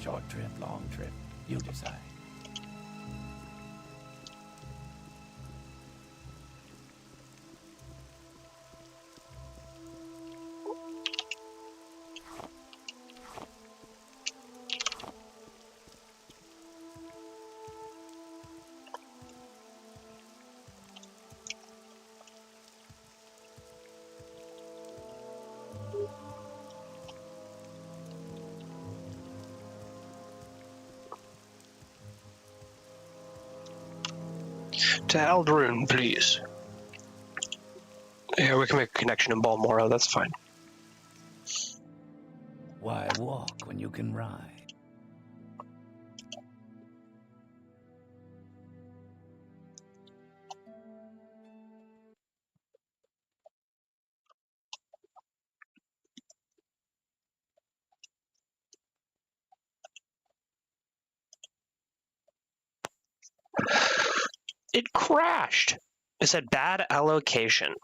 Short trip, long trip, you decide. To Aldrin, please. Yeah, we can make a connection in Balmora, that's fine. Why walk when you can ride? It crashed! It said bad allocation.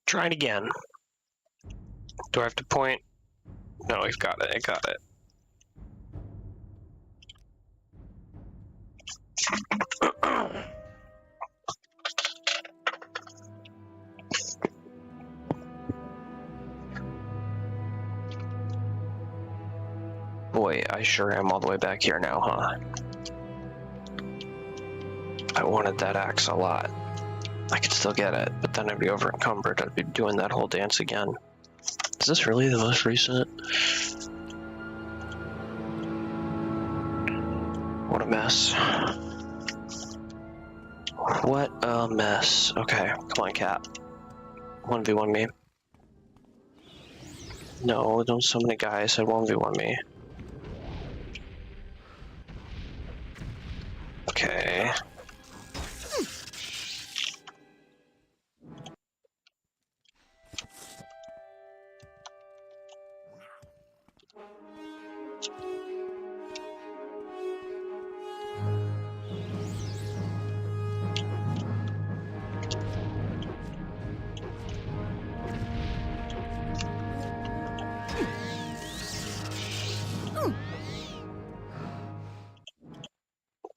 Try it again. Do I have to point? No, we've got it. I got it. Boy, I sure am all the way back here now, huh? I wanted that axe a lot. I could still get it, but then I'd be over encumbered. I'd be doing that whole dance again. Is this really the most recent? What a mess. What a mess. Okay, come on, cat. 1v1 me. No, don't summon a guy. I said 1v1 me. Okay.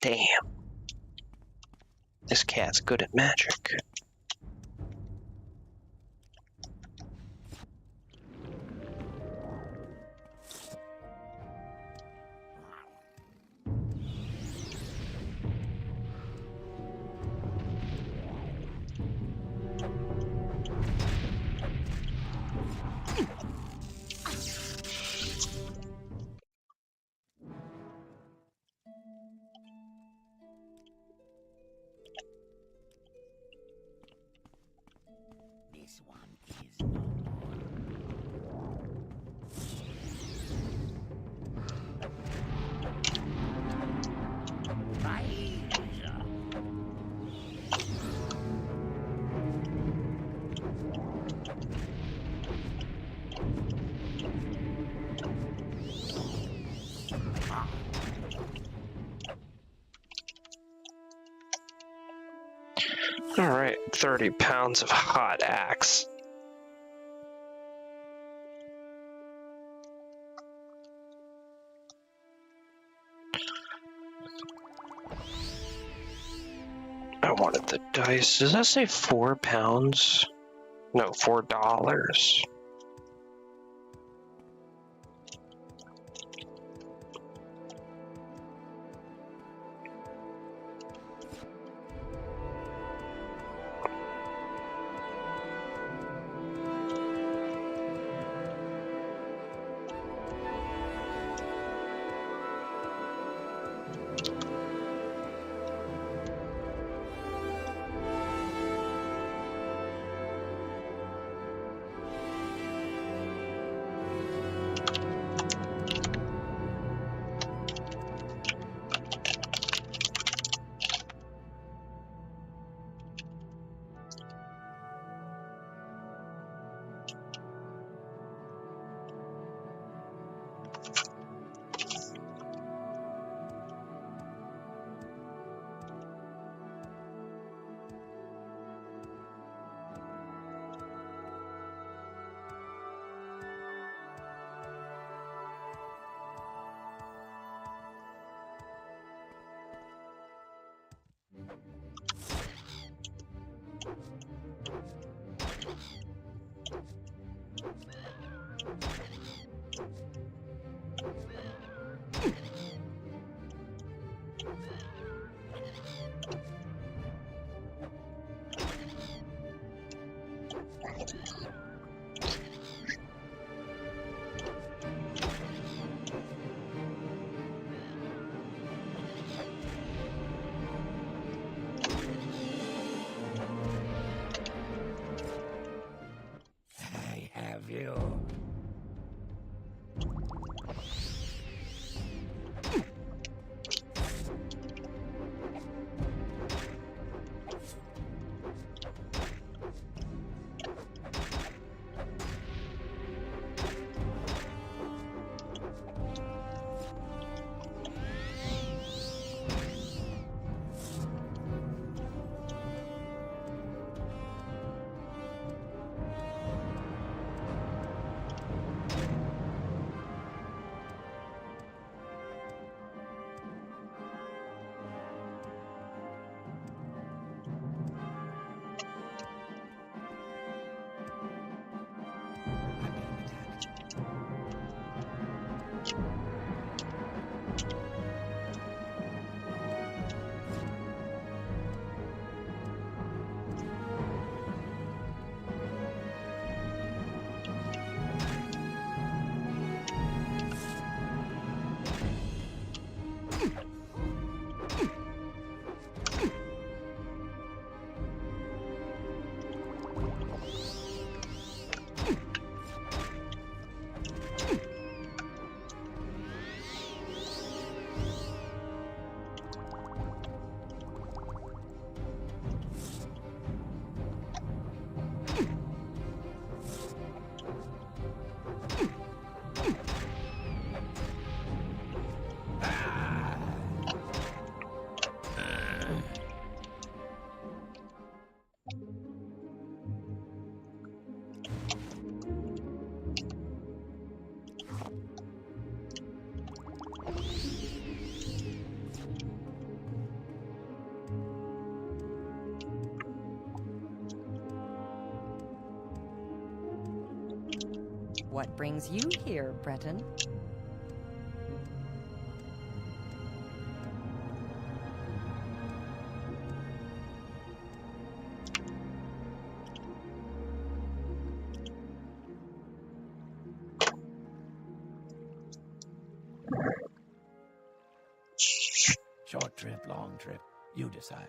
Damn. This cat's good at magic. This one is no more. Rise. Alright, 30 pounds of hot axe. I wanted the dice. Does that say £4? No, $4. I have you. What brings you here, Breton? Short trip, long trip, you decide.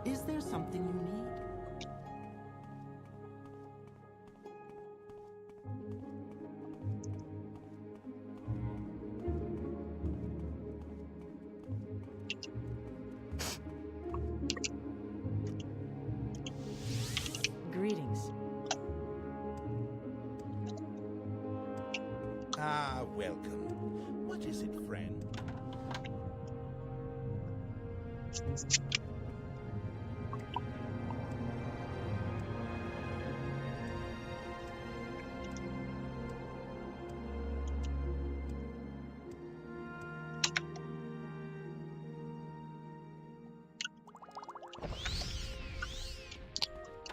Is there something you need? Greetings. Ah, welcome. What is it, friend?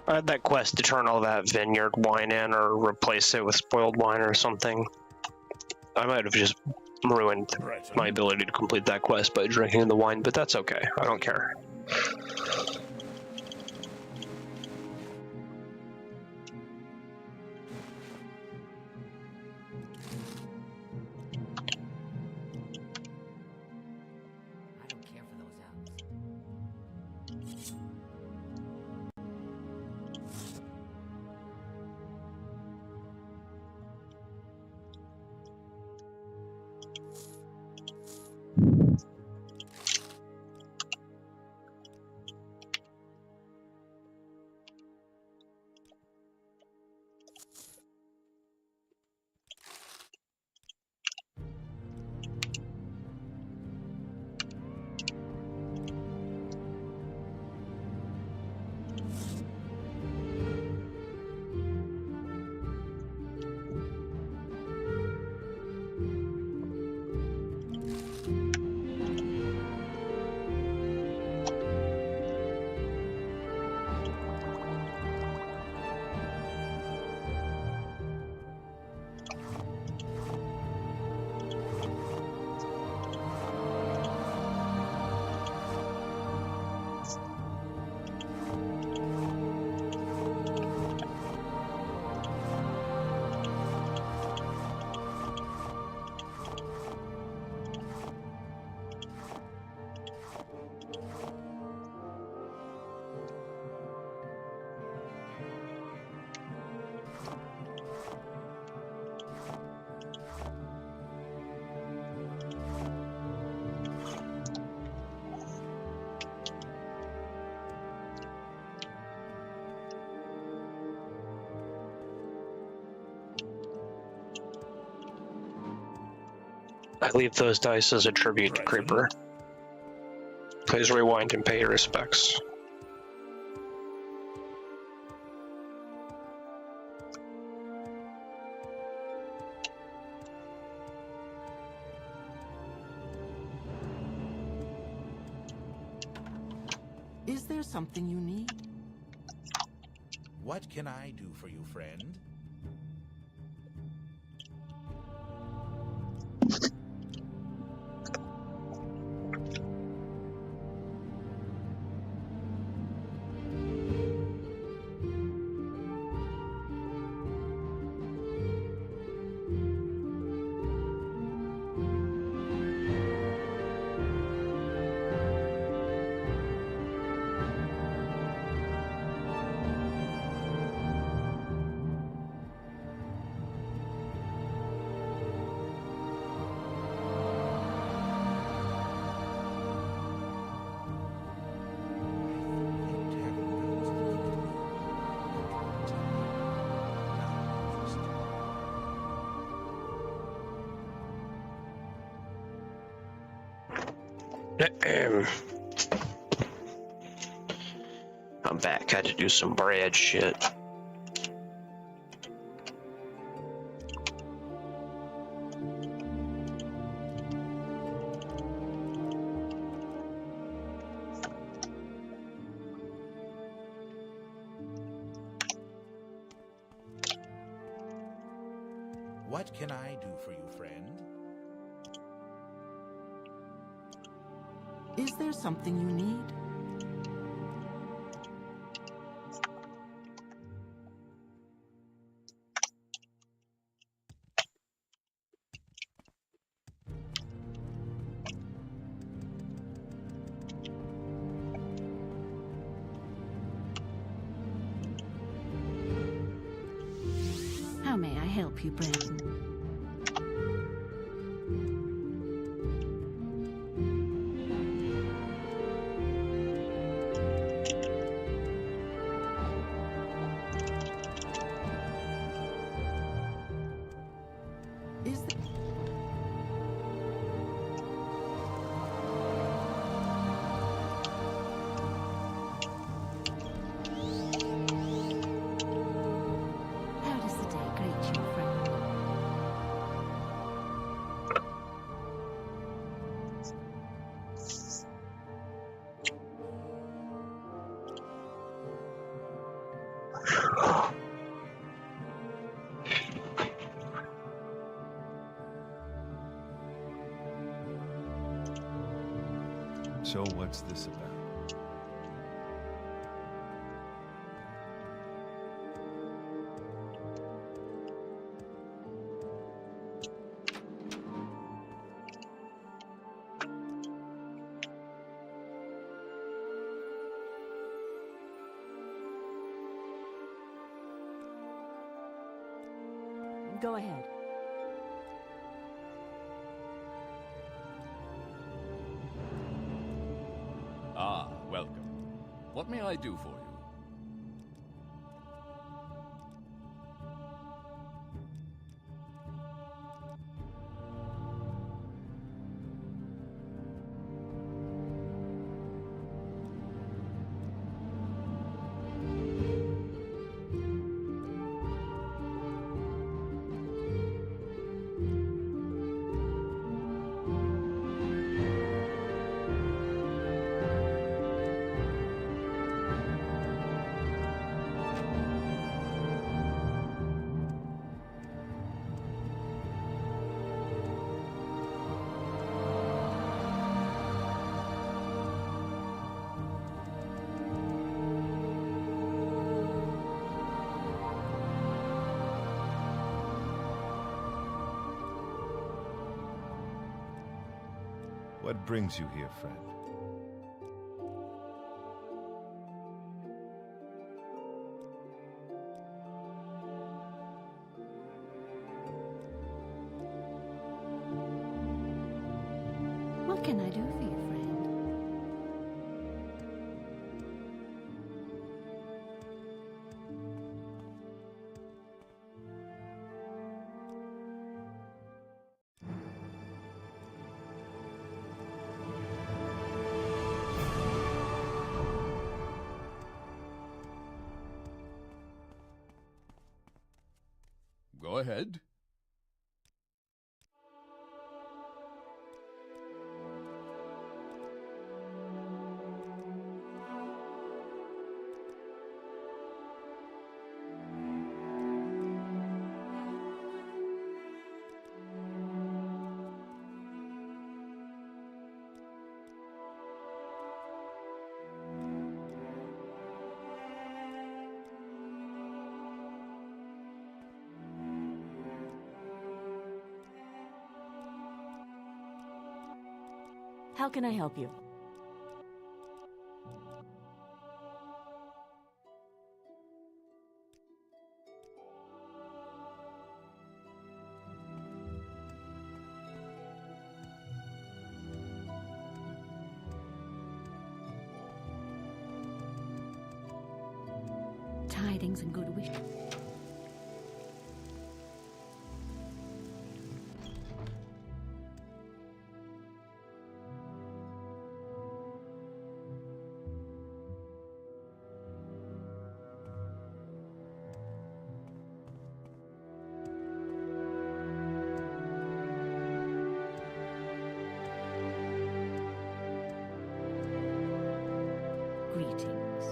I had that quest to turn all that vineyard wine in or replace it with spoiled wine or something. I might have just ruined my ability to complete that quest by drinking the wine, but that's okay. I don't care. I don't care for those apples. I leave those dice as a tribute to Creeper. Please rewind and pay your respects. Is there something you need? What can I do for you, friend? I'm back. Had to do some Brad shit. What can I do for you, friend? Is there something you need? help you, Brandon? Is there... How does the day greet you, friend? So what's this about? Go ahead. Ah, welcome. What may I do for you? What brings you here, friend? What can I do for you, friend? Go ahead. How can I help you? Tidings and good wishes. Greetings.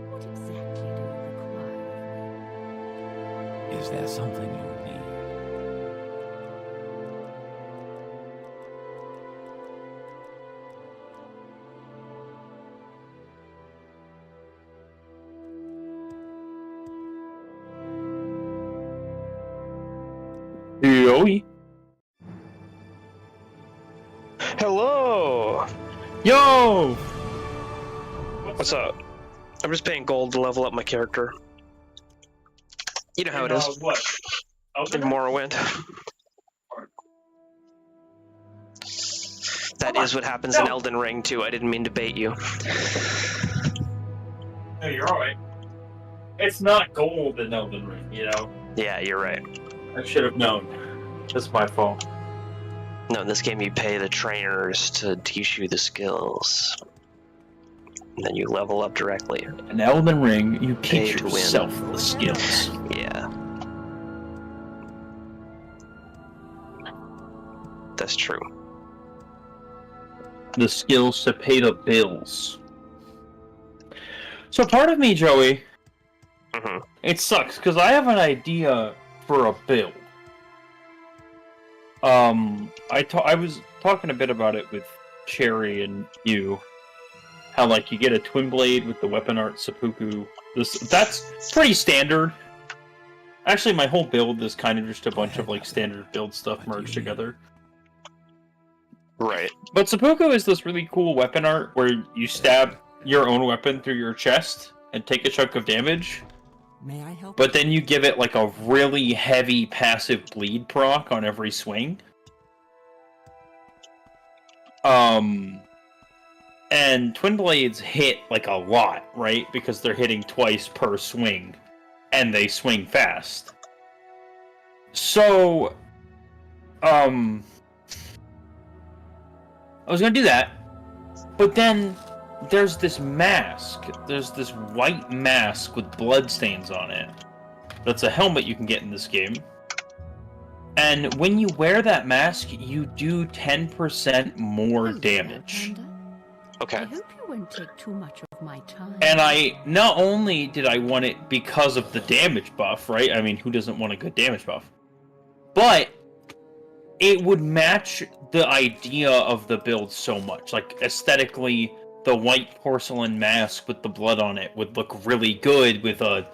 What exactly do you require of me? Is there something you need? Yo. Hello. Yo! What's up? I'm just paying gold to level up my character. You know how it is. What? In Morrowind. That is what happens in Elden Ring, too. I didn't mean to bait you. No, you're alright. It's not gold in Elden Ring, you know? Yeah, you're right. I should have known. That's my fault. No, in this game you pay the trainers to teach you the skills. And then you level up directly. In Elden Ring, you Pay teach to win. yourself the skills. Yeah. That's true. The skills to pay the bills. So part of me, Joey, Mm-hmm. it sucks, because I have an idea for a build. I was talking a bit about it with Cherry and you. How, like, you get a twin blade with the weapon art seppuku. That's pretty standard. Actually, my whole build is kind of just a bunch of, like, standard build stuff merged together. Right. But seppuku is this really cool weapon art where you stab your own weapon through your chest and take a chunk of damage. May I help? But then you give it like a really heavy passive bleed proc on every swing. And twin blades hit like a lot, right? Because they're hitting twice per swing, and they swing fast. So, I was gonna do that, but then there's this mask. There's this white mask with bloodstains on it. That's a helmet you can get in this game. And when you wear that mask, you do 10% more damage. Okay. I hope you won't take too much of my time. And not only did I want it because of the damage buff, right? I mean, who doesn't want a good damage buff? But it would match the idea of the build so much. Like, aesthetically, the white porcelain mask with the blood on it would look really good with a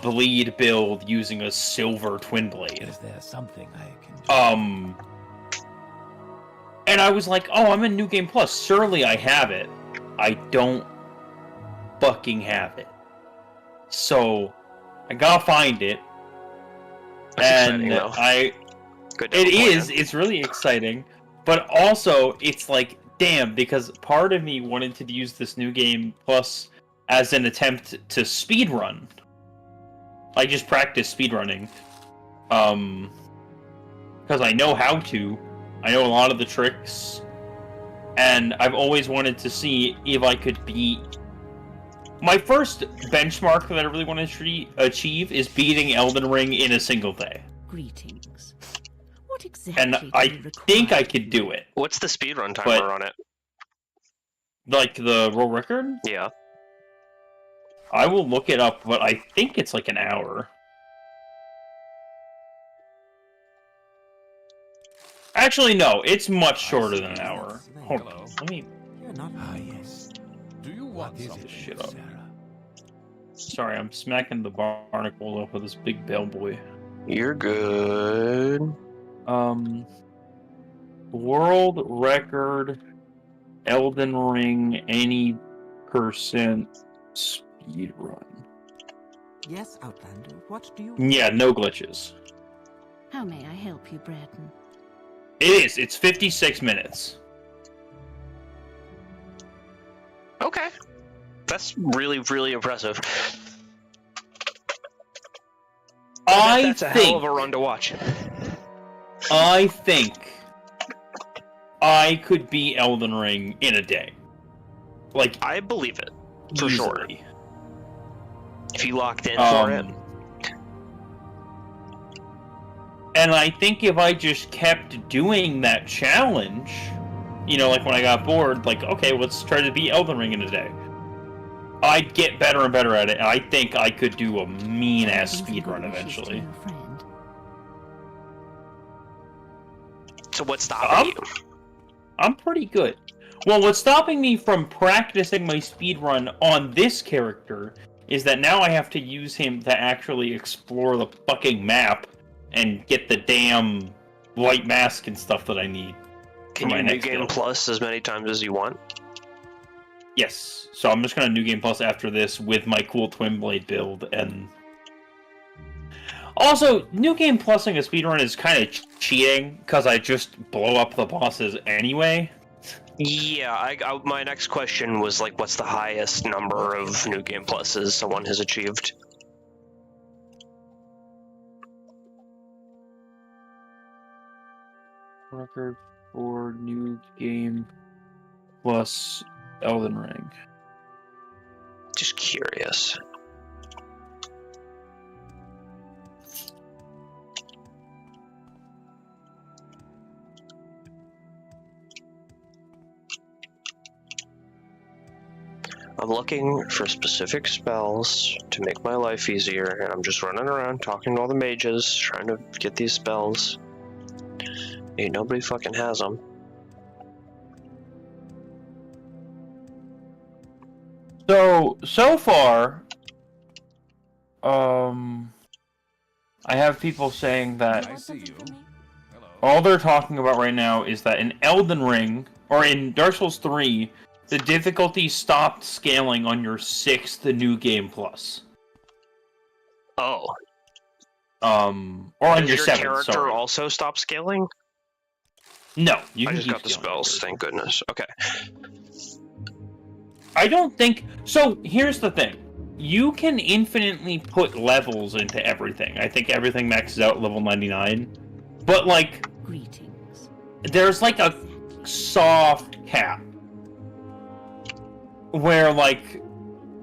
bleed build using a silver twin blade. Is there something I can do? And I was like, oh, I'm in New Game Plus. Surely I have it. I don't fucking have it. So, I gotta find it. That's and exciting, though. Good It plan. is. It's really exciting. But also, it's like, damn, because part of me wanted to use this New Game Plus as an attempt to speedrun. I just practice speedrunning. Because I know how to. I know a lot of the tricks. And I've always wanted to see if I could beat... My first benchmark that I really want to achieve is beating Elden Ring in a single day. Greetings. What exactly And do I you require? think I could do it. What's the speedrun timer But- on it? Like the world record? Yeah. I will look it up, but I think it's like an hour. Actually, no, it's much shorter than an hour. Hold on, let me You're not. Ah, yes. Do you What want is something? it, shit up. Sarah? Sorry, I'm smacking the barnacle up with this big bellboy. You're good. World record Elden Ring any percent speedrun. Yes, Outlander. What do you? Yeah, no glitches. How may I help you, Braddon? It is. It's 56 minutes. Okay. That's really, really impressive. That's a hell of a run to watch. I think I could beat Elden Ring in a day. Like, I believe it. For sure. easily. If you locked in for it. And I think if I just kept doing that challenge, you know, like when I got bored, like, okay, let's try to beat Elden Ring in a day. I'd get better and better at it, and I think I could do a mean-ass speedrun eventually. So what's stopping you? I'm pretty good. Well, what's stopping me from practicing my speedrun on this character is that now I have to use him to actually explore the fucking map and get the damn white mask and stuff that I need. Can for you my New next Game build. Plus as many times as you want? Yes. So I'm just gonna New Game Plus after this with my cool Twin Blade build, and Also, New Game Plusing a speedrun is kind of cheating, because I just blow up the bosses anyway. Yeah, my next question was, like, what's the highest number of New Game Pluses someone has achieved? Record for New Game Plus Elden Ring. Just curious. I'm looking for specific spells to make my life easier, and I'm just running around talking to all the mages, trying to get these spells. Ain't nobody fucking has them. So far, I have people saying that I see you. Hello. all they're talking about right now is that in Elden Ring, or in Dark Souls 3, the difficulty stopped scaling on your 6th New Game Plus. Oh. Or on Does your your 7th, character sorry. also stop scaling? No, you I can just keep got the scaling. spells, thank goodness. Okay. I don't think... So, here's the thing. You can infinitely put levels into everything. I think everything maxes out at level 99. But, like, Greetings. there's, like, a soft cap. Where, like,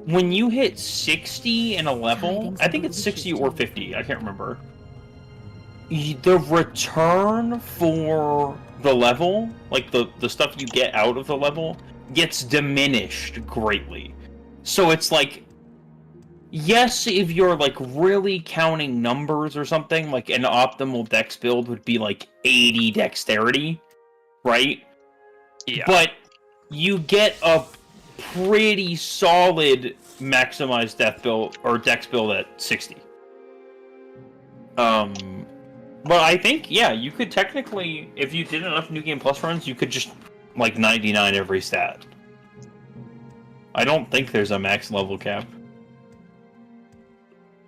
when you hit 60 in a level... I think it's 60 or 50, I can't remember. The return for the level, like, the stuff you get out of the level, gets diminished greatly. So it's like, yes, if you're like really counting numbers or something, like an optimal dex build would be like 80 dexterity, right? Yeah. But you get a pretty solid maximized death build or dex build at 60. But I think, yeah, you could technically, if you did enough New Game Plus runs, you could just, like, 99 every stat. I don't think there's a max level cap.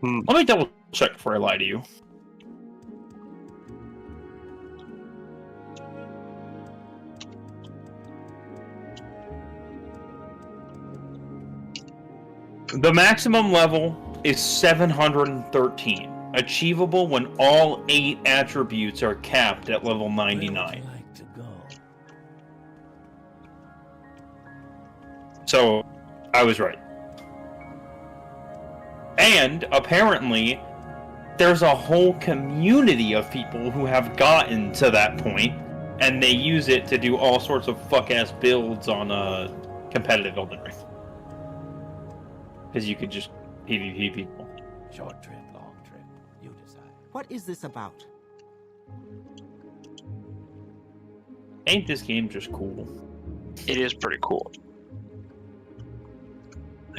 Let me double check before I lie to you. The maximum level is 713. Achievable when all 8 attributes are capped at level 99. So, I was right. And, apparently, there's a whole community of people who have gotten to that point, and they use it to do all sorts of fuck-ass builds on a competitive Elden Ring. Because you could just PvP people. Short trip, long trip. You decide. What is this about? Ain't this game just cool? It is pretty cool.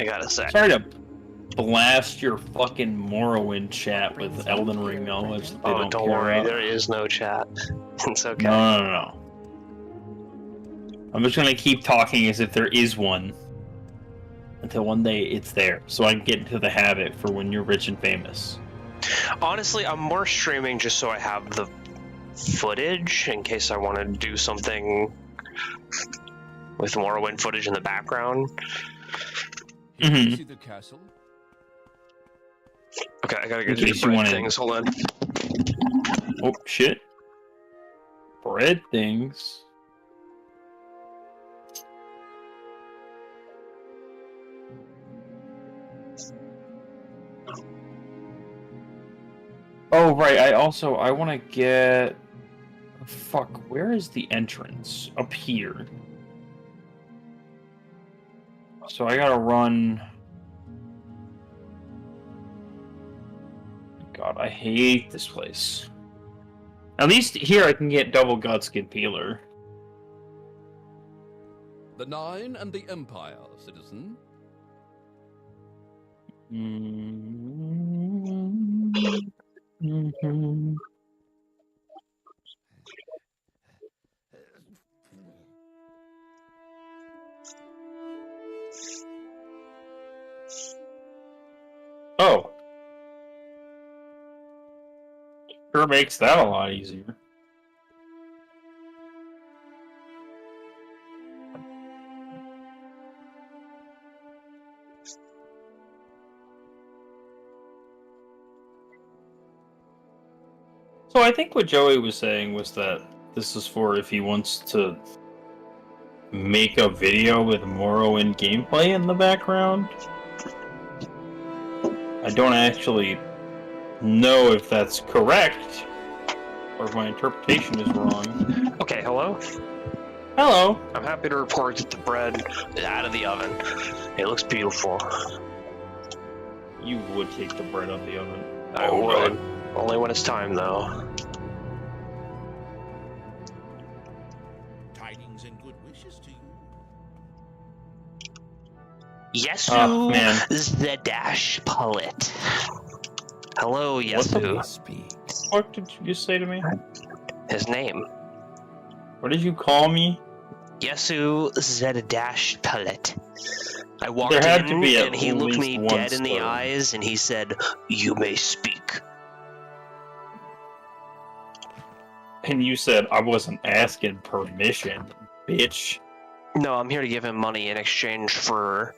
I gotta say. Sorry to blast your fucking Morrowind chat with Elden Ring knowledge that they Oh, don't care worry, about. there is no chat. It's okay. No. I'm just gonna keep talking as if there is one. Until one day it's there, so I can get into the habit for when you're rich and famous. Honestly, I'm more streaming just so I have the footage in case I want to do something with Morrowind footage in the background. See the castle? Okay, I gotta get In to the case you bread wanted- things. Hold on. Oh, shit. Bread things. Oh, right, I want to get... Fuck, where is the entrance? Up here. So I gotta run... God, I hate this place. At least here I can get double Godskin Peeler. The Nine and the Empire, citizen. Oh. Sure makes that a lot easier. So I think what Joey was saying was that this is for if he wants to make a video with Morrowind gameplay in the background. I don't actually know if that's correct, or if my interpretation is wrong. Okay, hello? Hello! I'm happy to report that the bread is out of the oven. It looks beautiful. You would take the bread out of the oven. I would. Only when it's time, though. Tidings and good wishes to you. Yesu man. Zadash Pullet. Hello, Yesu. What did you just say to me? His name. What did you call me? Yesu Zadash Pullet. I walked There had in to be and he at looked least me one dead in the star. eyes and he said, "You may speak." And you said I wasn't asking permission, bitch. No, I'm here to give him money in exchange for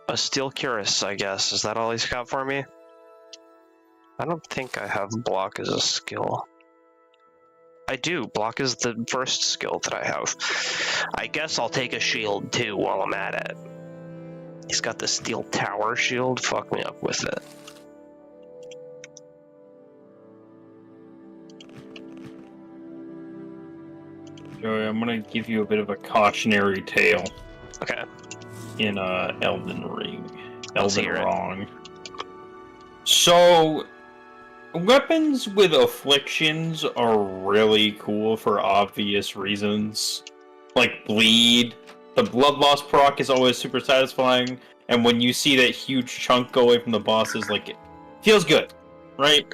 a steel cuirass, I guess. Is that all he's got for me? I don't think I have block as a skill. I do. Block is the first skill that I have. I guess I'll take a shield too while I'm at it. He's got the steel tower shield. Fuck me up with it. Joey, I'm gonna give you a bit of a cautionary tale Okay. in Elden Ring. Let's Elden hear it. Wrong. So, weapons with afflictions are really cool for obvious reasons. Like bleed. The blood loss proc is always super satisfying, and when you see that huge chunk go away from the bosses, like, it feels good, right?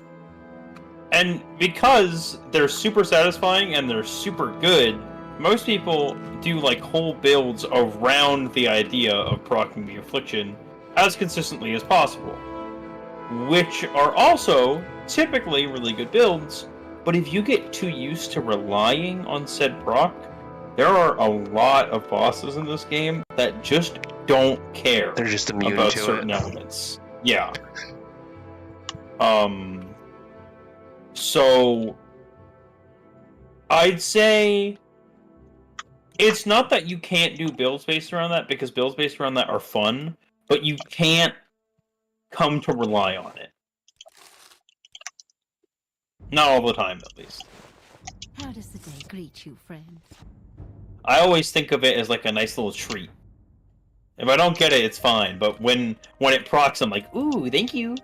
And because they're super satisfying and they're super good, most people do like whole builds around the idea of proccing the affliction as consistently as possible, which are also typically really good builds. But if you get too used to relying on said proc, there are a lot of bosses in this game that just don't care. They're just immune about to certain it. elements. Yeah. So I'd say it's not that you can't do builds based around that, because builds based around that are fun, but you can't come to rely on it. Not all the time, at least. How does the day greet you, friend? I always think of it as like a nice little treat. If I don't get it, it's fine, but when it procs, I'm like, ooh, thank you.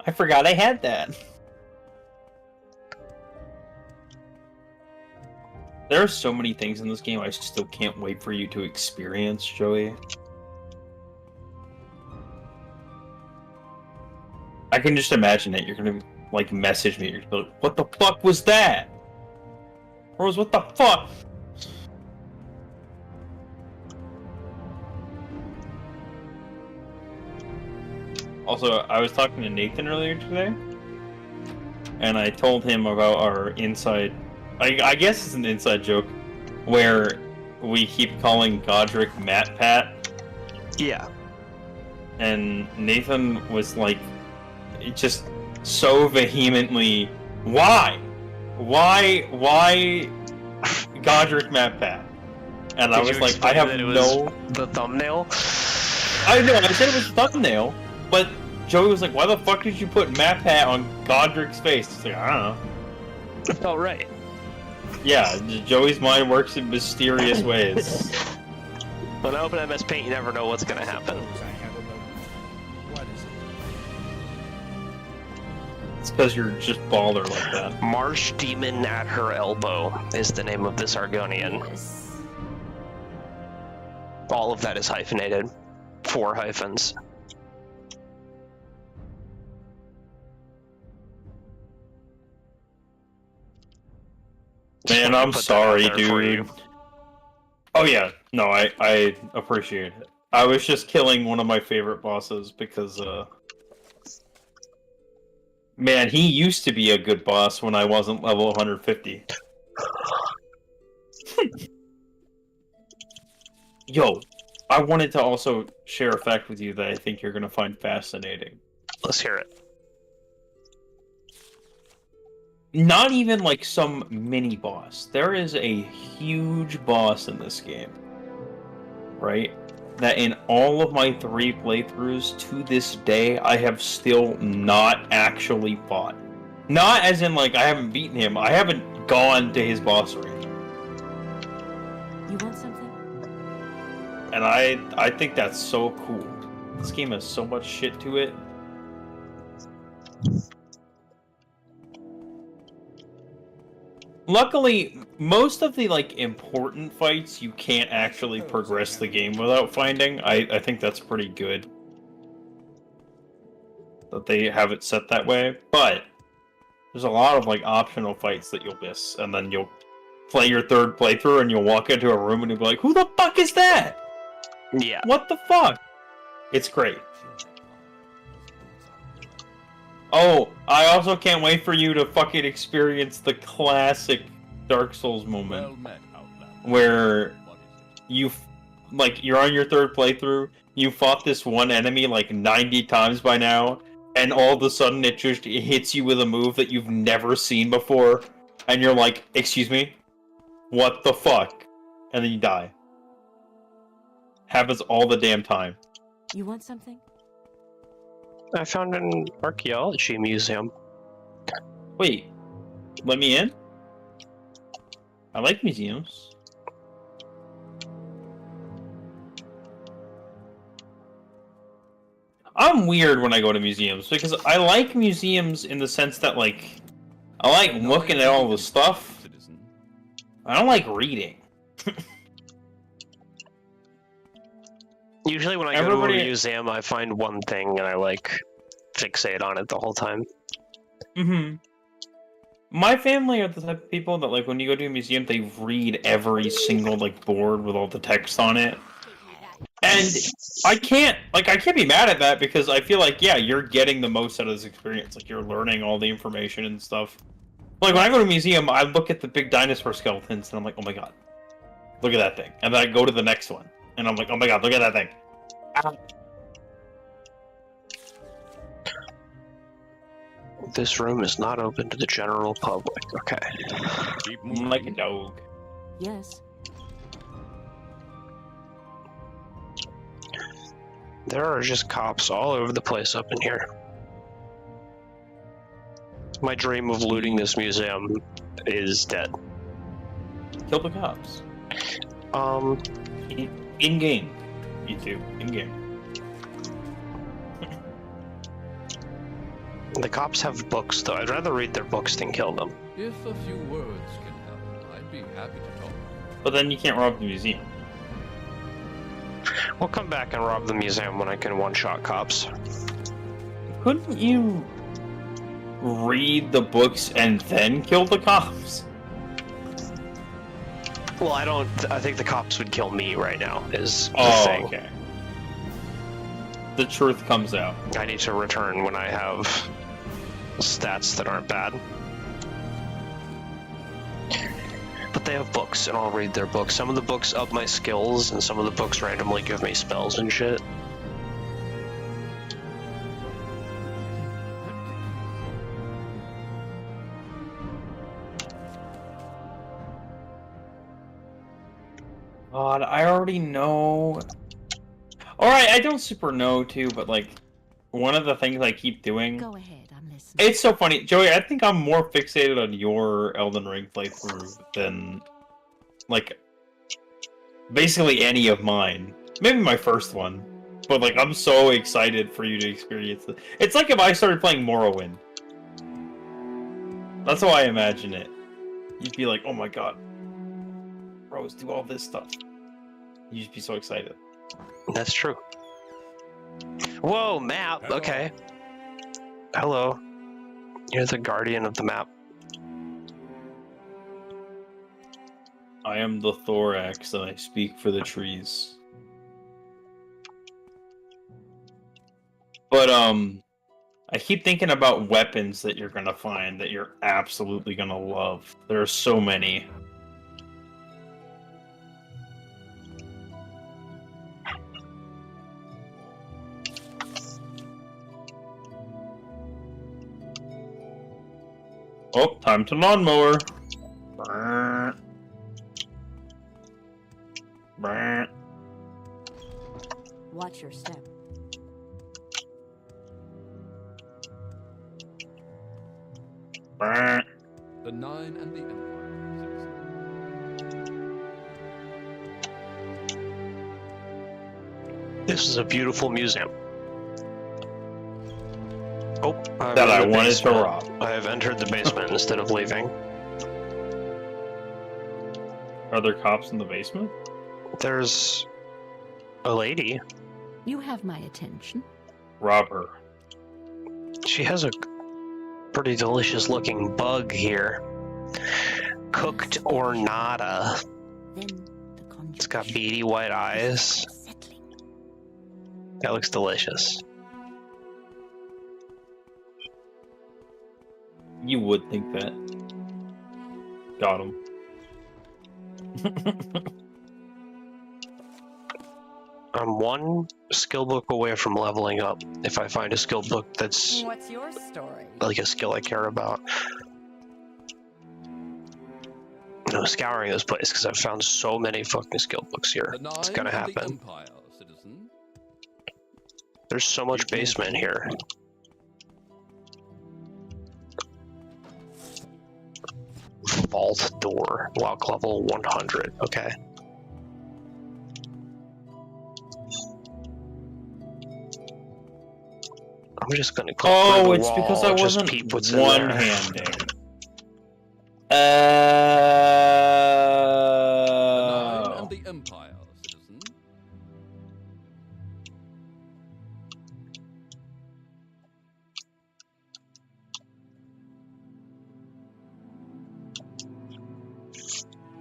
I forgot I had that. There are so many things in this game I still can't wait for you to experience, Joey. I can just imagine it. You're gonna, like, message me. You're gonna be like, what the fuck was that? Rose, what the fuck? Also, I was talking to Nathan earlier today, and I told him about our inside... I guess it's an inside joke, where we keep calling Godric Matt Pat. Yeah. And Nathan was like, just so vehemently, why? Why Godric Matt Pat? And I was like, I have no... The thumbnail? I know, I said it was a thumbnail, but Joey was like, why the fuck did you put Matt Pat on Godric's face? It's like, I don't know. It felt right. Yeah, Joey's mind works in mysterious ways. When I open MS Paint, you never know what's gonna happen. I have a moment. What is it? It's because you're just baller like that. Marsh Demon at her elbow is the name of this Argonian. Yes. All of that is hyphenated. 4 hyphens. Man, Just wanted to I'm put that out sorry, there for you. dude. Oh yeah, no, I appreciate it. I was just killing one of my favorite bosses because Man, he used to be a good boss when I wasn't level 150. Yo, I wanted to also share a fact with you that I think you're going to find fascinating. Let's hear it. Not even like some mini boss. There is a huge boss in this game. Right? That in all of my 3 playthroughs to this day, I have still not actually fought. Not as in like I haven't beaten him. I haven't gone to his boss range. You want something? And I think that's so cool. This game has so much shit to it. Luckily, most of the like important fights you can't actually progress the game without finding. I think that's pretty good that they have it set that way. But there's a lot of like optional fights that you'll miss, and then you'll play your 3rd playthrough and you'll walk into a room and you'll be like, "Who the fuck is that? Yeah. What the fuck?" It's great. Oh, I also can't wait for you to fucking experience the classic Dark Souls moment Well met, Outlander. where What is it? you're on your 3rd playthrough, you fought this one enemy like 90 times by now, and all of a sudden it hits you with a move that you've never seen before, and you're like, "Excuse me? What the fuck?" And then you die. Happens all the damn time. You want something? I found an archaeology museum. Wait, let me in? I like museums. I'm weird when I go to museums because I like museums in the sense that like I like looking at all the stuff. Citizen. I don't like reading. Usually when I go to a museum, I find one thing and I like fixate on it the whole time. Mm-hmm. My family are the type of people that like when you go to a museum, they read every single like board with all the text on it. And I can't be mad at that because I feel like, yeah, you're getting the most out of this experience. Like, you're learning all the information and stuff. Like, when I go to a museum, I look at the big dinosaur skeletons and I'm like, oh my god, look at that thing. And then I go to the next one and I'm like, oh my god, look at that thing. Ow. This room is not open to the general public. Okay. Keep I'm moving. like a dog. Yes. There are just cops all over the place up in here. My dream of looting this museum is dead. Kill the cops. In game. You do. In game. The cops have books, though. I'd rather read their books than kill them. If a few words can help, I'd be happy to talk. But then you can't rob the museum. We'll come back and rob the museum when I can one-shot cops. Couldn't you read the books and then kill the cops? Well, I think the cops would kill me right now, is the Oh, thing. okay. The truth comes out. I need to return when I have stats that aren't bad. But they have books, and I'll read their books. Some of the books up my skills, and some of the books randomly give me spells and shit. God, I already know. Alright, I don't super know too, but like, one of the things I keep doing. Go ahead, I'm listening. It's so funny. Joey, I think I'm more fixated on your Elden Ring playthrough than, like, basically any of mine. Maybe my first one. But, like, I'm so excited for you to experience it. It's like if I started playing Morrowind. That's how I imagine it. You'd be like, oh my god. Bros, do all this stuff. You'd just be so excited. That's true. Whoa, map! Hello. Okay. Hello. You're the guardian of the map. I am the Thorax, and I speak for the trees. But, I keep thinking about weapons that you're gonna find that you're absolutely gonna love. There are so many. Oh, time to lawnmower. Brr. Brr. Watch your step. Brr. The Nine and the Empire, citizen. This is a beautiful museum. Oh, That I wanted to rob. I have entered the basement instead of leaving. Are there cops in the basement? There's a lady. You have my attention. Rob her. She has a pretty delicious looking bug here. Cooked ornata. Then the It's got beady white eyes. Settling. That looks delicious. You would think that. Got him. I'm one skill book away from leveling up. If I find a skill book that's What's your story? like a skill I care about. I'm scouring this place because I've found so many fucking skill books here. The Nine It's gonna and the happen. Empire, citizen. There's so much basement here. Vault door. Lock level 100. Okay. I'm just gonna click through Oh, the it's because I wall, just wasn't peep what's in there. one-handing. The Nine Oh. and the Empire, citizen.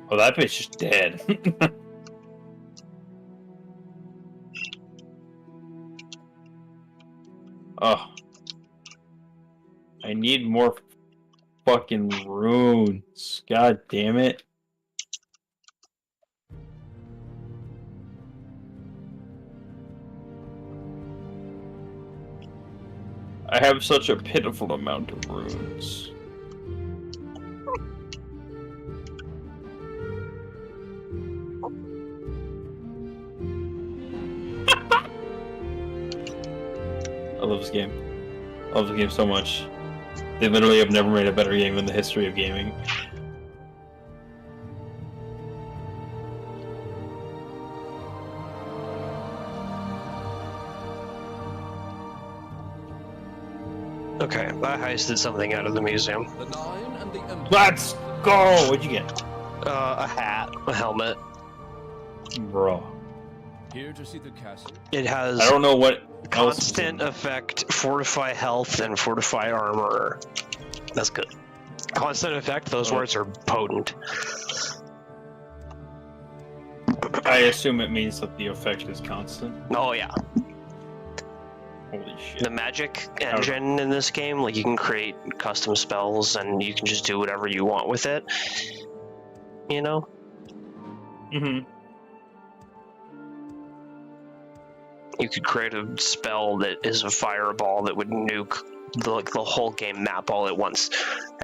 Oh, that bitch is dead. Oh. I need more fucking runes. God damn it. I have such a pitiful amount of runes. I love this game. I love this game so much. They literally have never made a better game in the history of gaming. Okay, I heisted something out of the museum. The Nine and the Empire. Let's go! What'd you get? A hat, a helmet. Bro. Here to see the castle. It has I don't know what else is constant in effect, fortify health, and fortify armor. That's good. Constant effect, those Oh. words are potent. I assume it means that the effect is constant. Oh yeah. Holy shit. The magic engine in this game, like you can create custom spells and you can just do whatever you want with it. You know? Mm-hmm. You could create a spell that is a fireball that would nuke the whole game map all at once.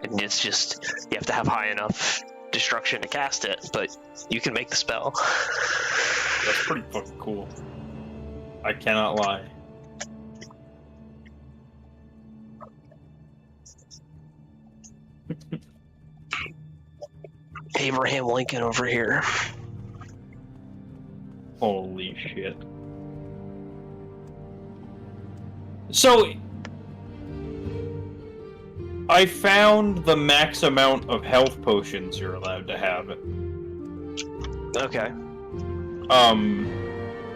And it's just, you have to have high enough destruction to cast it, but you can make the spell. That's pretty fucking cool. I cannot lie. Abraham Lincoln over here. Holy shit. So, I found the max amount of health potions you're allowed to have. Okay.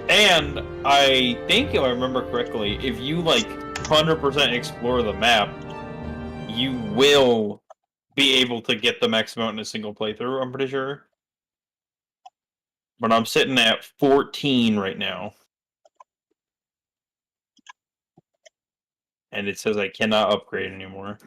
And I think if I remember correctly, if you like 100% explore the map, you will be able to get the max amount in a single playthrough, I'm pretty sure. But I'm sitting at 14 right now. and it says I cannot upgrade anymore.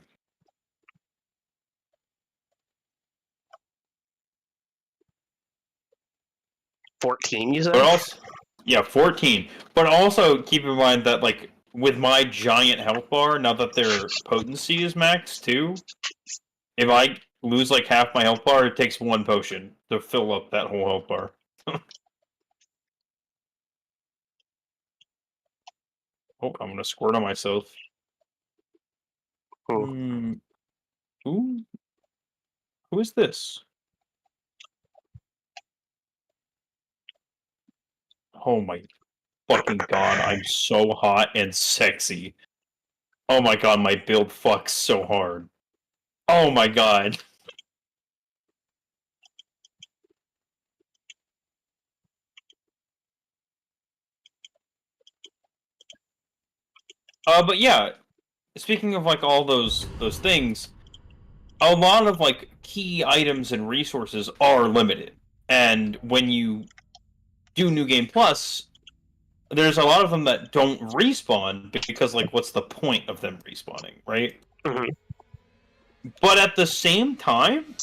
14, you said? But also, yeah, 14. But also keep in mind that, like, with my giant health bar, now that their potency is maxed too, if I lose like half my health bar, it takes 1 potion to fill up that whole health bar. Oh, I'm gonna squirt on myself. Ooh. Who is this? Oh my fucking god, I'm so hot and sexy. Oh my god, my build fucks so hard. Oh my god. But yeah, speaking of like all those things, a lot of like key items and resources are limited. And when you do New Game Plus, there's a lot of them that don't respawn because, like, what's the point of them respawning, right? Mm-hmm. But at the same time,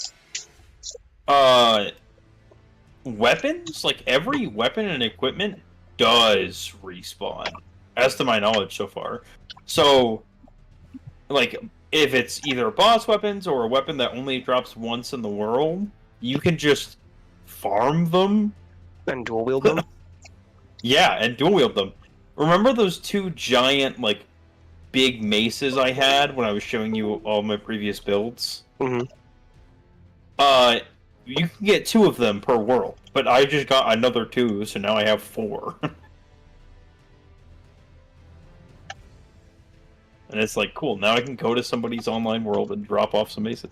weapons, like every weapon and equipment does respawn, as to my knowledge so far. So, like, if it's either boss weapons or a weapon that only drops once in the world, you can just farm them and dual wield them. Yeah, and dual wield them. Remember those 2 giant, like, big maces I had when I was showing you all my previous builds? Mm-hmm. You can get 2 of them per world, but I just got another 2, so now I have 4. And it's like, cool, now I can go to somebody's online world and drop off some maces.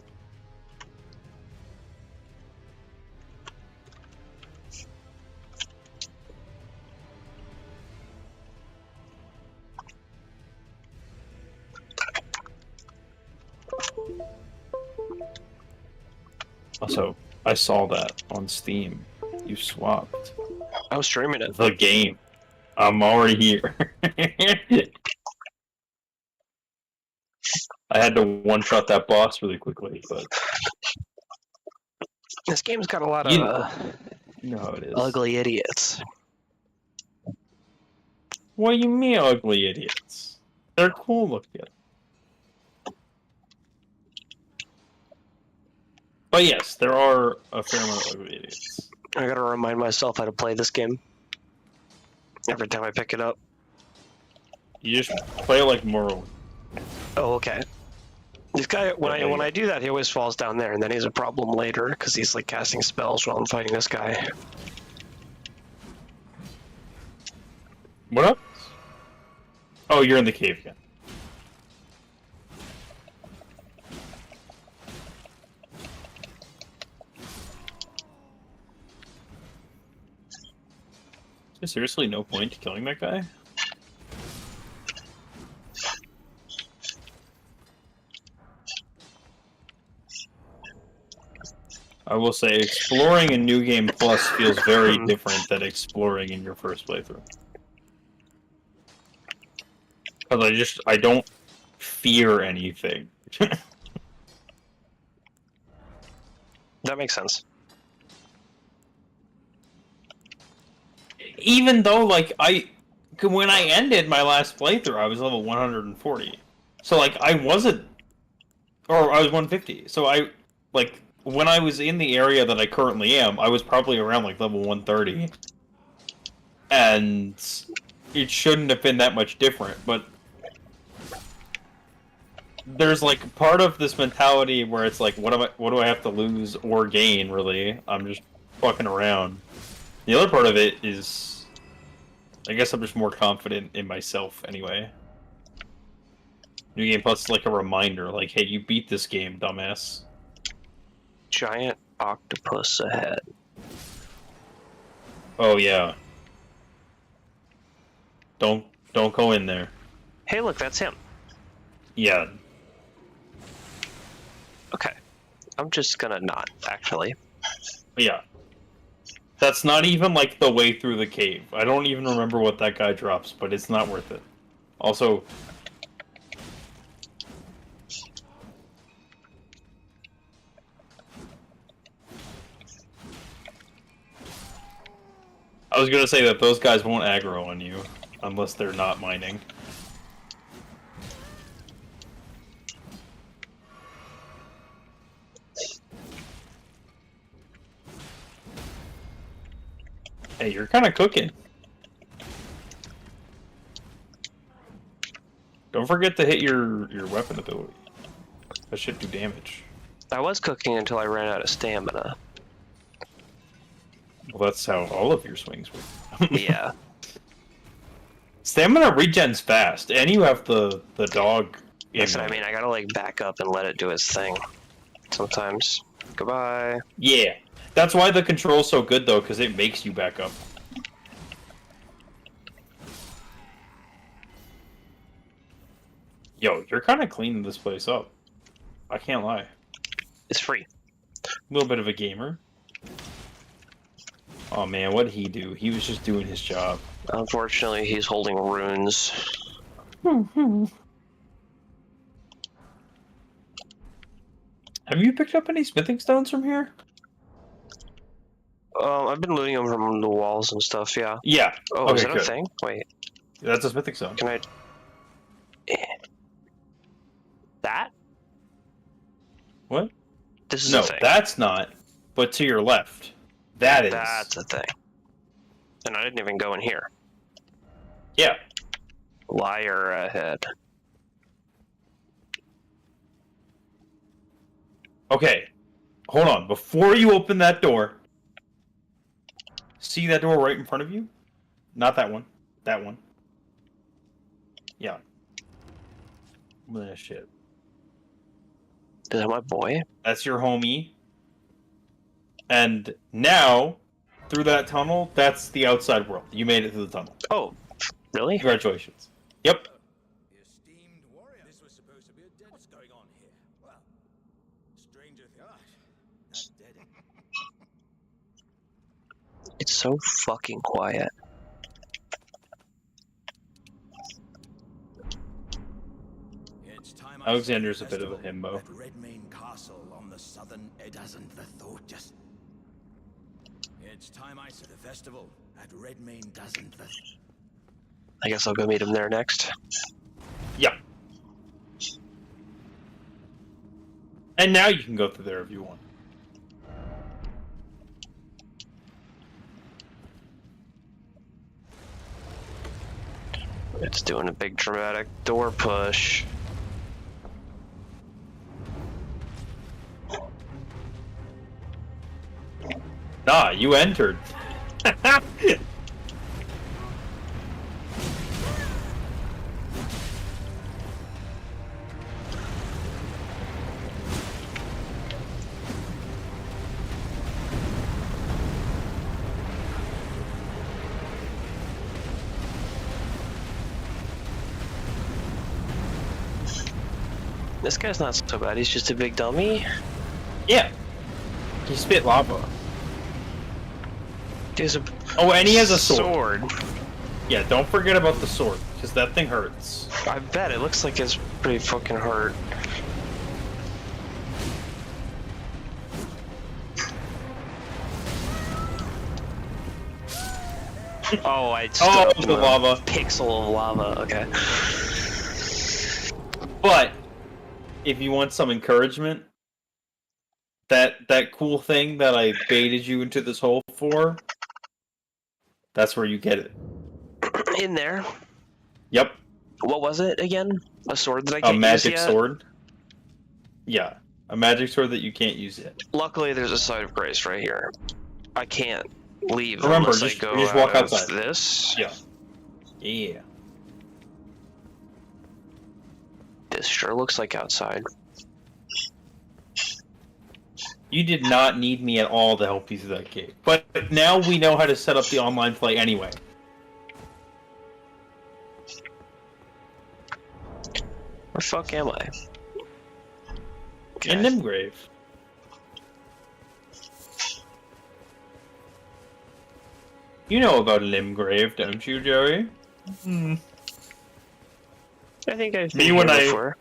Also, I saw that on Steam. You swapped. I was streaming it. The game. I'm already here. I had to one-shot that boss really quickly, but... This game's got a lot You of know it is. ugly idiots. What do you mean, ugly idiots? They're cool looking. But yes, there are a fair amount of ugly idiots. I gotta remind myself how to play this game every time I pick it up. You just play like Morrowind. Oh, okay. This guy, when I do that, he always falls down there, and then he's a problem later because he's like casting spells while I'm fighting this guy. What up? Oh, you're in the cave again. Is there seriously no point to killing that guy? I will say, exploring in New Game Plus feels very different than exploring in your first playthrough. Because I don't fear anything. That makes sense. Even though, like, when I ended my last playthrough, I was level 140. So, like, I wasn't... Or I was 150. So like, when I was in the area that I currently am, I was probably around, like, level 130. And it shouldn't have been that much different, but... There's, like, part of this mentality where it's like, what do I have to lose or gain, really? I'm just fucking around. The other part of it is... I guess I'm just more confident in myself, anyway. New Game Plus is like a reminder, like, hey, you beat this game, dumbass. Giant octopus ahead. Oh, yeah. Don't go in there. Hey, look, that's him. Yeah. Okay. I'm just gonna not, actually. Yeah. That's not even, like, the way through the cave. I don't even remember what that guy drops, but it's not worth it. Also, I was gonna say that those guys won't aggro on you unless they're not mining. Hey, you're kind of cooking. Don't forget to hit your weapon ability. That should do damage. I was cooking until I ran out of stamina. Well, that's how all of your swings work. Yeah. Stamina regens fast, and you have the dog. That's what I mean. I gotta like back up and let it do its thing. Sometimes. Goodbye. Yeah, that's why the control's so good though, because it makes you back up. Yo, you're kind of cleaning this place up. I can't lie. It's free. A little bit of a gamer. Oh man, what did he do? He was just doing his job. Unfortunately, he's holding runes. Have you picked up any smithing stones from here? I've been looting them from the walls and stuff, yeah. Yeah. Oh, okay, is that good. a thing? Wait. That's a smithing stone. Can I... That? What? This is No, a thing. that's not. But to your left. That is. That's a thing. And I didn't even go in here. Yeah. Liar ahead. Okay. Hold on. Before you open that door, see that door right in front of you? Not that one. That one. Yeah. Shit. Is that my boy? That's your homie. And now, through that tunnel, that's the outside world. You made it through the tunnel. Oh, really? Congratulations. Yep. Esteemed warrior. This was supposed to be a dead. What's going on here? Well, stranger gosh, that's dead. It's so fucking quiet. It's time Alexander's a bit of a himbo. At Redmane Castle on the southern edge. Doesn't the thought just? It's time I said the festival at Redmane. Doesn't the? I guess I'll go meet him there next. Yeah. And now you can go through there if you want. It's doing a big dramatic door push. Nah, you entered. This guy's not so bad, he's just a big dummy. Yeah. He spit lava. There's a Oh, and he has a sword. Yeah, don't forget about the sword, because that thing hurts. I bet it looks like it's pretty fucking hurt. Oh, I stood up in the lava. Pixel of lava, okay. But if you want some encouragement, that cool thing that I baited you into this hole for, that's where you get it. In there. Yep. What was it again? A sword that I can't A magic use yet? sword. Yeah, a magic sword that you can't use yet. Luckily, there's a site of grace right here. I can't leave Remember, unless just- I go you just walk out of outside. this. Yeah. Yeah. This sure looks like outside. You did not need me at all to help you through that gate. But now we know how to set up the online play anyway. Where the fuck am I? In Limgrave. You know about Limgrave, don't you, Joey? I think I've Me been when here I- before.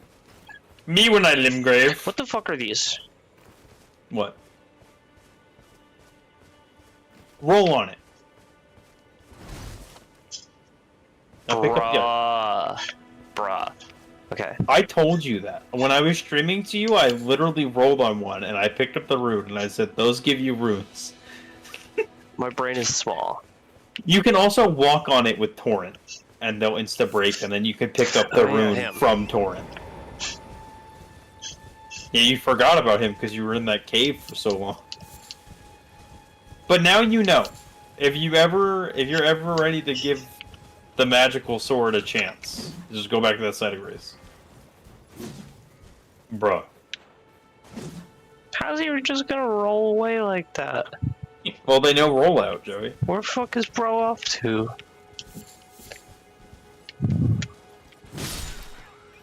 Me when I Limgrave. What the fuck are these? What? Roll on it. I picked up, yeah. Bruh. Okay. I told you that. When I was streaming to you, I literally rolled on one, and I picked up the rune, and I said, those give you runes. My brain is small. You can also walk on it with Torrent, and they'll insta-break, and then you can pick up the rune from Torrent. Yeah, you forgot about him because you were in that cave for so long. But now you know. If you're ever ready to give the magical sword a chance, just go back to that side of grace. Bruh. How's he just gonna roll away like that? Well, they know rollout, Joey. Where the fuck is bro off to?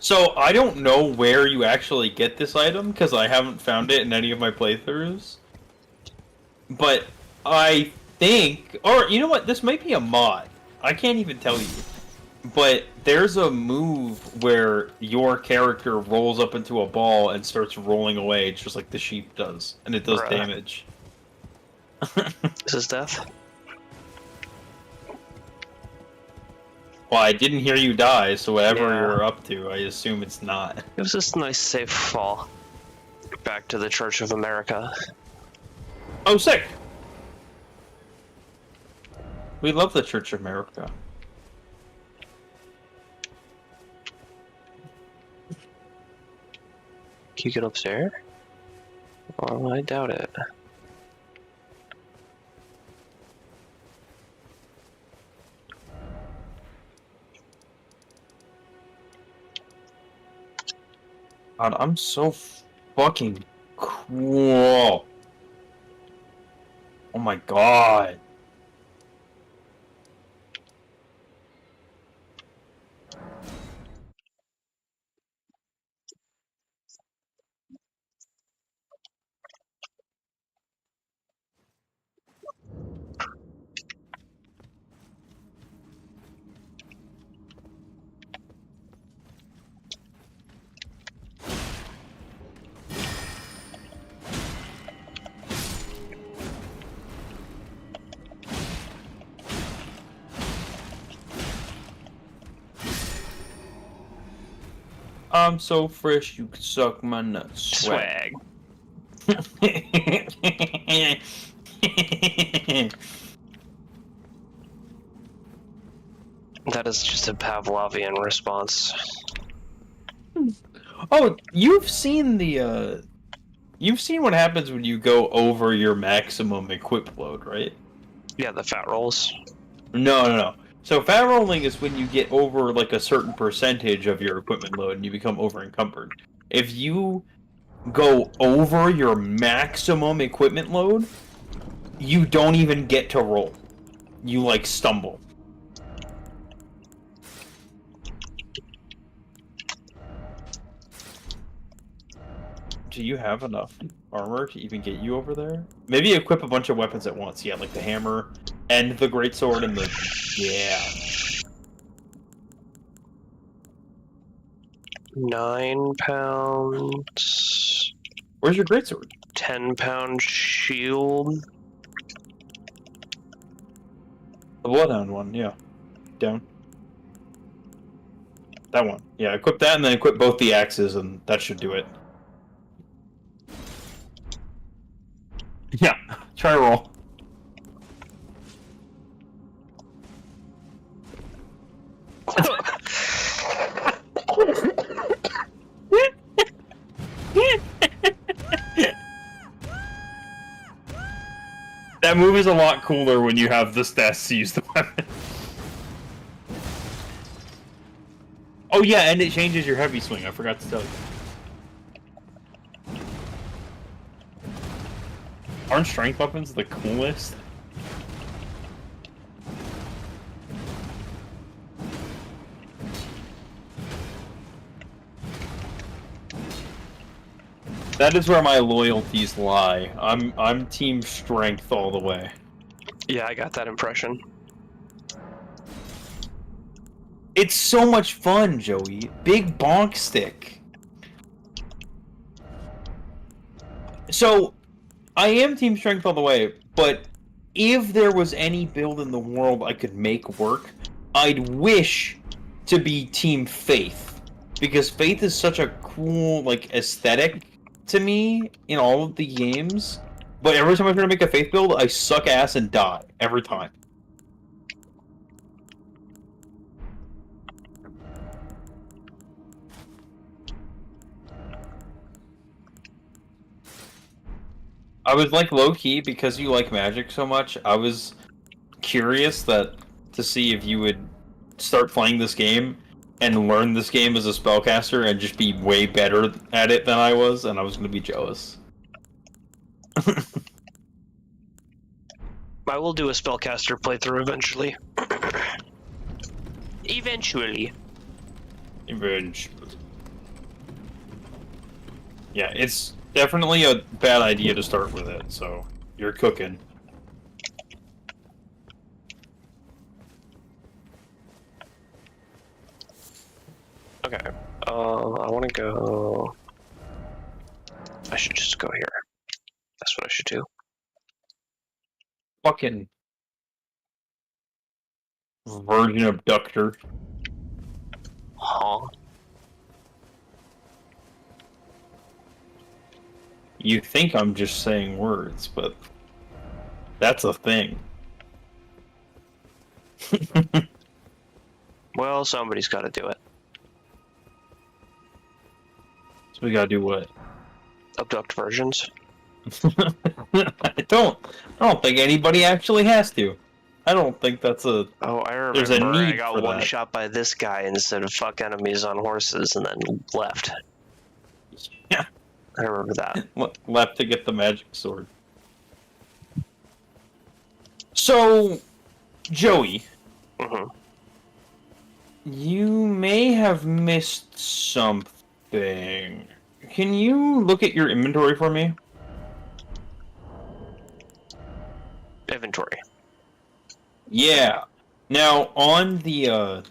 So, I don't know where you actually get this item, because I haven't found it in any of my playthroughs. But I think... Or, you know what? This might be a mod. I can't even tell you. But there's a move where your character rolls up into a ball and starts rolling away, just like the sheep does. And it does damage. Is this death? Well, I didn't hear you die, so whatever you're up to, I assume it's not. It was just a nice safe fall. Back to the Church of America. Oh, sick! We love the Church of America. Can you get upstairs? Well, I doubt it. God, I'm so fucking cool. Oh my god. I'm so fresh, you could suck my nuts. Swag. That is just a Pavlovian response. Oh, you've seen the, you've seen what happens when you go over your maximum equip load, right? Yeah, the fat rolls. No. So fat rolling is when you get over like a certain percentage of your equipment load and you become over encumbered. If you go over your maximum equipment load, you don't even get to roll. You like stumble. Do you have enough armor to even get you over there? Maybe equip a bunch of weapons at once. Yeah, like the hammer and the greatsword and the... Yeah. 9 pounds. Where's your greatsword? 10-pound shield. The Bloodhound one, yeah. Down. That one. Yeah, equip that and then equip both the axes and that should do it. Yeah, try roll. That move is a lot cooler when you have the stats to use the weapon. Oh yeah, and it changes your heavy swing, I forgot to tell you. Aren't strength weapons the coolest? That is where my loyalties lie. I'm team strength all the way. Yeah, I got that impression. It's so much fun, Joey. Big bonk stick. So, I am team strength all the way, but if there was any build in the world I could make work, I'd wish to be Team Faith, because Faith is such a cool, like, aesthetic to me in all of the games. But every time I try to make a Faith build, I suck ass and die every time. I was like low-key, because you like magic so much, I was curious to see if you would start playing this game and learn this game as a spellcaster and just be way better at it than I was, and I was going to be jealous. I will do a spellcaster playthrough eventually. Eventually. Yeah, it's definitely a bad idea to start with it, so you're cooking. Okay. I want to go... I should just go here. That's what I should do. Fucking virgin abductor. Huh? You think I'm just saying words, but that's a thing. Well, somebody's got to do it. So we gotta do what? Abduct versions. I don't think anybody actually has to. I don't think that's a... Oh, I remember. There's a need I got for one that. shot by this guy instead of fuck enemies on horses and then left. Yeah. I remember that. Left to get the magic sword. So, Joey, you may have missed something. Can you look at your inventory for me? Inventory. Yeah. Now, on the,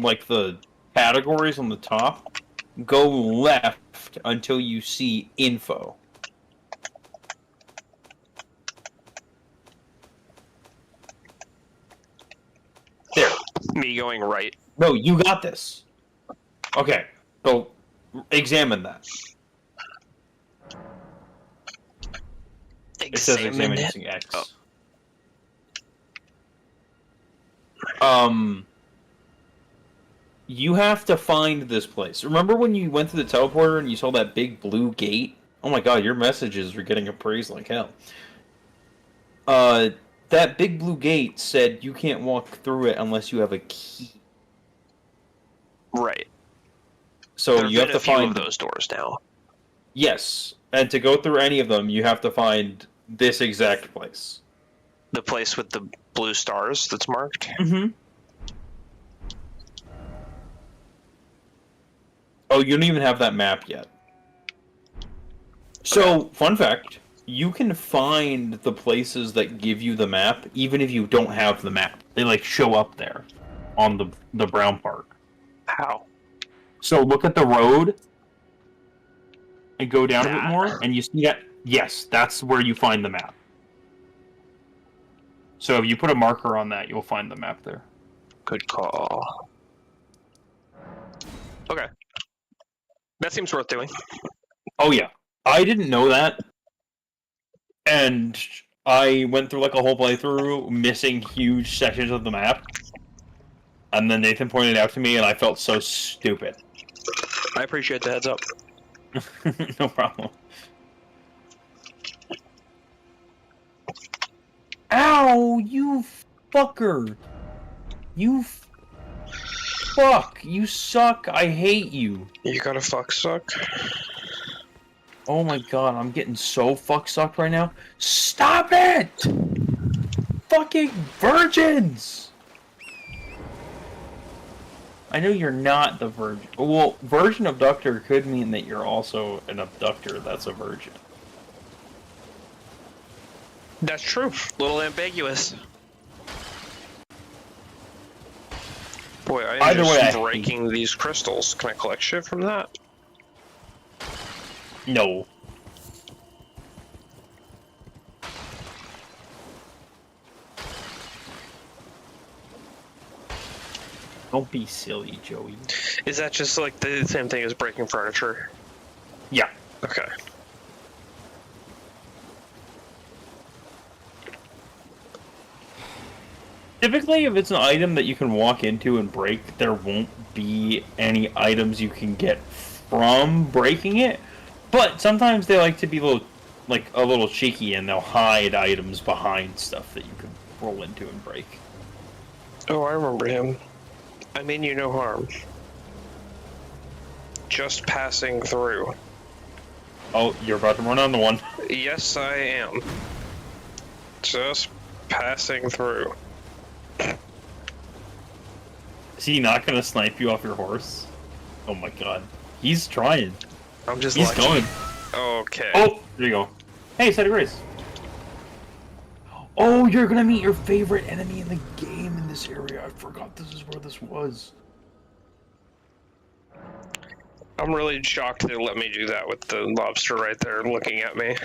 like the categories on the top, go left until you see info. There. Me going right. No, you got this. Okay, go examine that. It says examine using X. You have to find this place. Remember when you went to the teleporter and you saw that big blue gate? Oh my god, your messages are getting appraised like hell. That big blue gate said you can't walk through it unless you have a key. Right. So There you have to a few find of those doors now. Yes, and to go through any of them, you have to find this exact place. The place with the blue stars that's marked? Mm-hmm. Oh, you don't even have that map yet. So, fun fact, you can find the places that give you the map, even if you don't have the map. They, like, show up there on the brown part. How? So, look at the road, and go down a bit more, and you see that? Yes, that's where you find the map. So, if you put a marker on that, you'll find the map there. Good call. Okay. That seems worth doing. Oh, yeah. I didn't know that. And I went through like a whole playthrough missing huge sections of the map. And then Nathan pointed it out to me and I felt so stupid. I appreciate the heads up. No problem. Ow, you fucker. You fuck. You suck. I hate you. You gotta fuck suck. Oh my god, I'm getting so fuck sucked right now. Stop it! Fucking virgins! I know you're not the virgin. Well, virgin abductor could mean that you're also an abductor that's a virgin. That's true. A little ambiguous. Boy, I'm Either way, just breaking these crystals. Can I collect shit from that? No. Don't be silly, Joey. Is that just like the same thing as breaking furniture? Yeah. Okay. Typically, if it's an item that you can walk into and break, there won't be any items you can get from breaking it. But sometimes they like to be a little cheeky, and they'll hide items behind stuff that you can roll into and break. Oh, I remember him. I mean you no harm. Just passing through. Oh, you're about to run on the one. Yes, I am. Just passing through. Is he not gonna snipe you off your horse? Oh my god. He's trying. I'm just He's going. Okay. Oh, there you go. Hey, set of grace. Oh, you're gonna meet your favorite enemy in the game in this area. I forgot this is where this was. I'm really shocked they let me do that with the lobster right there looking at me.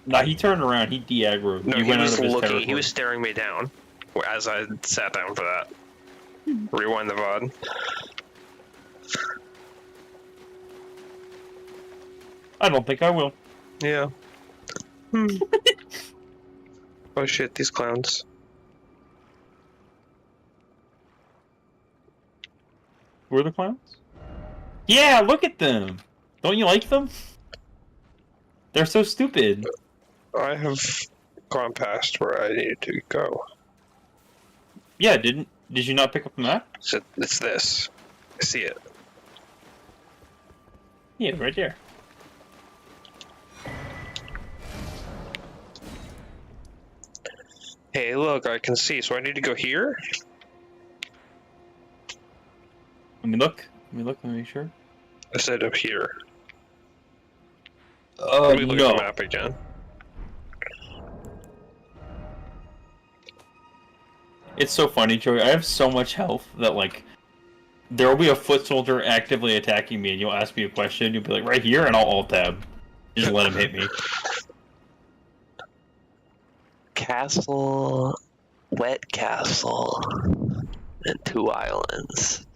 Nah, he turned around. He de-aggroed. No, he he went was out of his looking. territory. He was staring me down as I sat down for that. Rewind the VOD. I don't think I will. Yeah. Oh shit, these clowns. Who are the clowns? Yeah, look at them. Don't you like them? They're so stupid. I have gone past where I needed to go. Yeah, did you not pick up the map? So it's this. I see it. Yeah, right there. Hey, look, I can see. So I need to go here? Let me look. Let me make sure. I said up here. Let me look at no. the map again. It's so funny, Joey. I have so much health that, like, there will be a foot soldier actively attacking me, and you'll ask me a question, you'll be like, right here, and I'll alt-tab. Just let him hit me. Castle... Wet Castle... and 2 islands.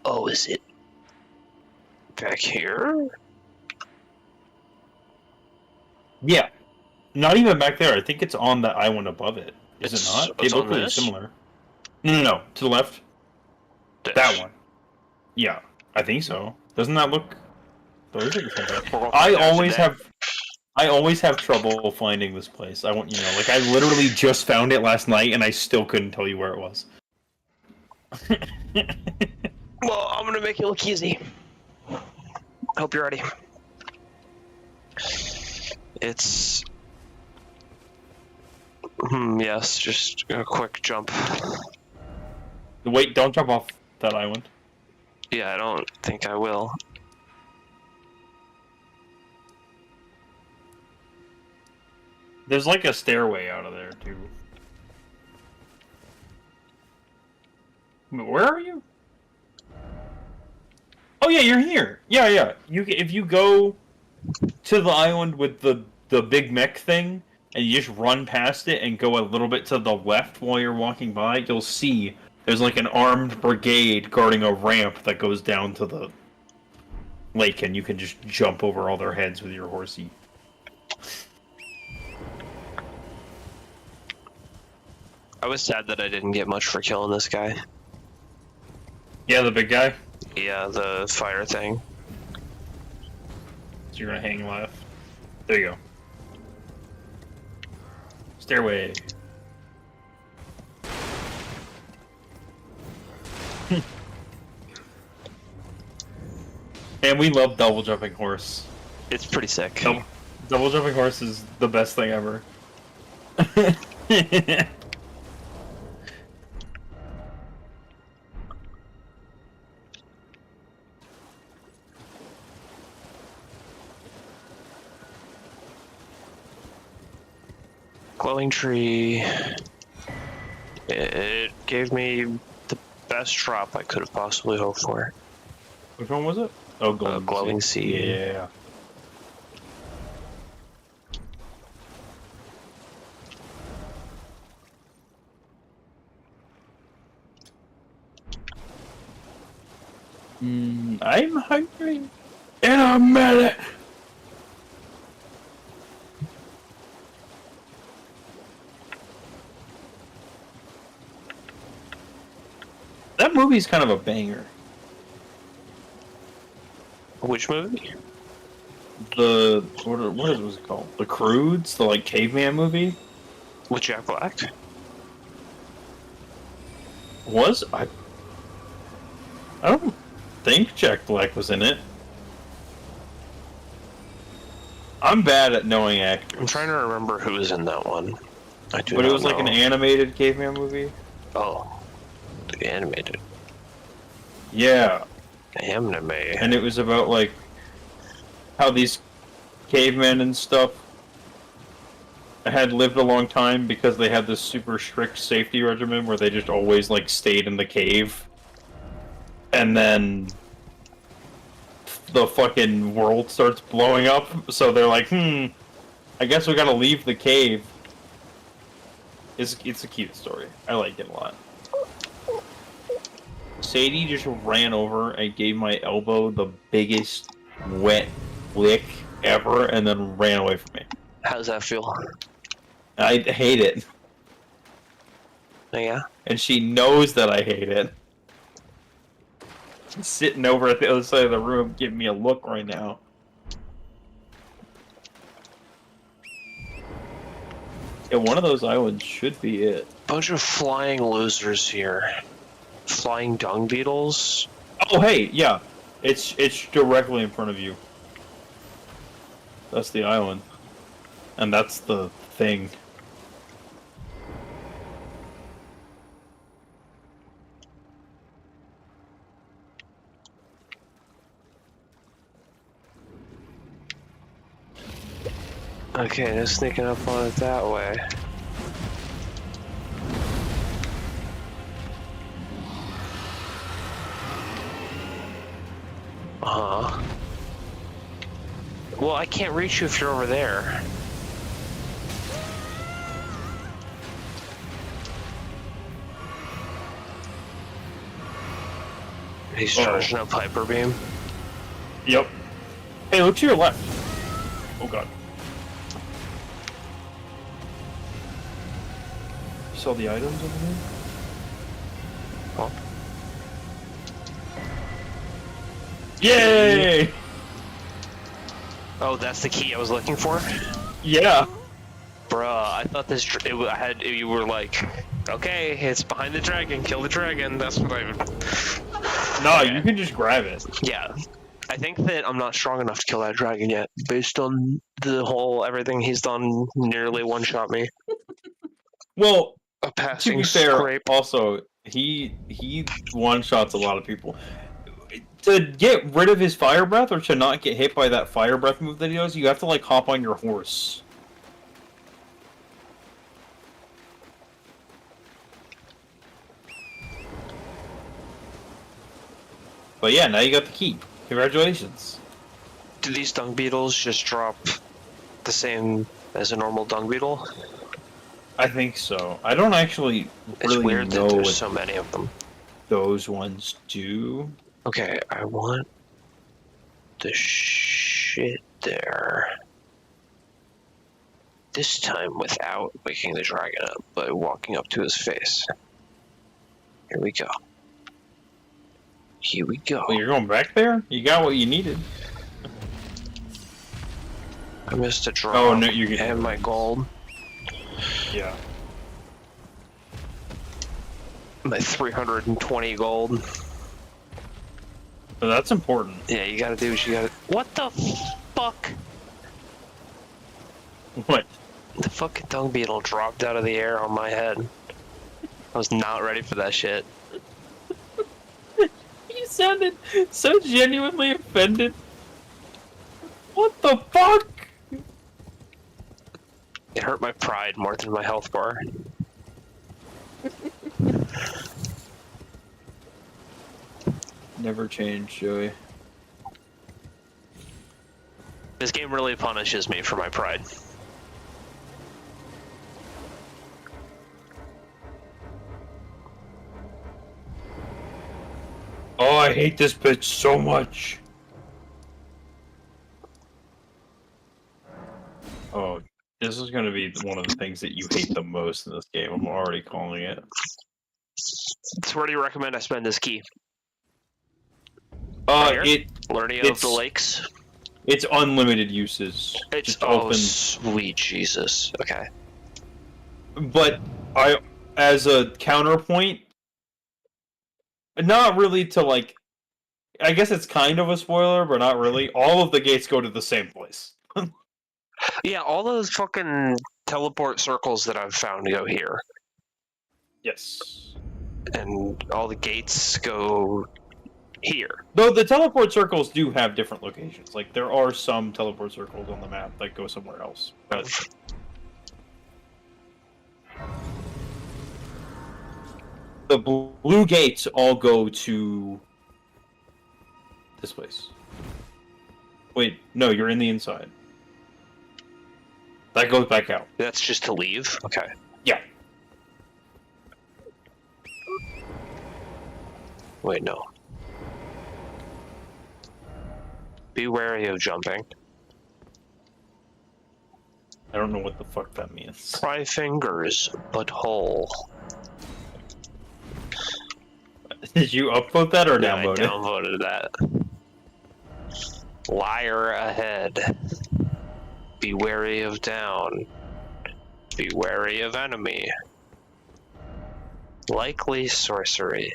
Oh, is it... back here? Yeah. Not even back there. I think it's on the island above it. Is it not? They It's look on really this? similar. No. To the left. This. That one. Yeah, I think so. Doesn't that look... I always have trouble finding this place. I want you to know. Like, I literally just found it last night, and I still couldn't tell you where it was. Well, I'm gonna make it look easy. Hope you're ready. It's... yes, just a quick jump. Wait, don't jump off that island. Yeah, I don't think I will. There's like a stairway out of there, too. Where are you? Oh yeah, you're here. Yeah. If you go to the island with the big mech thing, and you just run past it and go a little bit to the left while you're walking by, you'll see there's like an armed brigade guarding a ramp that goes down to the lake, and you can just jump over all their heads with your horsey. I was sad that I didn't get much for killing this guy. Yeah, the big guy? Yeah, the fire thing. So you're gonna hang left. There you go. Stairway. And we love double jumping horse. It's pretty sick. Double jumping horse is the best thing ever. Glowing tree. It gave me the best drop I could have possibly hoped for. Which one was it? Oh, Glowing seed. Yeah. I'm hungry. In a minute. That movie's kind of a banger. Which movie? The what was it called? The Croods, the like caveman movie. With Jack Black? I don't think Jack Black was in it. I'm bad at knowing actors. I'm trying to remember who was in that one. But it was like an animated caveman movie. Oh, the animated. Yeah. Anime. And it was about like how these cavemen and stuff had lived a long time because they had this super strict safety regimen where they just always like stayed in the cave. And then the fucking world starts blowing up, so they're like, I guess we gotta leave the cave. It's a cute story. I like it a lot. Sadie just ran over and gave my elbow the biggest wet lick ever and then ran away from me. How does that feel? I hate it. Yeah? And she knows that I hate it. She's sitting over at the other side of the room giving me a look right now. Yeah, one of those islands should be it. Bunch of flying losers here. Flying dung beetles. Oh, hey, yeah. It's directly in front of you. That's the island. And that's the thing. Okay, they're sneaking up on it that way. Uh-huh. Well, I can't reach you if you're over there. He's charging a Piper beam. Yep. Hey, look to your left. Oh god. You saw the items over there? Huh? Yay! Oh, that's the key I was looking for? Yeah. Bruh, I thought this. You were like, okay, it's behind the dragon, kill the dragon. That's what I. No, Okay. you can just grab it. Yeah. I think that I'm not strong enough to kill that dragon yet, based on the whole everything he's done. Nearly one-shot me. Well, A passing to be fair, scrape. also he one-shots a lot of people. To get rid of his fire breath, or to not get hit by that fire breath move that he does, you have to like hop on your horse. But yeah, now you got the key. Congratulations. Do these dung beetles just drop the same as a normal dung beetle? I think so. I don't actually It's really weird know that there's what so many of them. those ones do. Okay, I want the shit there. This time without waking the dragon up, but walking up to his face. Here we go. Here we go. Well, you're going back there? You got what you needed. I missed a drop. Oh, no, you get and my gold. Yeah. My 320 gold. But that's important. Yeah, you gotta do what you gotta. What the fuck? What? The fucking dung beetle dropped out of the air on my head. I was not ready for that shit. You sounded so genuinely offended. What the fuck? It hurt my pride more than my health bar. Never change, Joey. This game really punishes me for my pride. Oh, I hate this bitch so much. Oh, this is gonna be one of the things that you hate the most in this game. I'm already calling it. So where do you recommend I spend this key? Learning of the lakes. It's unlimited uses. It's just open. Sweet Jesus. Okay. But as a counterpoint, not really to like. I guess it's kind of a spoiler, but not really. All of the gates go to the same place. Yeah, all those fucking teleport circles that I've found go here. Yes. And all the gates go here. Though the teleport circles do have different locations. Like, there are some teleport circles on the map that go somewhere else. But the blue gates all go to this place. Wait, no, you're in the inside. That goes back out. That's just to leave? Okay. Yeah. Wait, no. Be wary of jumping. I don't know what the fuck that means. Try fingers, but whole. Did you upvote that or Yeah, downvote I downvoted that. Liar ahead. Be wary of down. Be wary of enemy. Likely sorcery.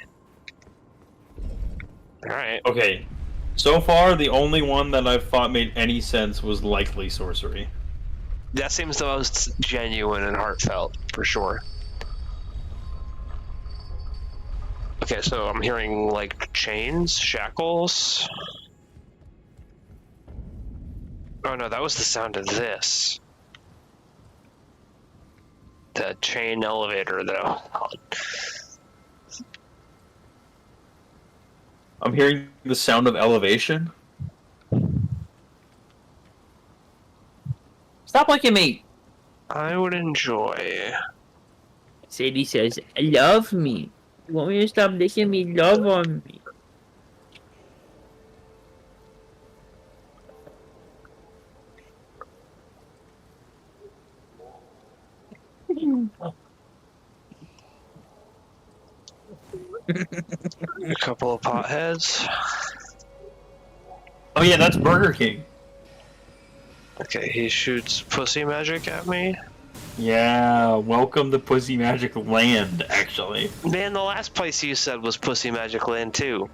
Alright. Okay. So far, the only one that I've thought made any sense was likely sorcery. That seems the most genuine and heartfelt, for sure. Okay, so I'm hearing, like, chains, shackles. Oh no, that was the sound of this. The chain elevator, though. I'm hearing the sound of elevation. Stop licking me! I would enjoy. Sadie says, love me. You want me to stop licking me? Love on me. A couple of potheads. Oh yeah, that's Burger King. Okay, he shoots pussy magic at me. Yeah, welcome to Pussy Magic Land, actually. Man, the last place you said was Pussy Magic Land, too.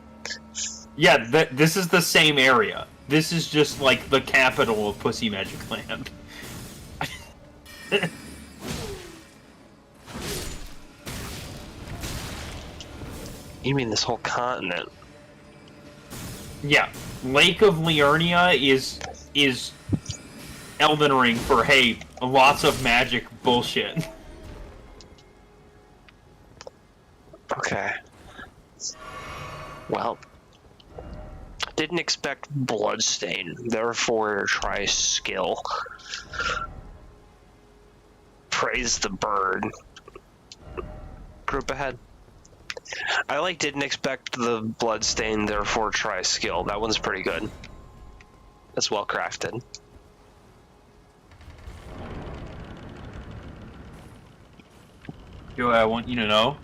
Yeah, this is the same area. This is just like the capital of Pussy Magic Land. You mean this whole continent? Yeah, Lake of Liurnia is Elden Ring for, hey, lots of magic bullshit. Okay. Well, didn't expect Bloodstain, therefore try skill. Praise the bird. Group ahead. I didn't expect the Bloodstain, therefore try skill. That one's pretty good. That's well crafted. Joey, I want you to know,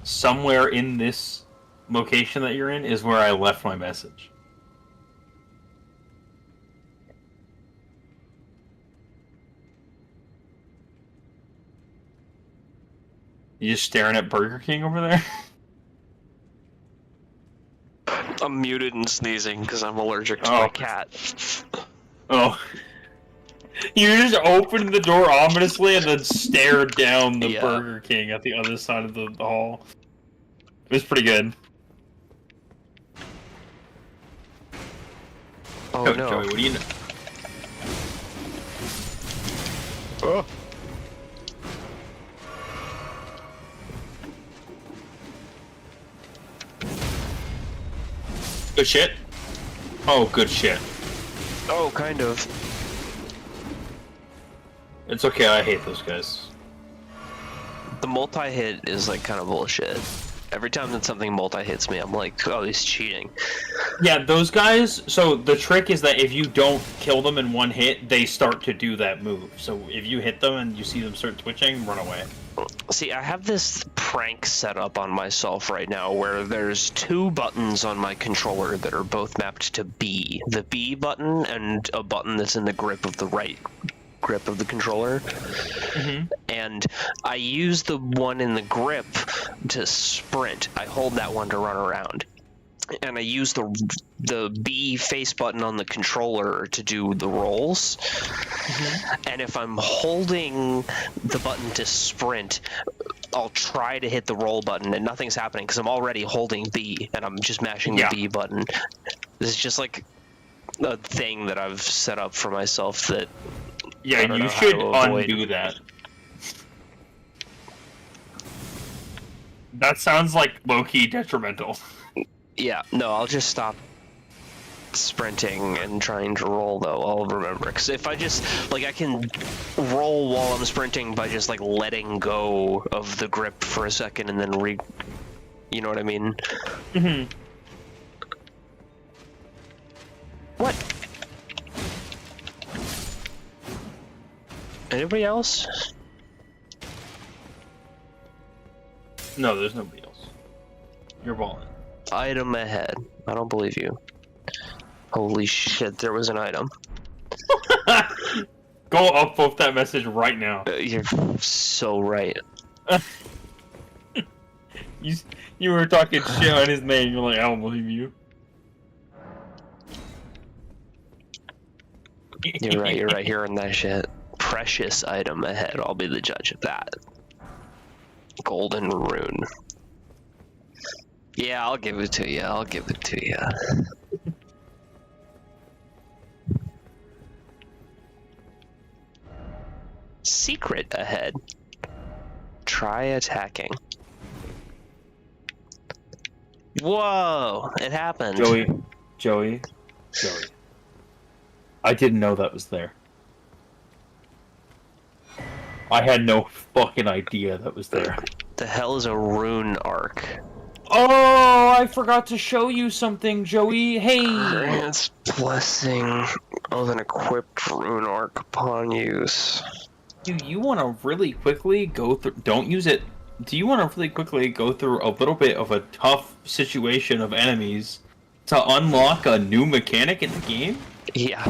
somewhere in this location that you're in is where I left my message. You just staring at Burger King over there? I'm muted and sneezing because I'm allergic to my cat. Oh. You just opened the door ominously and then stared down the Burger King at the other side of the hall. It was pretty good. Oh no. Joey, what do you know? Oh. Good shit? Oh, good shit. Oh, kind of. It's okay, I hate those guys. The multi-hit is kind of bullshit. Every time that something multi hits me, I'm like, oh, he's cheating. Yeah, those guys, so the trick is that if you don't kill them in one hit, they start to do that move. So if you hit them and you see them start twitching, run away. See, I have this prank set up on myself right now where there's 2 buttons on my controller that are both mapped to B. The B button and a button that's in the grip of the right grip of the controller. And I use the one in the grip to sprint. I hold that one to run around. And I use the B face button on the controller to do the rolls. And if I'm holding the button to sprint, I'll try to hit the roll button and nothing's happening because I'm already holding B and I'm just mashing the B button. This is just like a thing that I've set up for myself that yeah, you should undo that. That sounds like low-key detrimental. Yeah, no, I'll just stop sprinting and trying to roll, though. I'll remember. Because if I just, like, I can roll while I'm sprinting by just, like, letting go of the grip for a second and then you know what I mean? What? Anybody else? No, there's nobody else. You're balling. Item ahead. I don't believe you. Holy shit, there was an item. Go upvote that message right now. You're so right. You were talking shit on his name, you're like, I don't believe you. You're right, hearing that shit. Precious item ahead, I'll be the judge of that. Golden rune. Yeah, I'll give it to you, Secret ahead. Try attacking. Whoa, it happened. Joey. I didn't know that was there. I had no fucking idea that was there. The hell is a rune arc? Oh, I forgot to show you something, Joey. Hey! Grants blessing of an equipped rune arc upon use. Do you want to really quickly go through... Don't use it. Do you want to really quickly go through a little bit of a tough situation of enemies to unlock a new mechanic in the game? Yeah.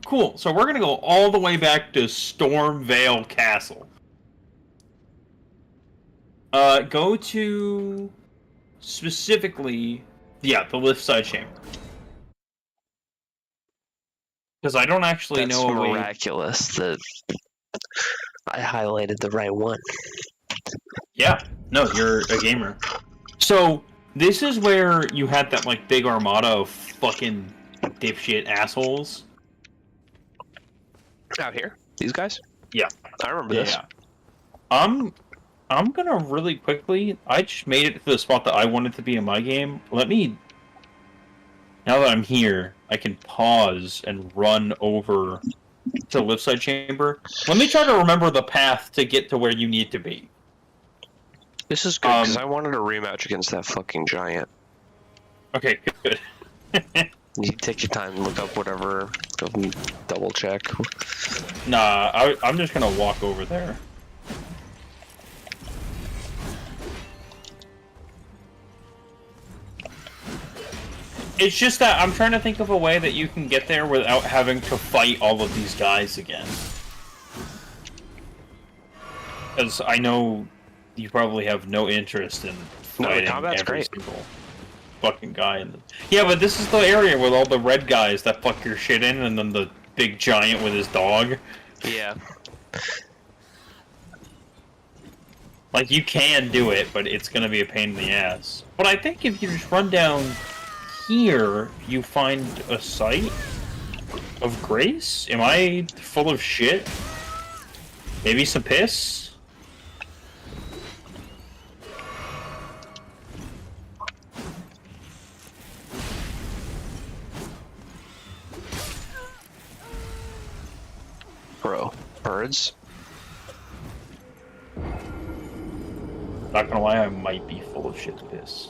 Cool. So we're gonna go all the way back to Stormvale Castle. Go to... specifically... Yeah, the lift side chamber. Because I don't actually know a way... miraculous that I highlighted the right one. Yeah, no, you're a gamer. So, this is where you had that, like, big armada of fucking dipshit assholes. Out here? These guys? Yeah. I remember this. Yeah. I'm gonna really quickly... I just made it to the spot that I wanted to be in my game. Let me... Now that I'm here, I can pause and run over to the lift side chamber. Let me try to remember the path to get to where you need to be. This is good, because I wanted a rematch against that fucking giant. Okay, good. You take your time, look up whatever, go double check. Nah, I'm just gonna walk over there. It's just that I'm trying to think of a way that you can get there without having to fight all of these guys again. Because I know you probably have no interest in fighting every single fucking guy. Yeah, but this is the area with all the red guys that fuck your shit in, and then the big giant with his dog. Yeah. Like, you can do it, but it's gonna be a pain in the ass. But I think if you just run down here, you find a site of grace? Am I full of shit? Maybe some piss? Bro, birds? Not gonna lie, I might be full of shit piss.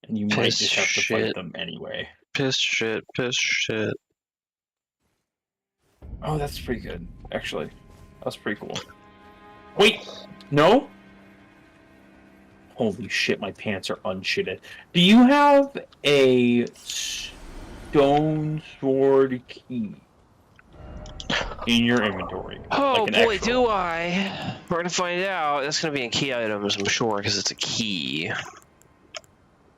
And you might just have to fight them anyway. Piss shit, piss shit. Oh, that's pretty good, actually. That's pretty cool. Wait! No? Holy shit, my pants are unshitted. Do you have a stone sword key in your inventory? Oh like boy, do I! We're gonna find out. That's gonna be in key items, I'm sure, because it's a key.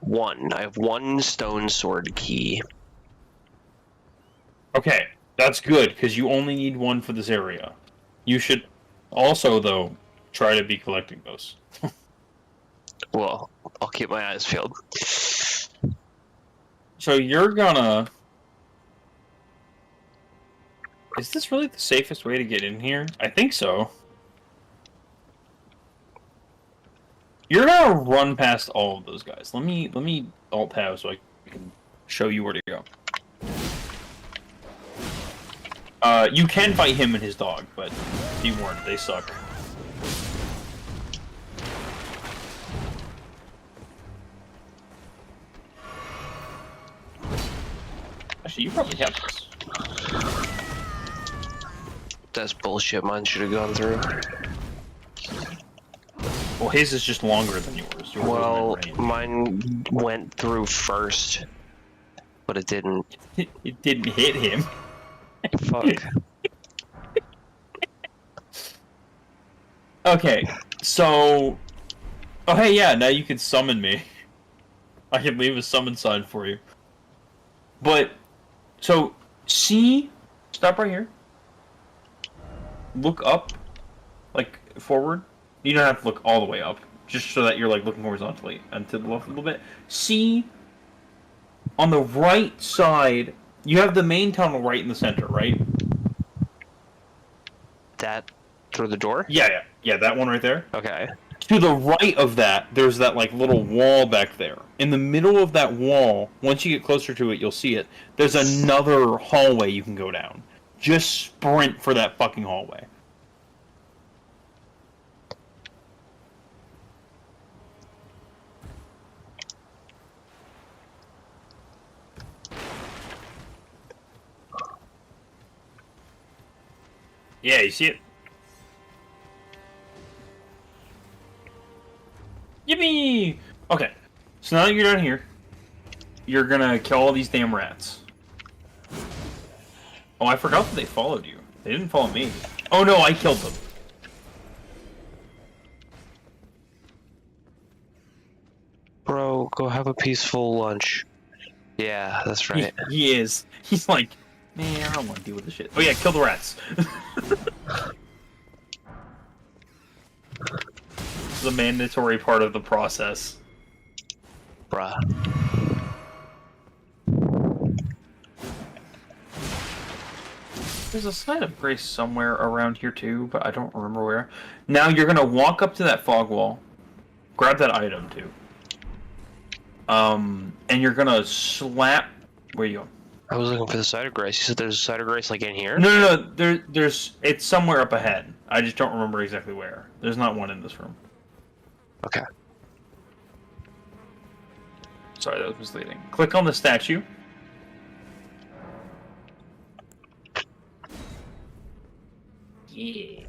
I have one stone sword key. Okay, that's good, because you only need one for this area. You should also, though, try to be collecting those. Well, I'll keep my eyes peeled. So you're gonna... Is this really the safest way to get in here? I think so. You're gonna run past all of those guys. Let me alt-tab so I can show you where to go. You can fight him and his dog, but be warned, they suck. Actually, you probably have this. That's bullshit. Mine should have gone through. Well, his is just longer than yours. Well, mine went through first, but it didn't. It didn't hit him. Fuck. Okay, so... Oh, hey, yeah, now you can summon me. I can leave a summon sign for you. But, so, see... Stop right here. Look up, like, forward. You don't have to look all the way up, just so that you're, like, looking horizontally and to the left a little bit. See, on the right side, you have the main tunnel right in the center, right? That through the door? Yeah, that one right there. Okay. To the right of that, there's that, like, little wall back there. In the middle of that wall, once you get closer to it, you'll see it. There's another hallway you can go down. Just sprint for that fucking hallway. Yeah, you see it? Yippee! Okay, so now that you're down here, you're gonna kill all these damn rats. Oh, I forgot that they followed you. They didn't follow me. Oh no, I killed them. Bro, go have a peaceful lunch. Yeah, that's right. He is. He's like, man, I don't want to deal with this shit. Oh yeah, kill the rats. It's a mandatory part of the process. Bruh. There's a sign of grace somewhere around here too, but I don't remember where. Now you're gonna walk up to that fog wall, grab that item too. And you're gonna slap. Where you go? I was looking for the side of grace. You said there's a side of grace like in here? No. There's. It's somewhere up ahead. I just don't remember exactly where. There's not one in this room. Okay. Sorry, that was misleading. Click on the statue. Yeah.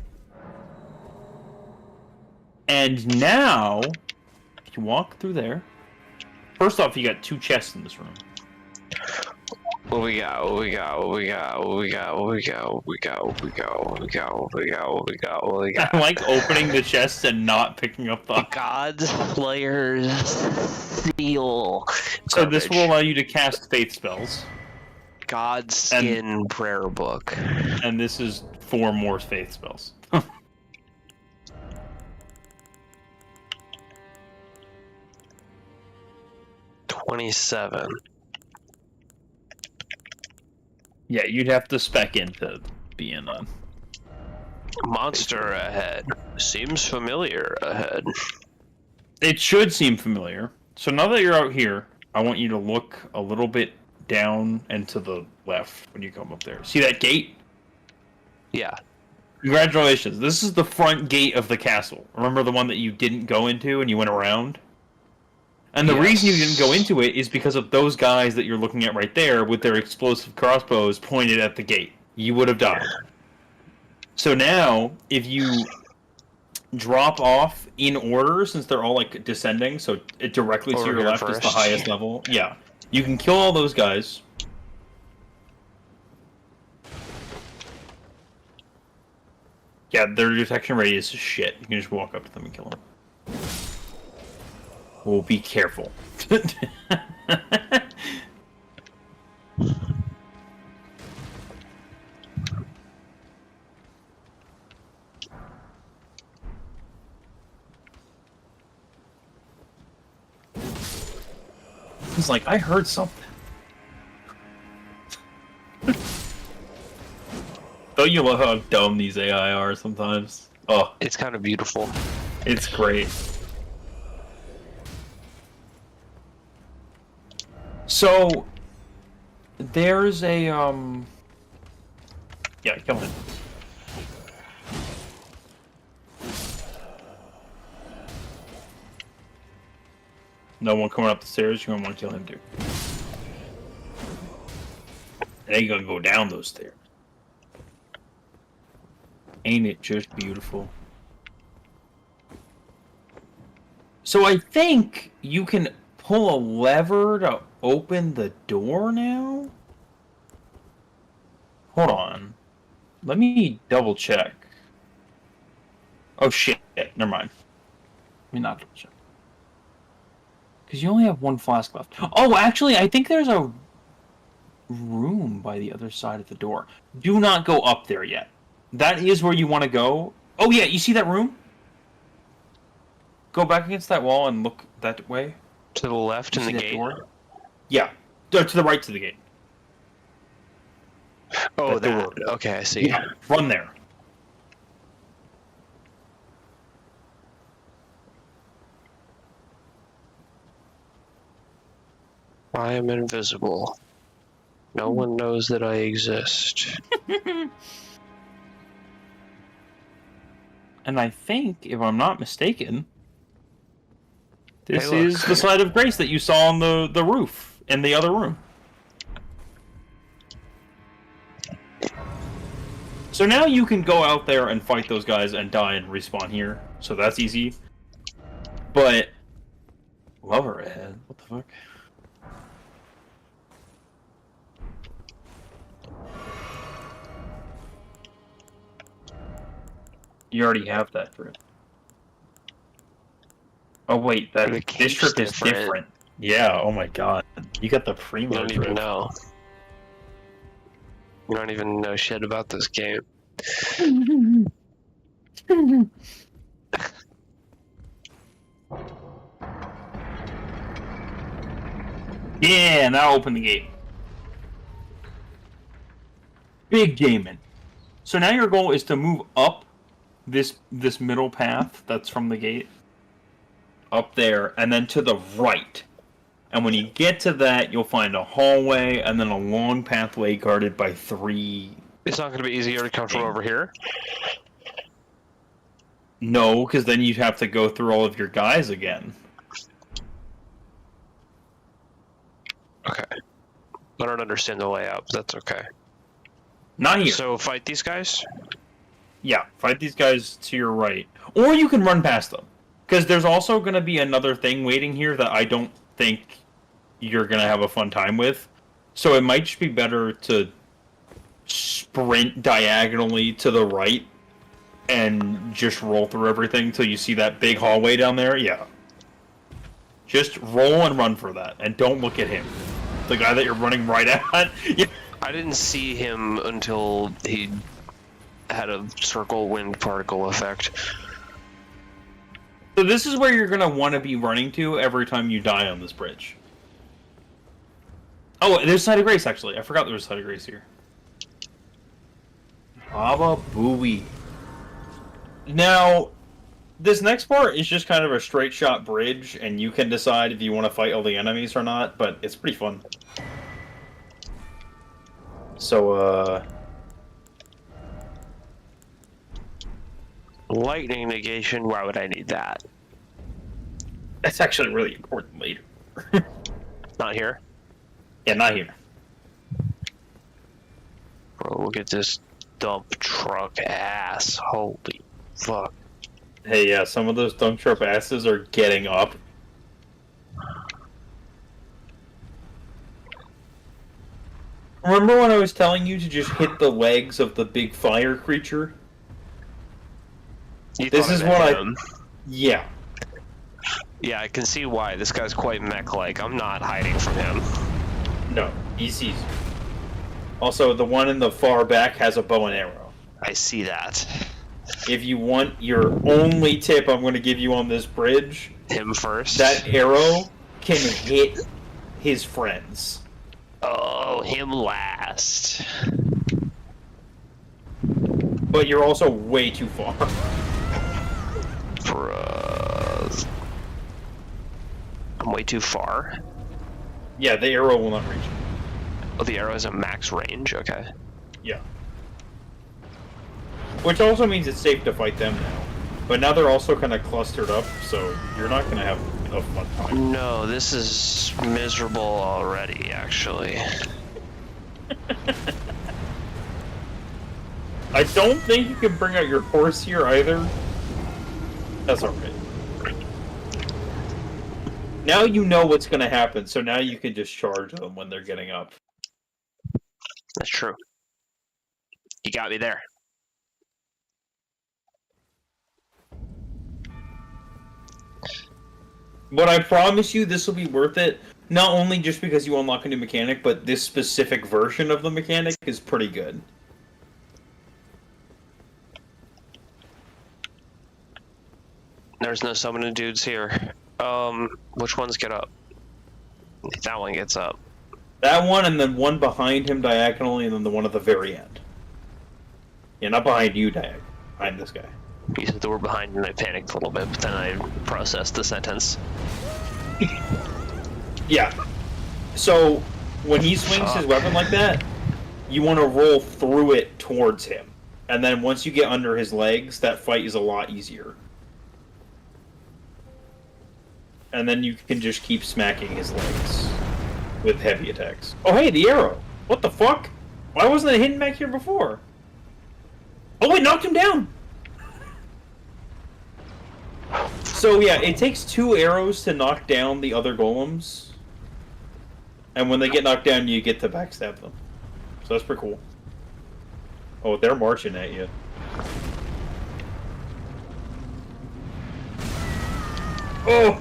And now, if you walk through there. First off, you got 2 chests in this room. What we got? What we got? What we got? What we got? What we got? What we got? What we got? What we got? What we got? What we got? What we got? I like opening the chests and not picking up the God's Slayer's seal. So this will allow you to cast faith spells. God's Skin prayer book. And this is 4 more faith spells. 27. Yeah, you'd have to spec in to be in on. Monster ahead. Seems familiar ahead. It should seem familiar. So now that you're out here, I want you to look a little bit down and to the left when you come up there. See that gate? Yeah. Congratulations. This is the front gate of the castle. Remember the one that you didn't go into and you went around? And the reason you didn't go into it is because of those guys that you're looking at right there with their explosive crossbows pointed at the gate. You would have died. So now, if you drop off in order, since they're all like descending, so it directly to your left is the highest level. Yeah. You can kill all those guys. Yeah, their detection radius is shit. You can just walk up to them and kill them. Oh, be careful. He's like, I heard something. Don't you love how dumb these AI are sometimes? Oh, it's kind of beautiful. It's great. So, there's a, yeah, come on. No one coming up the stairs, you're gonna want to kill him too. And then you're gonna go down those stairs. Ain't it just beautiful? So I think you can pull a lever to open the door now? Hold on. Let me double check. Oh shit, never mind. Let me not double check. Because you only have one flask left. Oh, actually, I think there's a room by the other side of the door. Do not go up there yet. That is where you want to go. Oh yeah, you see that room? Go back against that wall and look that way. To the left in the gate? Door? Yeah. To the right to the gate. Oh, that. Okay, I see. Yeah, run there. I am invisible. No one knows that I exist. And I think, if I'm not mistaken, this is the side of grace that you saw on the roof in the other room. So now you can go out there and fight those guys and die and respawn here. So that's easy. But lover ahead. What the fuck? You already have that trip. Oh wait, this trip is different. Yeah, oh my god. You got the premium You don't even know. You don't even know shit about this game. Yeah, now open the gate. Big gaming. So now your goal is to move up this middle path that's from the gate. Up there, and then to the right. And when you get to that, you'll find a hallway, and then a long pathway guarded by 3... It's not going to be easier to come from over here? No, because then you'd have to go through all of your guys again. Okay. I don't understand the layout, but that's okay. Not here. So fight these guys? Yeah, fight these guys to your right. Or you can run past them. Because there's also going to be another thing waiting here that I don't think you're going to have a fun time with. So it might just be better to sprint diagonally to the right and just roll through everything till you see that big hallway down there. Yeah. Just roll and run for that. And don't look at him. The guy that you're running right at. Yeah. I didn't see him until he had a circle wind particle effect. So this is where you're going to want to be running to every time you die on this bridge. Oh, there's Side of Grace, actually. I forgot there was Side of Grace here. Baba Booey. Now, this next part is just kind of a straight shot bridge, and you can decide if you want to fight all the enemies or not, but it's pretty fun. So, Lightning negation, why would I need that? That's actually really important later. Not here? Yeah, not here. Bro, look at this dump truck ass. Holy fuck. Hey, yeah, some of those dump truck asses are getting up. Remember when I was telling you to just hit the legs of the big fire creature? This is what I... Yeah. Yeah, I can see why. This guy's quite mech-like. I'm not hiding from him. No, he sees you. Also, the one in the far back has a bow and arrow. I see that. If you want your only tip I'm going to give you on this bridge... Him first? That arrow can hit his friends. Oh, him last. But you're also way too far. Bros. I'm way too far? Yeah, the arrow will not reach you. Oh, the arrow has a max range? Okay. Yeah. Which also means it's safe to fight them now. But now they're also kind of clustered up, so you're not going to have a fun time. No, this is miserable already, actually. I don't think you can bring out your horse here either. That's alright. Now you know what's going to happen, so now you can just charge them when they're getting up. That's true. You got me there. But I promise you this will be worth it, not only just because you unlock a new mechanic, but this specific version of the mechanic is pretty good. There's no summoning dudes here. Which ones get up? That one gets up. That one, and then one behind him diagonally, and then the one at the very end. Yeah, not behind you, behind this guy. You said the word behind and I panicked a little bit, but then I processed the sentence. Yeah. So, when he swings his weapon like that, you want to roll through it towards him. And then once you get under his legs, that fight is a lot easier. And then you can just keep smacking his legs with heavy attacks. Oh, hey, the arrow! What the fuck? Why wasn't it hidden back here before? Oh, it knocked him down! So, yeah, it takes 2 arrows to knock down the other golems. And when they get knocked down, you get to backstab them. So that's pretty cool. Oh, they're marching at you. Oh!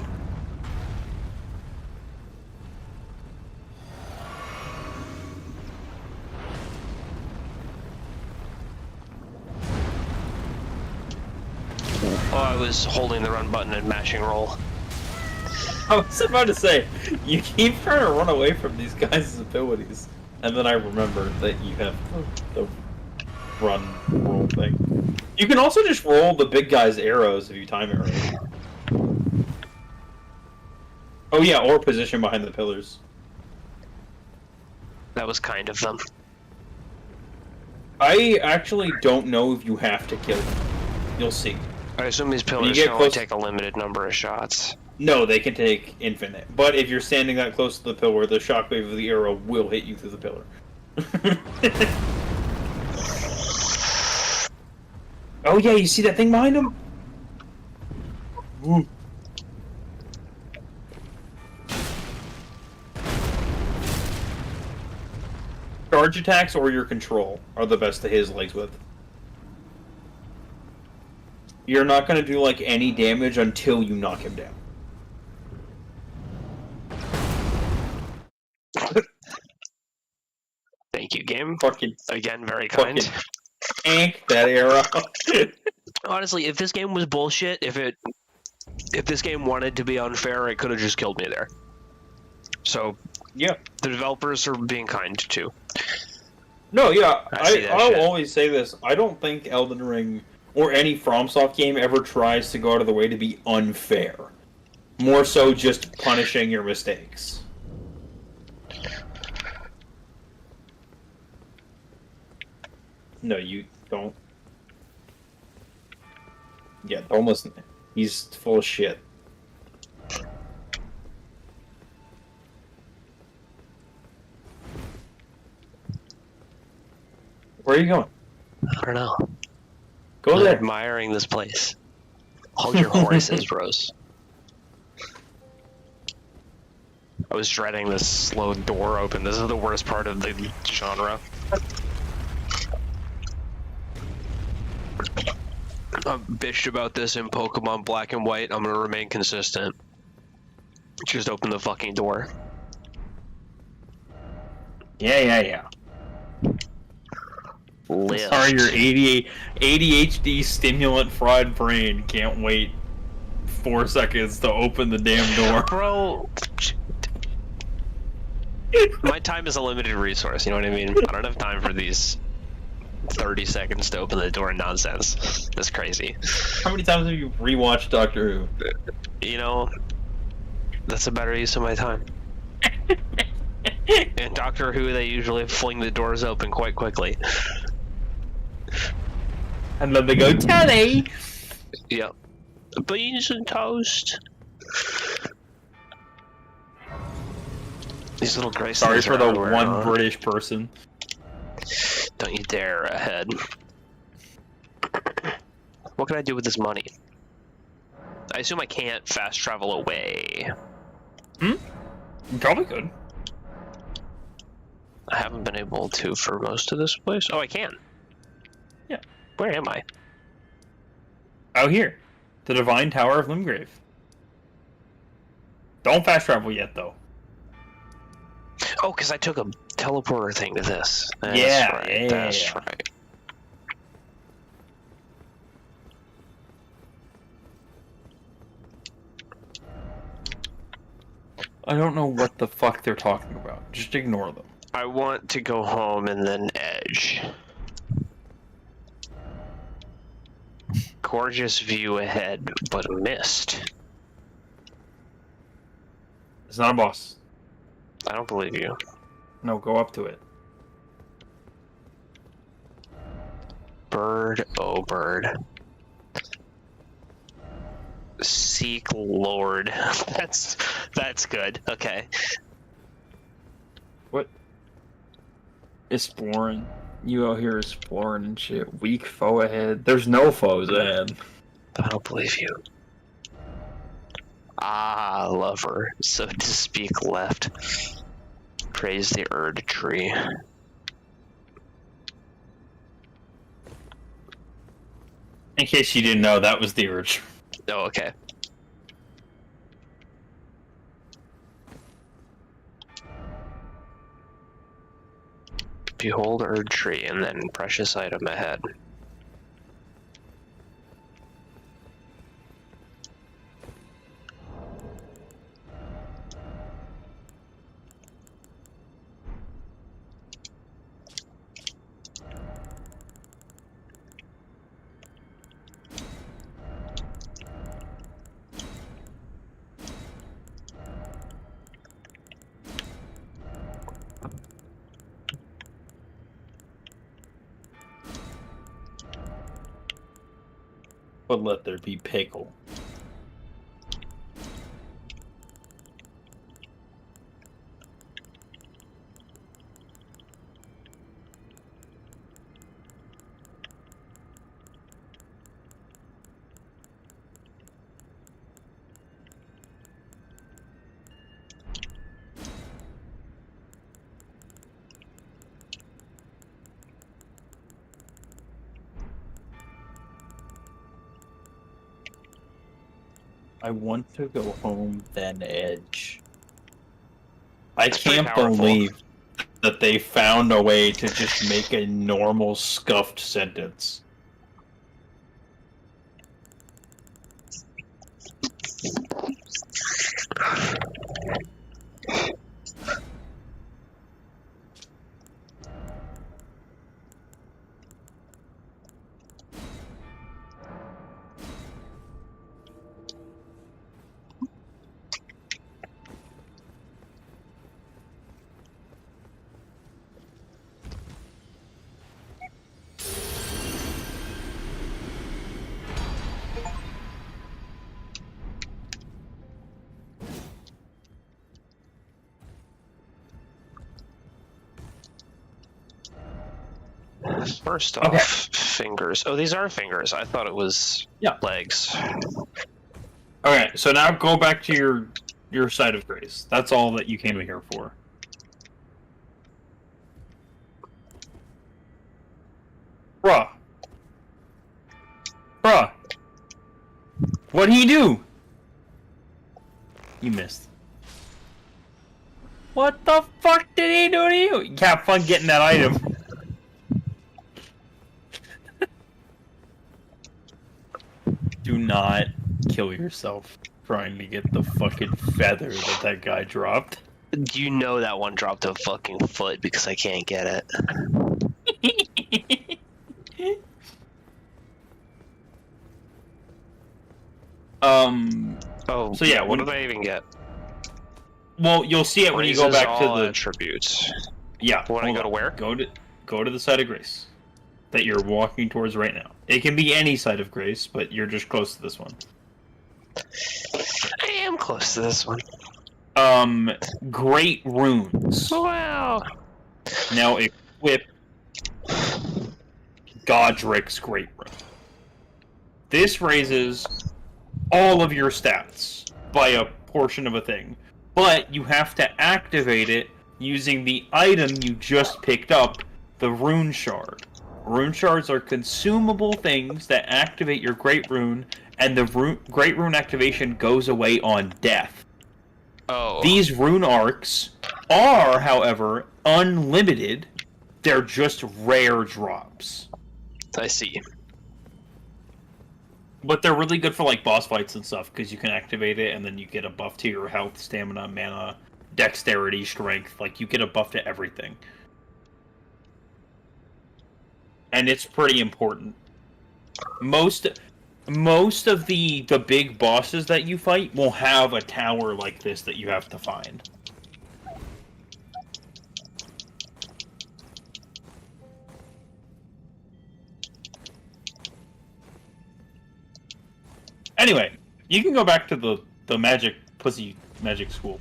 Oh, I was holding the run button and mashing roll. I was about to say, you keep trying to run away from these guys' abilities. And then I remembered that you have the run roll thing. You can also just roll the big guy's arrows if you time it right. Oh yeah, or position behind the pillars. That was kind of them. I actually don't know if you have to kill them. You'll see. I assume these pillars can only take a limited number of shots. No, they can take infinite. But if you're standing that close to the pillar, the shockwave of the arrow will hit you through the pillar. Oh yeah, you see that thing behind him? Ooh. Charge attacks or your control are the best to hit his legs with. You're not going to do like any damage until you knock him down. Thank you, game. Fucking again, very kind. Tank that arrow. Honestly, if this game was bullshit, if this game wanted to be unfair, it could have just killed me there. So yeah, the developers are being kind too. No, yeah, I'll shit. always say this. I don't think Elden Ring or any FromSoft game ever tries to go out of the way to be unfair. More so just punishing your mistakes. No, you don't. Yeah, don't listen to him. He's full of shit. Where are you going? I don't know. Go I'm there. admiring this place. Hold your horses, Rose. I was dreading this slow door open. This is the worst part of the genre. I bitched about this in Pokemon Black and White. I'm gonna remain consistent. Just open the fucking door. Yeah. Lift. Sorry, your ADHD stimulant fried brain can't wait 4 seconds to open the damn door. Bro, my time is a limited resource, you know what I mean? I don't have time for these 30 seconds to open the door nonsense. That's crazy. How many times have you rewatched Doctor Who? You know, that's a better use of my time. In Doctor Who, they usually fling the doors open quite quickly. And then they go, Telly! Yep. Beans and toast. These little gray Sorry for the everywhere, one huh? British person. Don't you dare ahead. What can I do with this money? I assume I can't fast travel away. You probably could. I haven't been able to for most of this place. Oh, I can. Yeah. Where am I? Out here. The Divine Tower of Limgrave. Don't fast travel yet, though. Oh, because I took a teleporter thing to this. That's Yeah, right. yeah, That's yeah. right. I don't know what the fuck they're talking about. Just ignore them. I want to go home and then edge. Gorgeous view ahead, but missed. It's not a boss. I don't believe you. No, go up to it. Bird, oh bird. Seek Lord. That's good. Okay. What? Exploring. You out here exploring and shit. Weak foe ahead. There's no foes ahead. I don't believe you. Ah, lover. So to speak left. Praise the Erd tree. In case you didn't know, that was the urge. Oh, okay. Behold Erd tree and then precious item ahead. But let there be pickle. I want to go home, then edge. I can't believe that they found a way to just make a normal scuffed sentence. First off, fingers. Oh, these are fingers. I thought it was legs. Okay, so now go back to your side of grace. That's all that you came here for. Bruh. What'd he do? You missed. What the fuck did he do to you? You have fun getting that item. Do not kill yourself trying to get the fucking feather that guy dropped. You know that one dropped a fucking foot because I can't get it. Oh, so yeah, what did I even get? Well, you'll see it when you go back to the attributes. Yeah. When I go to where? Go to the side of grace that you're walking towards right now. It can be any side of grace, but you're just close to this one. I am close to this one. Great runes. Wow. Now equip Godric's Great Rune. This raises all of your stats by a portion of a thing, but you have to activate it using the item you just picked up, the Rune Shard. Rune Shards are consumable things that activate your Great Rune, and the Great Rune activation goes away on death. Oh. These rune arcs are, however, unlimited. They're just rare drops. I see. But they're really good for like boss fights and stuff, because you can activate it and then you get a buff to your health, stamina, mana, dexterity, strength. Like, you get a buff to everything. And it's pretty important. Most of the big bosses that you fight will have a tower like this that you have to find. Anyway, you can go back to the magic pussy magic school.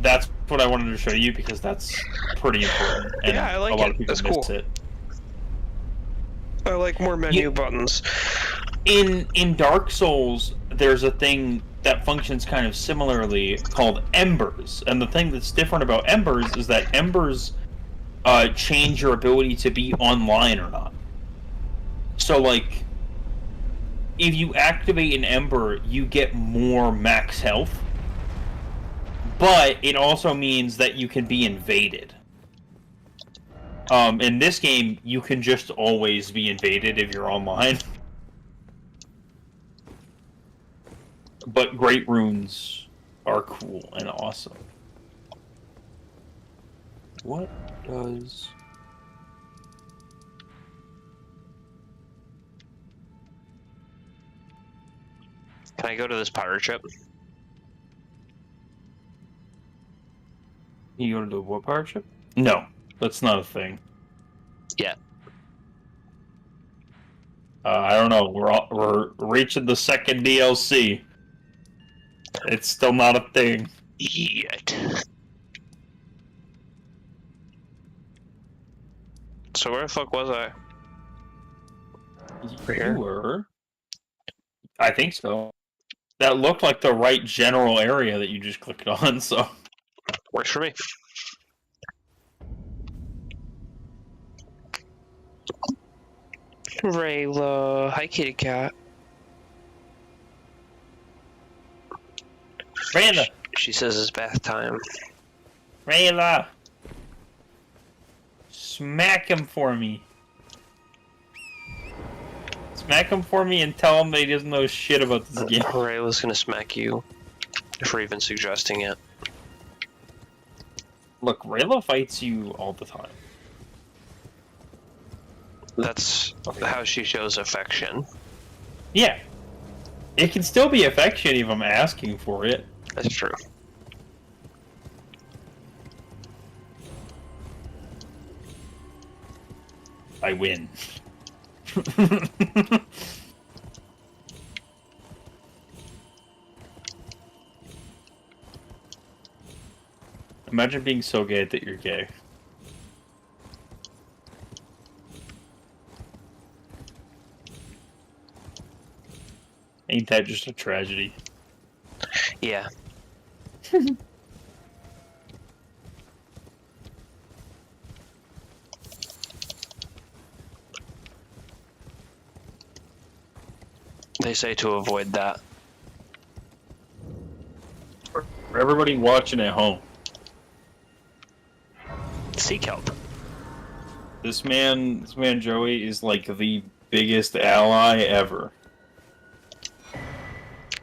That's what I wanted to show you because that's pretty important. And yeah, I like a lot it. of people That's miss cool. it. I like more menu buttons. In Dark Souls, there's a thing that functions kind of similarly called Embers. And the thing that's different about Embers is that Embers change your ability to be online or not. So, like, if you activate an Ember, you get more max health. But it also means that you can be invaded. In this game, you can just always be invaded if you're online. But Great Runes are cool and awesome. What does... Can I go to this pirate ship? You go to the what pirate ship? No, that's not a thing. Yeah. I don't know. We're reaching the second DLC. It's still not a thing yet. So where the fuck was I? You were. I think so. That looked like the right general area that you just clicked on. So works for me. Rayla, hi kitty cat. Rayla. She says it's bath time. Rayla. Smack him for me. Smack him for me and tell him that he doesn't know shit about this game. Rayla's gonna smack you for even suggesting it. Look, Rayla fights you all the time. That's how she shows affection. Yeah. It can still be affection if I'm asking for it. That's true. I win. Imagine being so gay that you're gay. Ain't that just a tragedy? Yeah. They say to avoid that. For everybody watching at home, Seek help. this man Joey is like the biggest ally ever.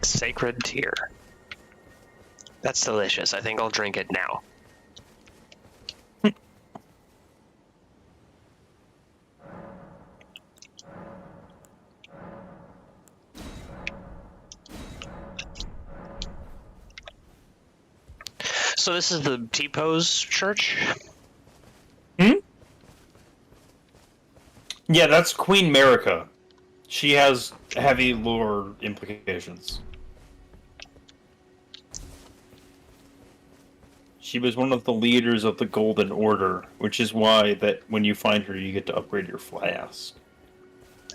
Sacred tear. That's delicious. I think I'll drink it now. So this is the T-Pose church? Yeah, that's Queen Marika. She has heavy lore implications. She was one of the leaders of the Golden Order, which is why that when you find her, you get to upgrade your flask.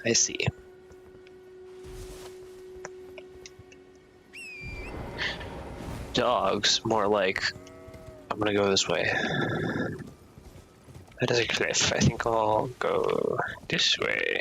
I see. Dogs, more like... I'm gonna go this way. That is a cliff. I think I'll go this way.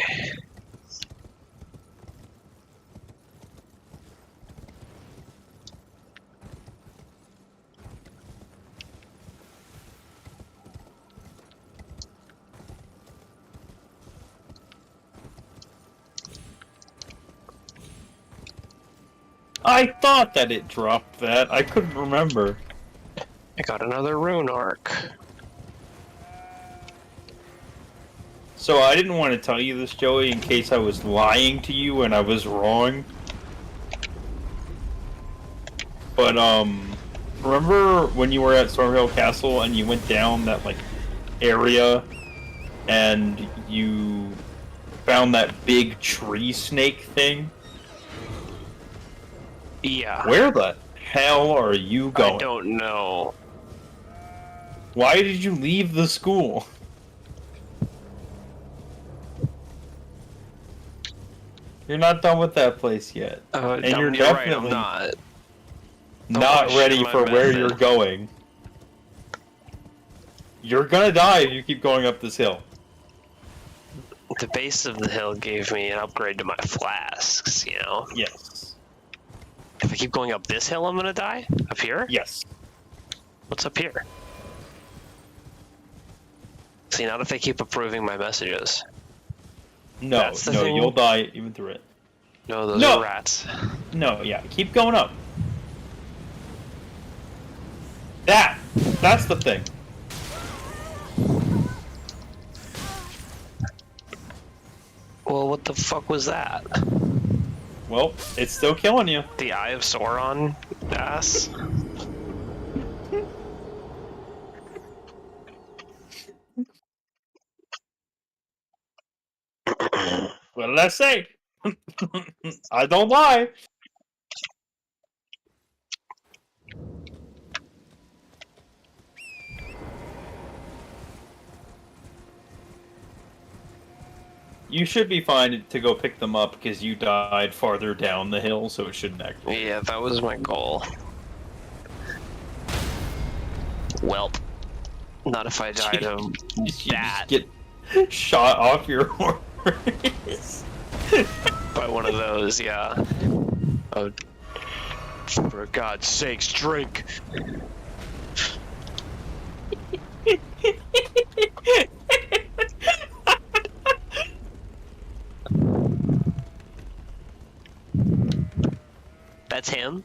I thought that it dropped that. I couldn't remember. I got another rune arc. So I didn't want to tell you this, Joey, in case I was lying to you and I was wrong. But, remember when you were at Stormhill Castle and you went down that, like, area and you found that big tree snake thing? Yeah. Where the hell are you going? I don't know. Why did you leave the school? You're not done with that place yet. And you're definitely right, not ready for where you're going. You're gonna die if you keep going up this hill. The base of the hill gave me an upgrade to my flasks, you know? Yes. If I keep going up this hill, I'm gonna die? Up here? Yes. What's up here? See, not if they keep approving my messages. No, you'll die even through it. No, those are rats. No, yeah, keep going up. That's the thing. Well, what the fuck was that? Well, it's still killing you. The Eye of Sauron ass? What did I say? I don't lie. You should be fine to go pick them up because you died farther down the hill, so it shouldn't activate. Yeah, that was my goal. Welp. Not if I died of that. Get shot off your horse. By one of those, yeah. Oh, for God's sakes, drink! That's him?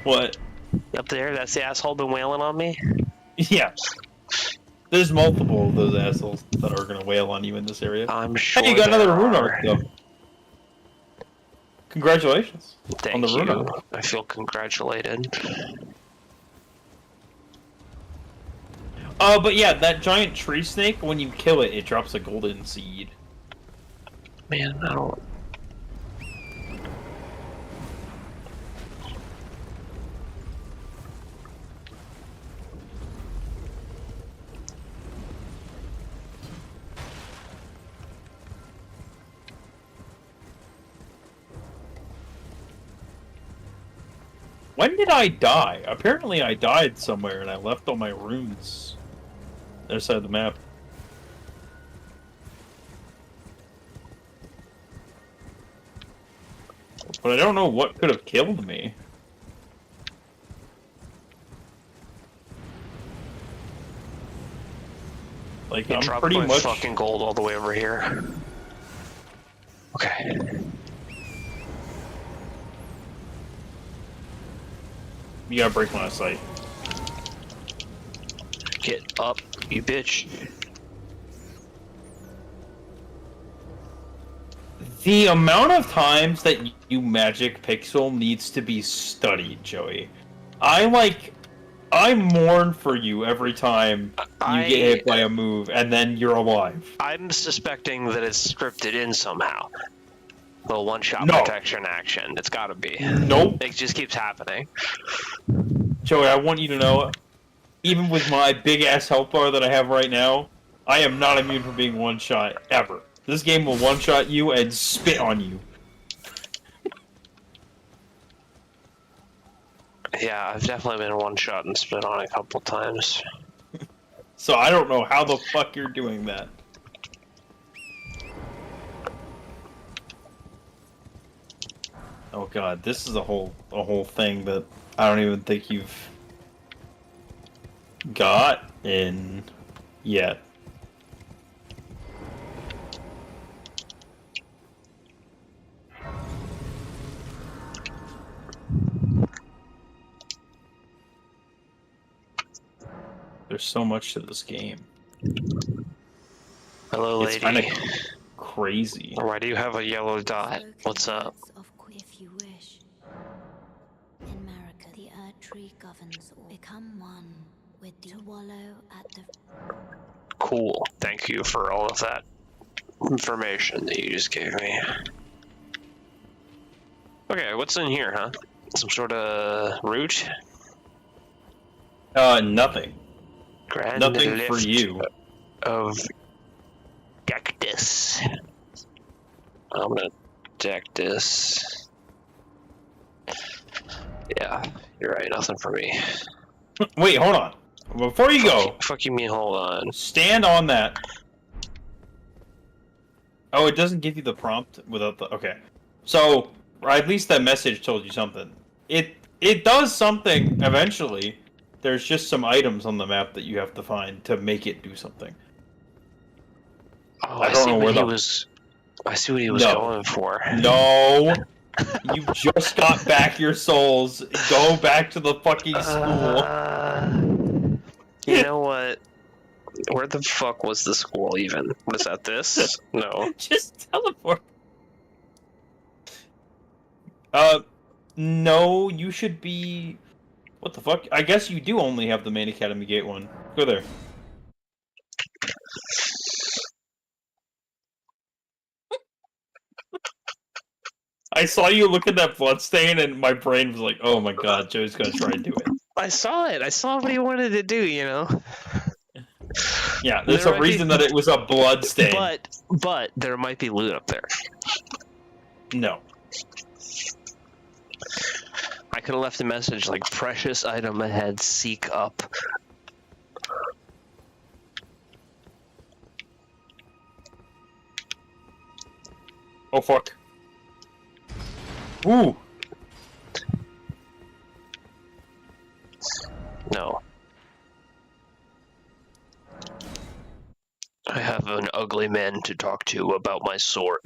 What? Up there? That's the asshole been wailing on me? Yeah. There's multiple of those assholes that are gonna wail on you in this area. I'm sure. Hey, you got there another rune are. arc though. Congratulations Thank on the rune you. arc. I feel congratulated. But yeah, that giant tree snake, when you kill it, it drops a golden seed. Man, I don't... When did I die? Apparently I died somewhere and I left all my runes. Other side of the map. But I don't know what could have killed me. Like, You I'm dropped pretty my much... fucking gold all the way over here. Okay. You gotta break my sight. Get up, you bitch. The amount of times that you magic pixel needs to be studied, Joey. I mourn for you every time you get hit by a move, and then you're alive. I'm suspecting that it's scripted in somehow. The one-shot protection action. It's gotta be. Nope. It just keeps happening. Joey, I want you to know, even with my big-ass health bar that I have right now, I am not immune from being one-shot, ever. This game will one-shot you and spit on you. Yeah, I've definitely been one-shot and spit on a couple times. So I don't know how the fuck you're doing that. Oh god, this is a whole thing that I don't even think you've got in yet. There's so much to this game. Hello, lady. It's kind of crazy. Why do you have a yellow dot? What's up? If you wish. In America, the Earth Tree governs all. Become one with the wallow at the... Cool. Thank you for all of that information that you just gave me. Okay, what's in here, huh? Some sort of root? Nothing. Grand Nothing for you. Of cactus. I'm gonna deck this. Yeah, you're right. Nothing for me. Wait, hold on. Before you go, fuck you mean hold on? Stand on that. Oh, it doesn't give you the prompt without the. Okay, so or at least that message told you something. It does something eventually. There's just some items on the map that you have to find to make it do something. Oh, I don't know where he was. I see what he was going for. No. You just got back your souls. Go back to the fucking school. You know what? Where the fuck was the school even? Was that this? No. Just teleport. No, you should be... What the fuck? I guess you do only have the main Academy Gate one. Go there. I saw you look at that bloodstain and my brain was like, oh my god, Joe's gonna try and do it. I saw it. I saw what he wanted to do, you know? Yeah, there's a reason that it was a bloodstain. But there might be loot up there. No. I could have left a message like, precious item ahead, seek up. Oh fuck. Ooh. No. I have an ugly man to talk to about my sword.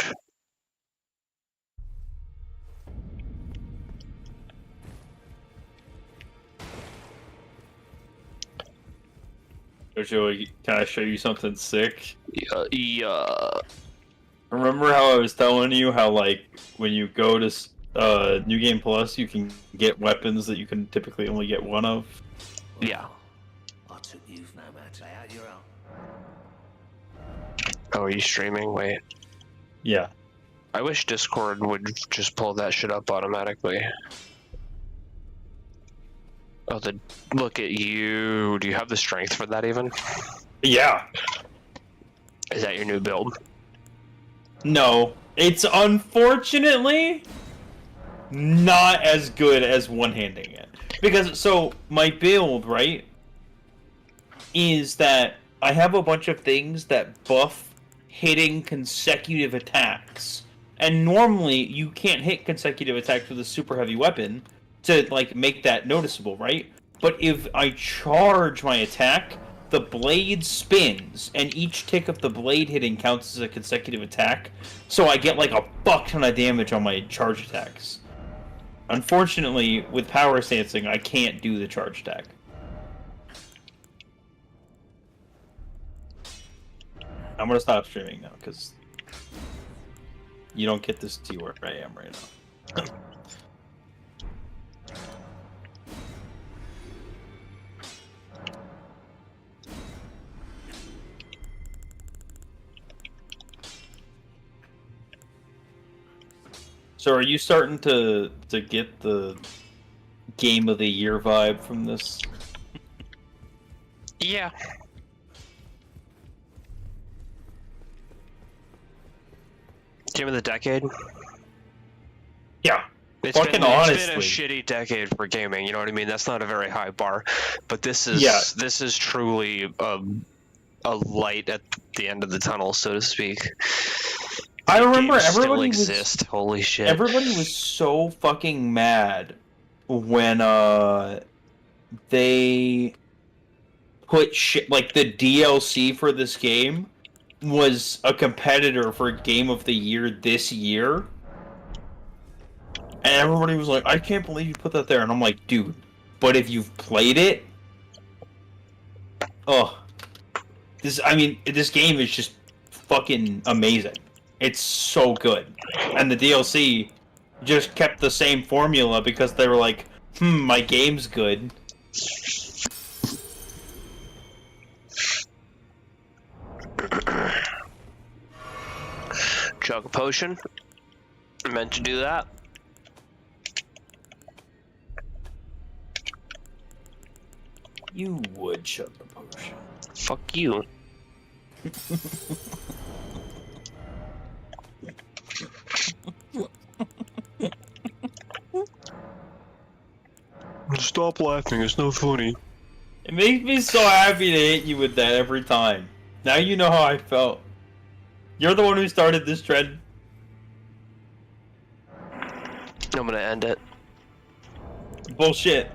Joey, can I show you something sick? Yeah. Remember how I was telling you how, like, when you go to New Game Plus, you can get weapons that you can typically only get one of? Yeah. I took you no matter how you're out. Oh, are you streaming? Wait. Yeah. I wish Discord would just pull that shit up automatically. Oh, look at you. Do you have the strength for that even? Yeah. Is that your new build? No. It's unfortunately not as good as one-handing it. Because, so, my build, right, is that I have a bunch of things that buff hitting consecutive attacks. And normally, you can't hit consecutive attacks with a super heavy weapon to, like, make that noticeable, right? But if I charge my attack, the blade spins, and each tick of the blade hitting counts as a consecutive attack, so I get, like, a fuck ton of damage on my charge attacks. Unfortunately, with power stancing, I can't do the charge attack. I'm gonna stop streaming now, because you don't get to see where I am right now. So are you starting to get the Game of the Year vibe from this? Yeah. Game of the decade? Yeah. It's been a shitty decade for gaming, you know what I mean? That's not a very high bar. But this is truly a light at the end of the tunnel, so to speak. I remember everybody exist. Holy shit. Everybody was so fucking mad when they put shit like the DLC for this game was a competitor for Game of the Year this year. And everybody was like, I can't believe you put that there. And I'm like, dude, but if you've played it, this game is just fucking amazing. It's so good. And the DLC just kept the same formula because they were like, my game's good. Chug a potion. I meant to do that. You would chug the potion. Fuck you. Stop laughing, it's not funny. It makes me so happy to hit you with that every time. Now you know how I felt. You're the one who started this trend. I'm gonna end it. Bullshit.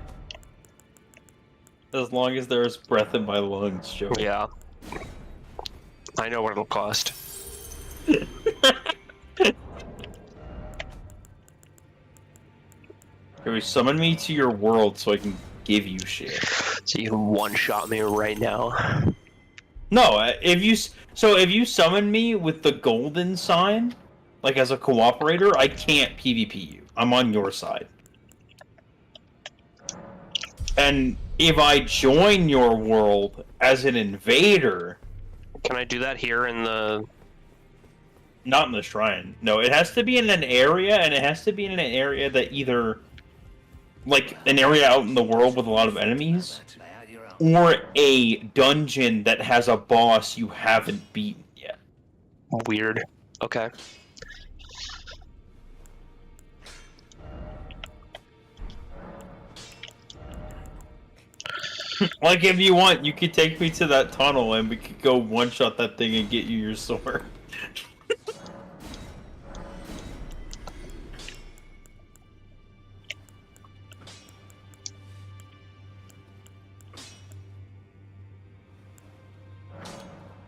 As long as there's breath in my lungs, Joe. Yeah. I know what it'll cost. Summon me to your world so I can give you shit. So you can one-shot me right now. No, if you summon me with the golden sign, like as a cooperator, I can't PvP you. I'm on your side. And if I join your world as an invader... Can I do that here in the... Not in the shrine. No, it has to be in an area, and it has to be in an area that either... Like, an area out in the world with a lot of enemies, or a dungeon that has a boss you haven't beaten yet. Weird. Okay. Like, if you want, you could take me to that tunnel and we could go one-shot that thing and get you your sword.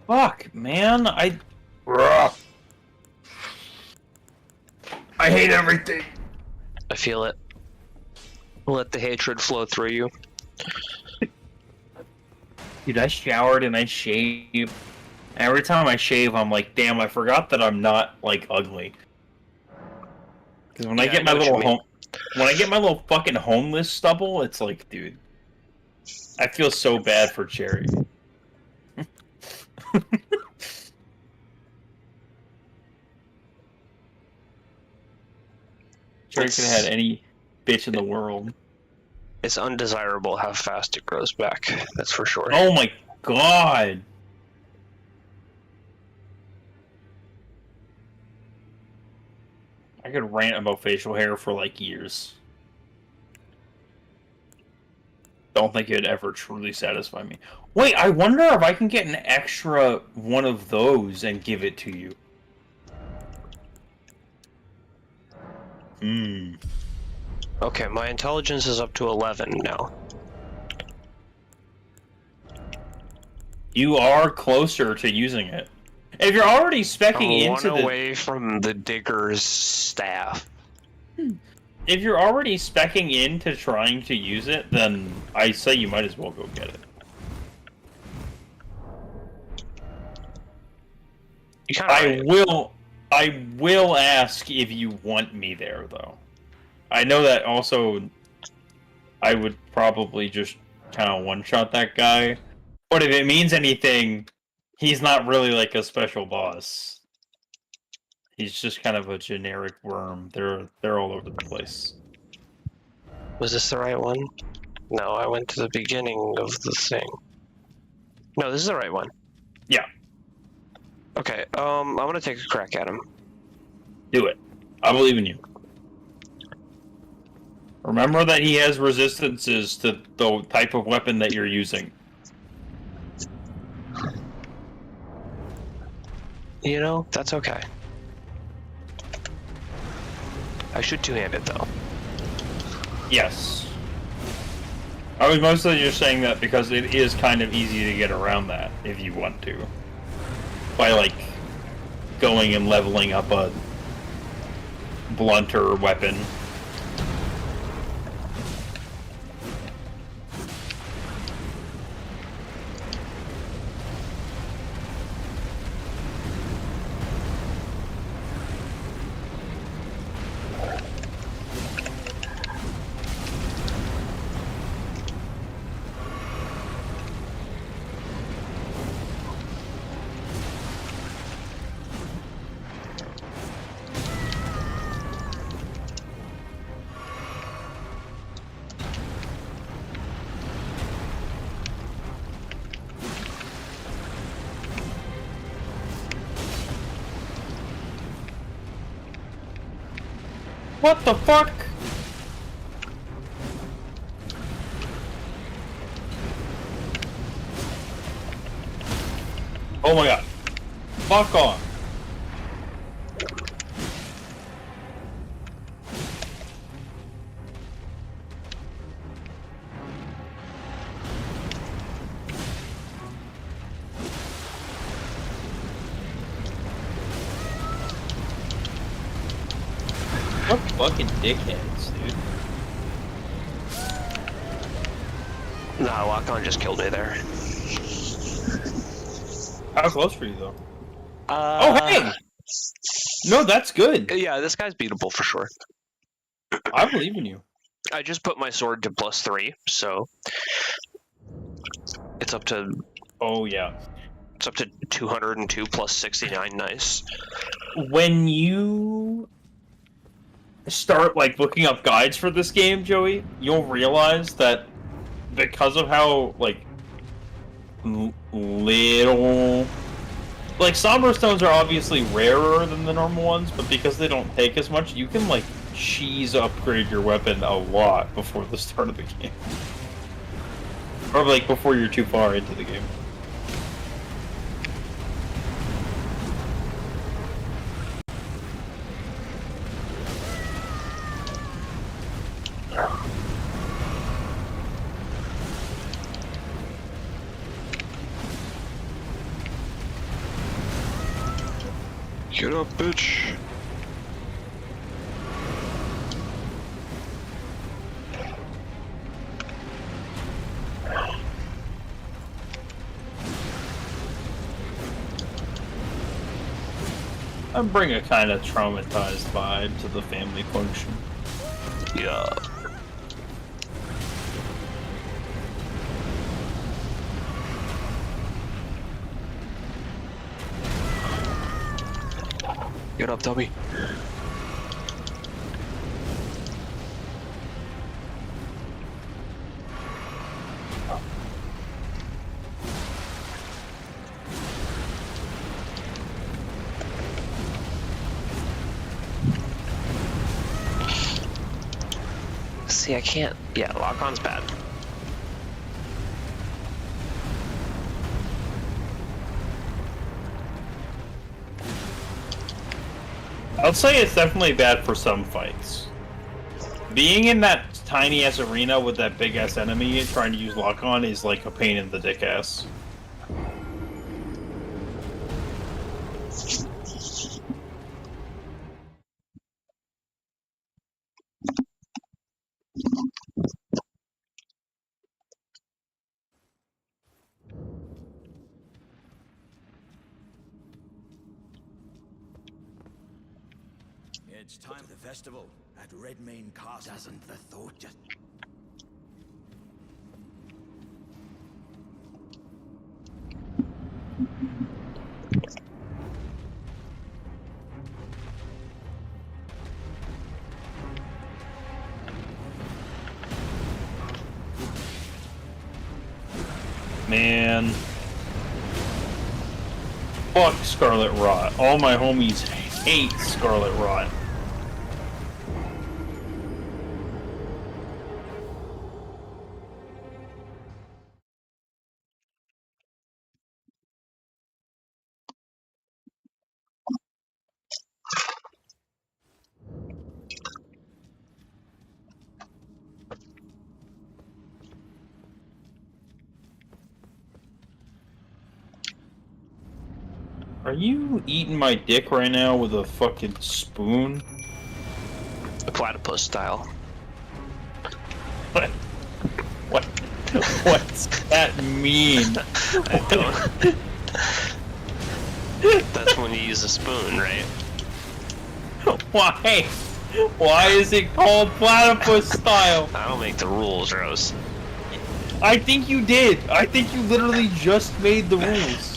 Fuck, man, I hate everything. I feel it. Let the hatred flow through you. Dude, I showered and I shaved. Every time I shave, I'm like, damn, I forgot that I'm not, like, ugly. Because when I get my little fucking homeless stubble, it's like, dude, I feel so bad for Cherry. Cherry could have had any bitch in the world. It's undesirable how fast it grows back, that's for sure. Oh my god! I could rant about facial hair for like years. Don't think it'd ever truly satisfy me. Wait, I wonder if I can get an extra one of those and give it to you. Hmm. Okay, my intelligence is up to 11 now. You are closer to using it. If you're already specking I'm into one the... away from the digger's staff. If you're already specking into trying to use it, then I say you might as well go get it. I will ask if you want me there, though. I know that also I would probably just kind of one-shot that guy. But if it means anything, he's not really like a special boss. He's just kind of a generic worm. They're all over the place. Was this the right one? No, I went to the beginning of the thing. No, this is the right one. Yeah. Okay, I'm gonna take a crack at him. Do it. I believe in you. Remember that he has resistances to the type of weapon that you're using. You know, that's okay. I should two-hand it, though. Yes. I was mostly just saying that because it is kind of easy to get around that, if you want to. By, like, going and leveling up a blunter weapon. What the fuck? Oh my god. Fuck off. What fucking dickheads, dude. Nah, Lock-On just killed me there. How close were you, though? Oh, hey! No, that's good. Yeah, this guy's beatable for sure. I believe in you. I just put my sword to +3, so... It's up to... Oh, yeah. It's up to 202 plus 69, nice. When you start, like, looking up guides for this game, Joey, you'll realize that because of how, like, little... Like, Somber Stones are obviously rarer than the normal ones, but because they don't take as much, you can, like, cheese upgrade your weapon a lot before the start of the game. Or, like, before you're too far into the game. Get up, bitch. I bring a kind of traumatized vibe to the family function. Yeah. Get up, dummy. See, I can't. Yeah, lock-on's bad. I'll say it's definitely bad for some fights. Being in that tiny ass arena with that big ass enemy and trying to use lock on is like a pain in the dick ass. It's time for the festival at Redmane Castle. Doesn't the thought just... Man. Fuck Scarlet Rot. All my homies hate Scarlet Rot. Are you eating my dick right now with a fucking spoon? The platypus style. What? What's that mean? I don't. That's when you use a spoon, right? Why? Why is it called platypus style? I don't make the rules, Rose. I think you did. I think you literally just made the rules.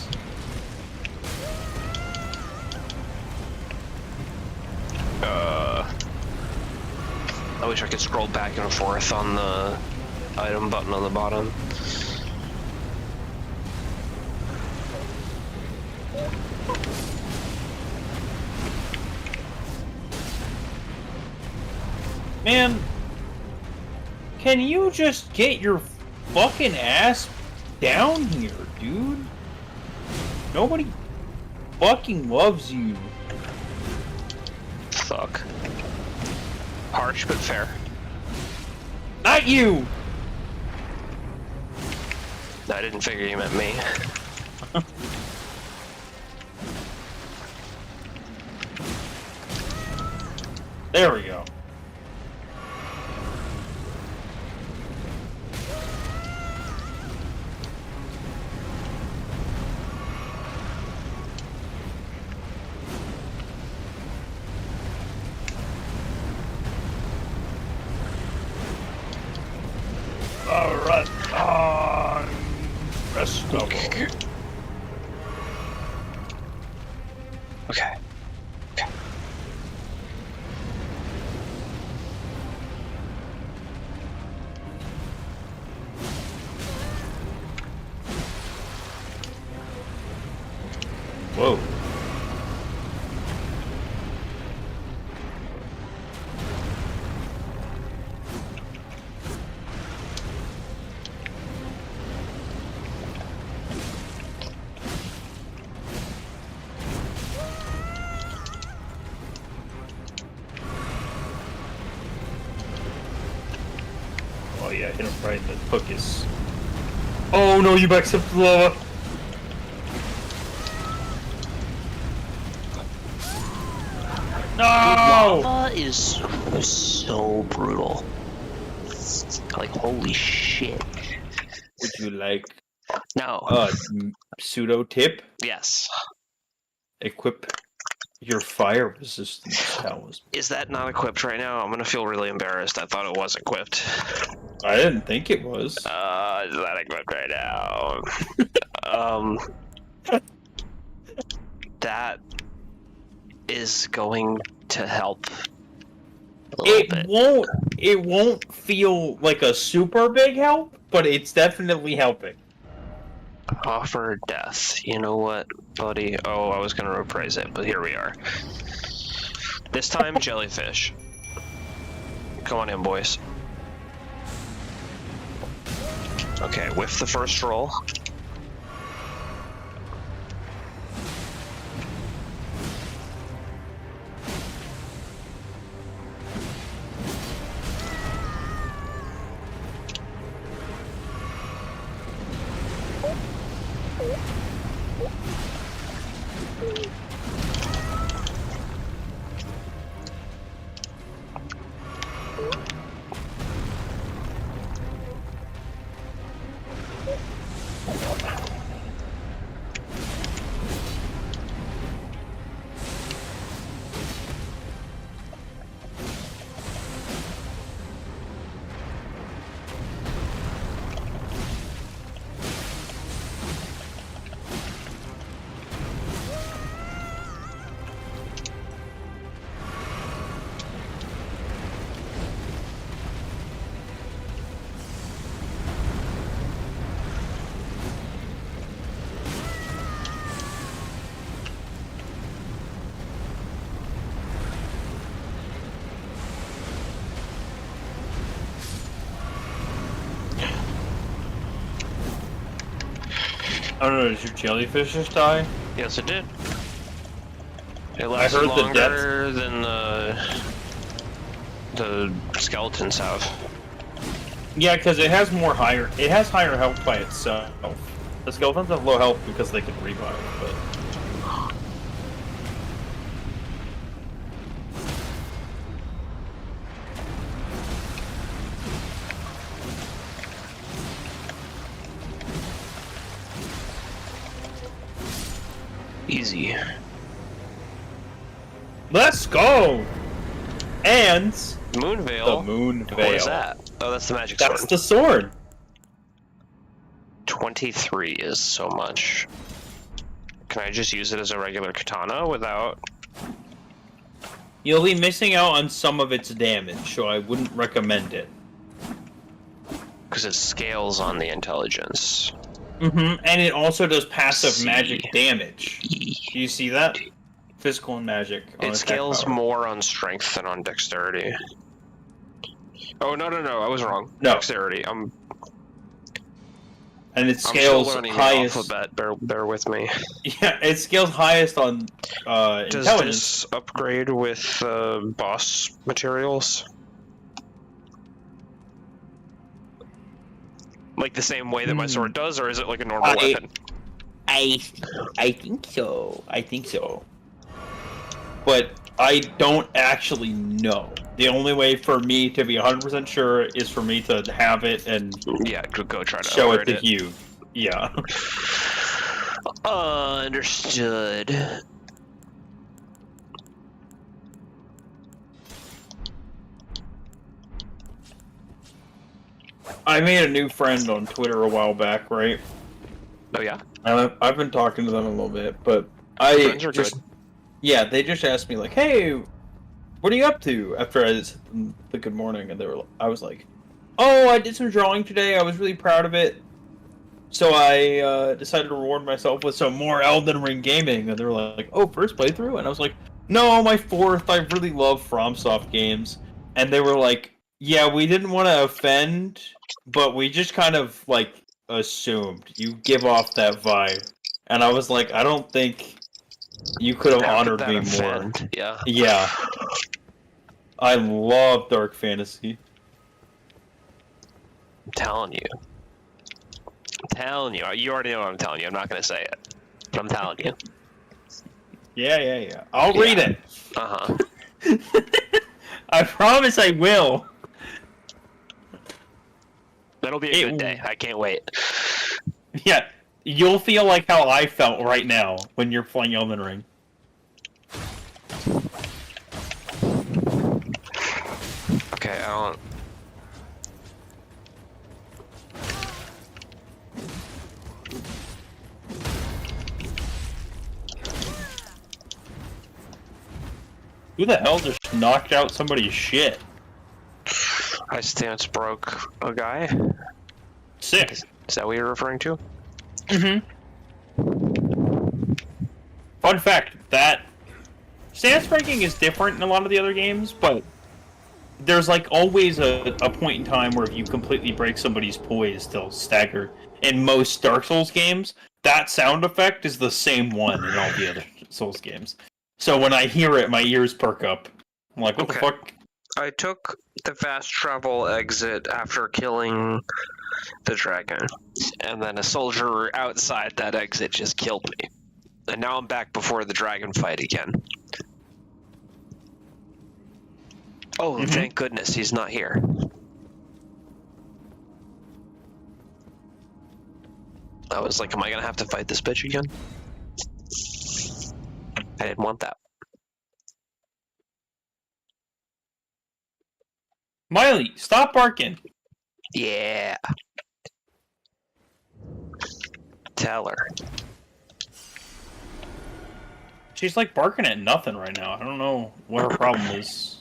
I wish I could scroll back and forth on the item button on the bottom. Man, can you just get your fucking ass down here, dude? Nobody fucking loves you. Fuck. Harsh but fair. Not you! I didn't figure you meant me. There we go. Alright, festival. Okay. Okay. Whoa. Oh yeah, hit him right in the hookus. Oh no, you backed up the lava. No! Lava is so brutal. Like, holy shit. Would you like No. pseudo tip? Yes. Equip your fire resistance talisman. Is that not equipped right now? I'm gonna feel really embarrassed. I thought it was equipped. I didn't think it was. Is that equipped right now? That is going to help a little bit. It won't feel like a super big help, but it's definitely helping. Offer death. You know what, buddy? Oh, I was gonna reprise it, but here we are. This time, jellyfish. Come on in, boys. Okay, whiff the first roll. I don't know, did your jellyfish just die? Yes, it did. It lasted longer than the skeletons have. Yeah, because it has higher health by itself. The skeletons have low health because they can revive, but... Easy. Let's go! And... Moonveil? The Moonveil. What is that? Oh, that's the magic That's sword. the sword! 23 is so much. Can I just use it as a regular katana without... You'll be missing out on some of its damage, so I wouldn't recommend it. Because it scales on the intelligence. Mm-hmm, and it also does passive magic damage. Do you see that? Physical and magic. It scales more on strength than on dexterity. Oh, no, I was wrong. No. Dexterity. And it I'm scales still learning highest... the alphabet, bear with me. Yeah, it scales highest on Does intelligence. this upgrade with boss materials? Like the same way that my sword does, or is it like a normal weapon? I think so. I think so. But I don't actually know. The only way for me to be 100% sure is for me to have it and yeah, go try to show it upgrade to you. Yeah. Understood. I made a new friend on Twitter a while back, right? Oh yeah? I've been talking to them a little bit, but Friends are good. Yeah, they just asked me like, "Hey, what are you up to?" After I said the good morning, and I was like, "Oh, I did some drawing today. I was really proud of it. So I decided to reward myself with some more Elden Ring gaming." And they were like, "Oh, first playthrough?" And I was like, "No, my fourth. I really love FromSoft games." And they were like, "Yeah, we didn't want to offend, but we just kind of like assumed you give off that vibe." And I was like, "I don't think you could have honored me more." Yeah. Yeah. I love dark fantasy. I'm telling you. You already know what I'm telling you. I'm not going to say it. But I'm telling you. Yeah. I'll read it. Uh-huh. I promise I will. That'll be a good day. I can't wait. Yeah, you'll feel like how I felt right now when you're playing Elden Ring. Okay, I don't... Who the hell just knocked out somebody's shit? I stance broke a guy. Sick. Is that what you're referring to? Mm-hmm. Fun fact, that stance breaking is different in a lot of the other games, but there's like always a point in time where if you completely break somebody's poise, they'll stagger. In most Dark Souls games, that sound effect is the same one in all the other Souls games. So when I hear it, my ears perk up. I'm like, what the fuck? I took the fast travel exit after killing the dragon, and then a soldier outside that exit just killed me. And now I'm back before the dragon fight again. Oh, thank goodness he's not here. I was like, am I gonna have to fight this bitch again? I didn't want that. Miley, stop barking. Yeah. Tell her. She's like barking at nothing right now. I don't know what her problem is.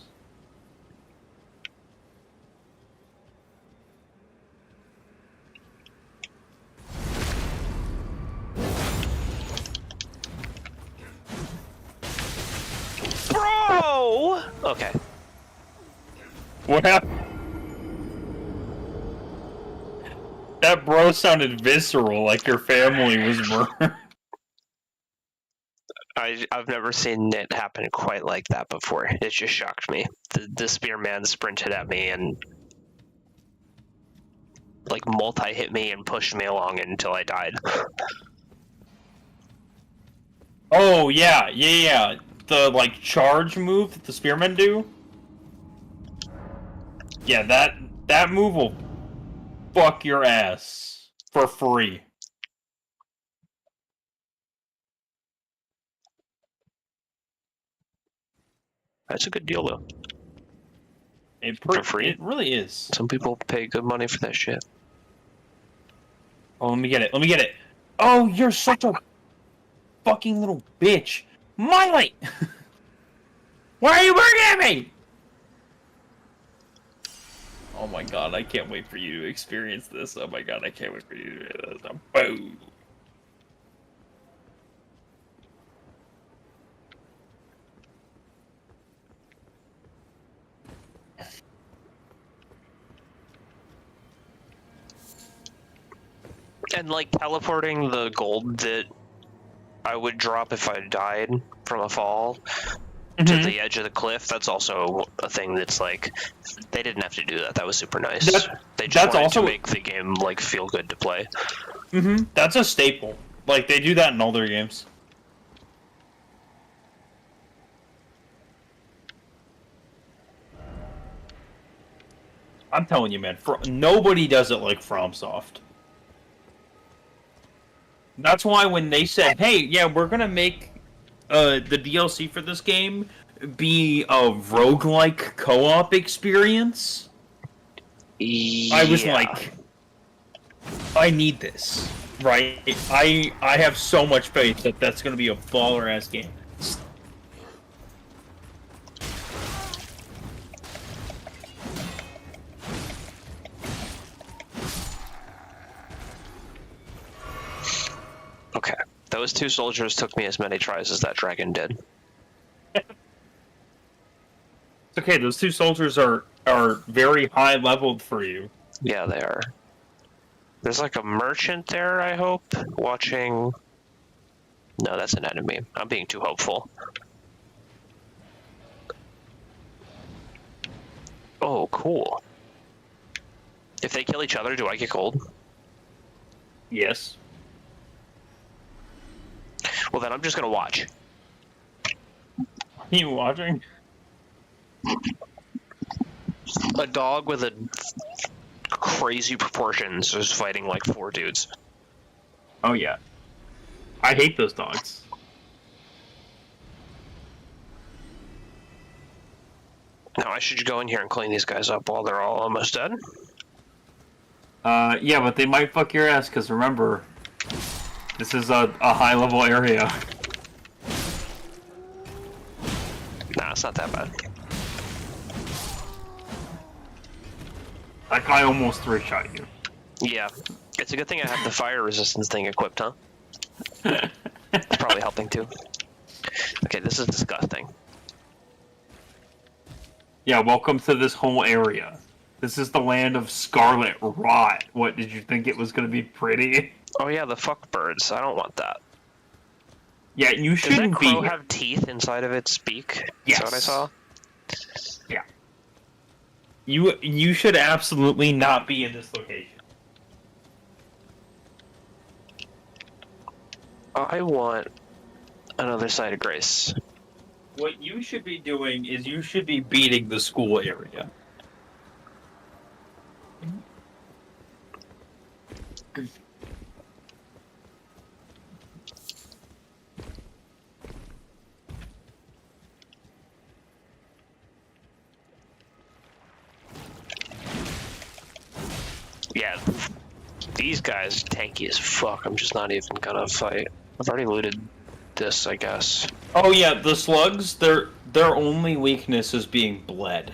Bro! Okay. What happened? That bro sounded visceral, like your family was murdered. I've never seen it happen quite like that before. It just shocked me. The spearman sprinted at me and like multi-hit me and pushed me along until I died. Oh yeah. The like charge move that the spearmen do. Yeah, that move will fuck your ass for free. That's a good deal, though. For free? It really is. Some people pay good money for that shit. Oh, let me get it. Oh, you're such a fucking little bitch. Miley! Why are you working at me? Oh my god, I can't wait for you to experience this. Oh my god, I can't wait for you to do this. Boom. And like teleporting the gold that I would drop if I died from a fall to the edge of the cliff, that's also a thing that's like, they didn't have to do that. That was super nice. They just wanted to make the game like feel good to play. That's a staple. Like, they do that in all their games. I'm telling you, man, nobody does it like FromSoft. That's why when they said, hey, yeah, we're gonna make the DLC for this game be a roguelike co-op experience, I was like, I need this, right? I have so much faith that that's gonna be a baller-ass game. Okay, those two soldiers took me as many tries as that dragon did. It's okay, those two soldiers are very high leveled for you. Yeah, they are. There's like a merchant there, I hope, watching... No, that's an enemy. I'm being too hopeful. Oh, cool. If they kill each other, do I get gold? Yes. Well, then I'm just gonna watch. Are you watching? A dog with a crazy proportions is fighting like 4 dudes. Oh yeah. I hate those dogs. Now I should go in here and clean these guys up while they're all almost dead. Yeah, but they might fuck your ass, because remember, this is a high-level area. Nah, it's not that bad. That guy almost 3-shot you. Yeah. It's a good thing I have the fire resistance thing equipped, huh? It's probably helping too. Okay, this is disgusting. Yeah, welcome to this whole area. This is the land of scarlet rot. What, did you think it was going to be pretty? Oh yeah, the fuck birds. I don't want that. Yeah, you Does that shouldn't be crow here. have teeth inside of its beak? Yes. Is that what I saw? Yeah. You should absolutely not be in this location. I want another side of grace. What you should be doing is you should be beating the school area. Yeah, these guys are tanky as fuck. I'm just not even gonna fight. I've already looted this, I guess. Oh yeah, the slugs, their only weakness is being bled.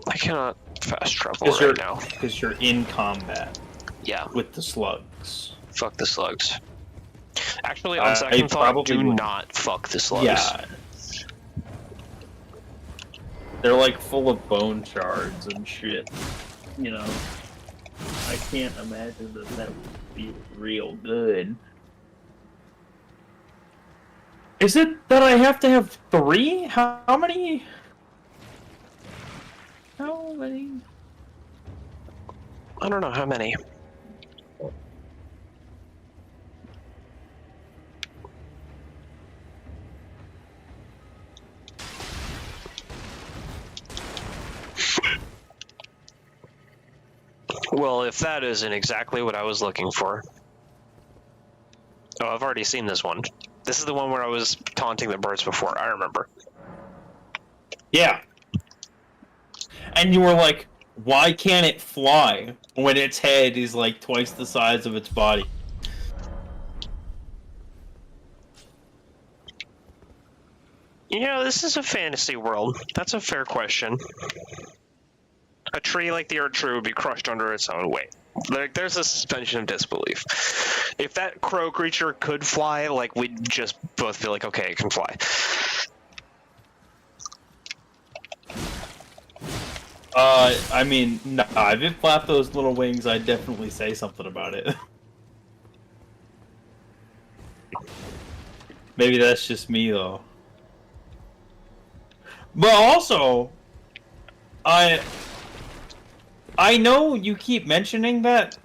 I cannot fast travel right now. Because you're in combat. Yeah. With the slugs. Fuck the slugs. Actually, on second thought, do not fuck the slugs. Yeah. They're like full of bone shards and shit. You know, I can't imagine that would be real good. Is it that I have to have 3? How many? How many? I don't know how many. Well, if that isn't exactly what I was looking for. Oh, I've already seen this one. This is the one where I was taunting the birds before, I remember. Yeah. And you were like, why can't it fly when its head is like twice the size of its body? You know, this is a fantasy world. That's a fair question. A tree like the Erdtree would be crushed under its own weight. Like, there's a suspension of disbelief. If that crow creature could fly, like, we'd just both feel like, okay, it can fly. I mean, nah, if it flapped those little wings, I'd definitely say something about it. Maybe that's just me, though. But also, I know you keep mentioning that,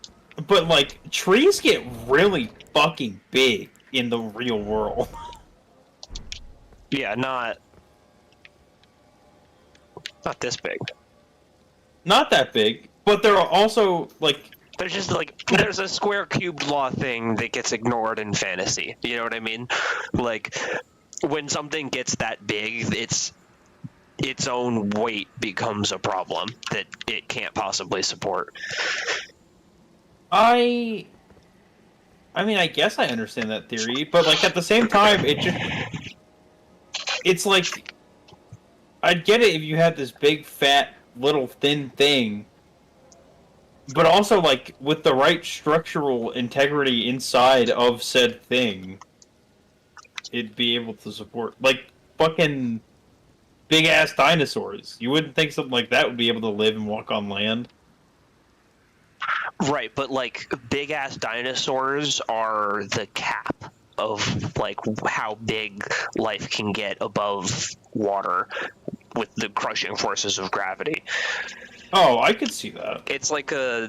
but, like, trees get really fucking big in the real world. Yeah, not this big. Not that big, but there are also, like... There's just, like, there's a square cubed law thing that gets ignored in fantasy. You know what I mean? Like, when something gets that big, its own weight becomes a problem that it can't possibly support. I mean, I guess I understand that theory, but, like, at the same time, it's like, I'd get it if you had this big, fat, little, thin thing, but also, like, with the right structural integrity inside of said thing, it'd be able to support, like, fucking big-ass dinosaurs. You wouldn't think something like that would be able to live and walk on land? Right, but, like, big-ass dinosaurs are the cap of, like, how big life can get above water with the crushing forces of gravity. Oh, I could see that. It's like a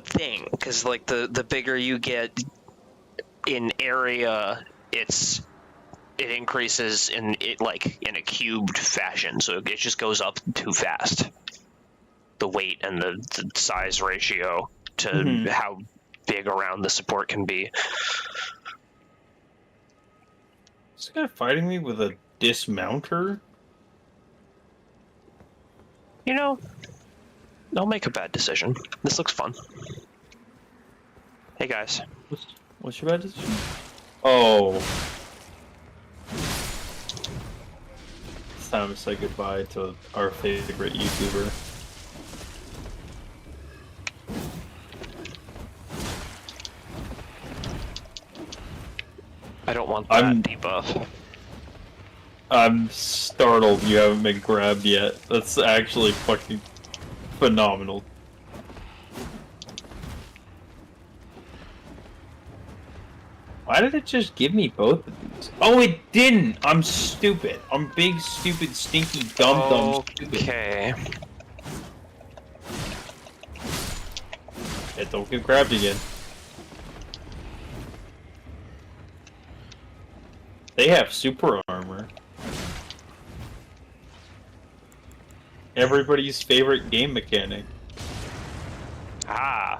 thing, because, like, the bigger you get in area, it increases in a cubed fashion, so it just goes up too fast. The weight and the size ratio to how big around the support can be. Is this guy fighting me with a dismounter? You know, don't make a bad decision. This looks fun. Hey guys. What's your bad decision? Oh. It's time to say goodbye to our favorite YouTuber. I don't want that debuff. I'm startled you haven't been grabbed yet. That's actually fucking phenomenal. Why did it just give me both of these? Oh, it didn't! I'm stupid. I'm big, stupid, stinky, dumb, stupid. Okay. Yeah, don't get grabbed again. They have super armor. Everybody's favorite game mechanic. Ah.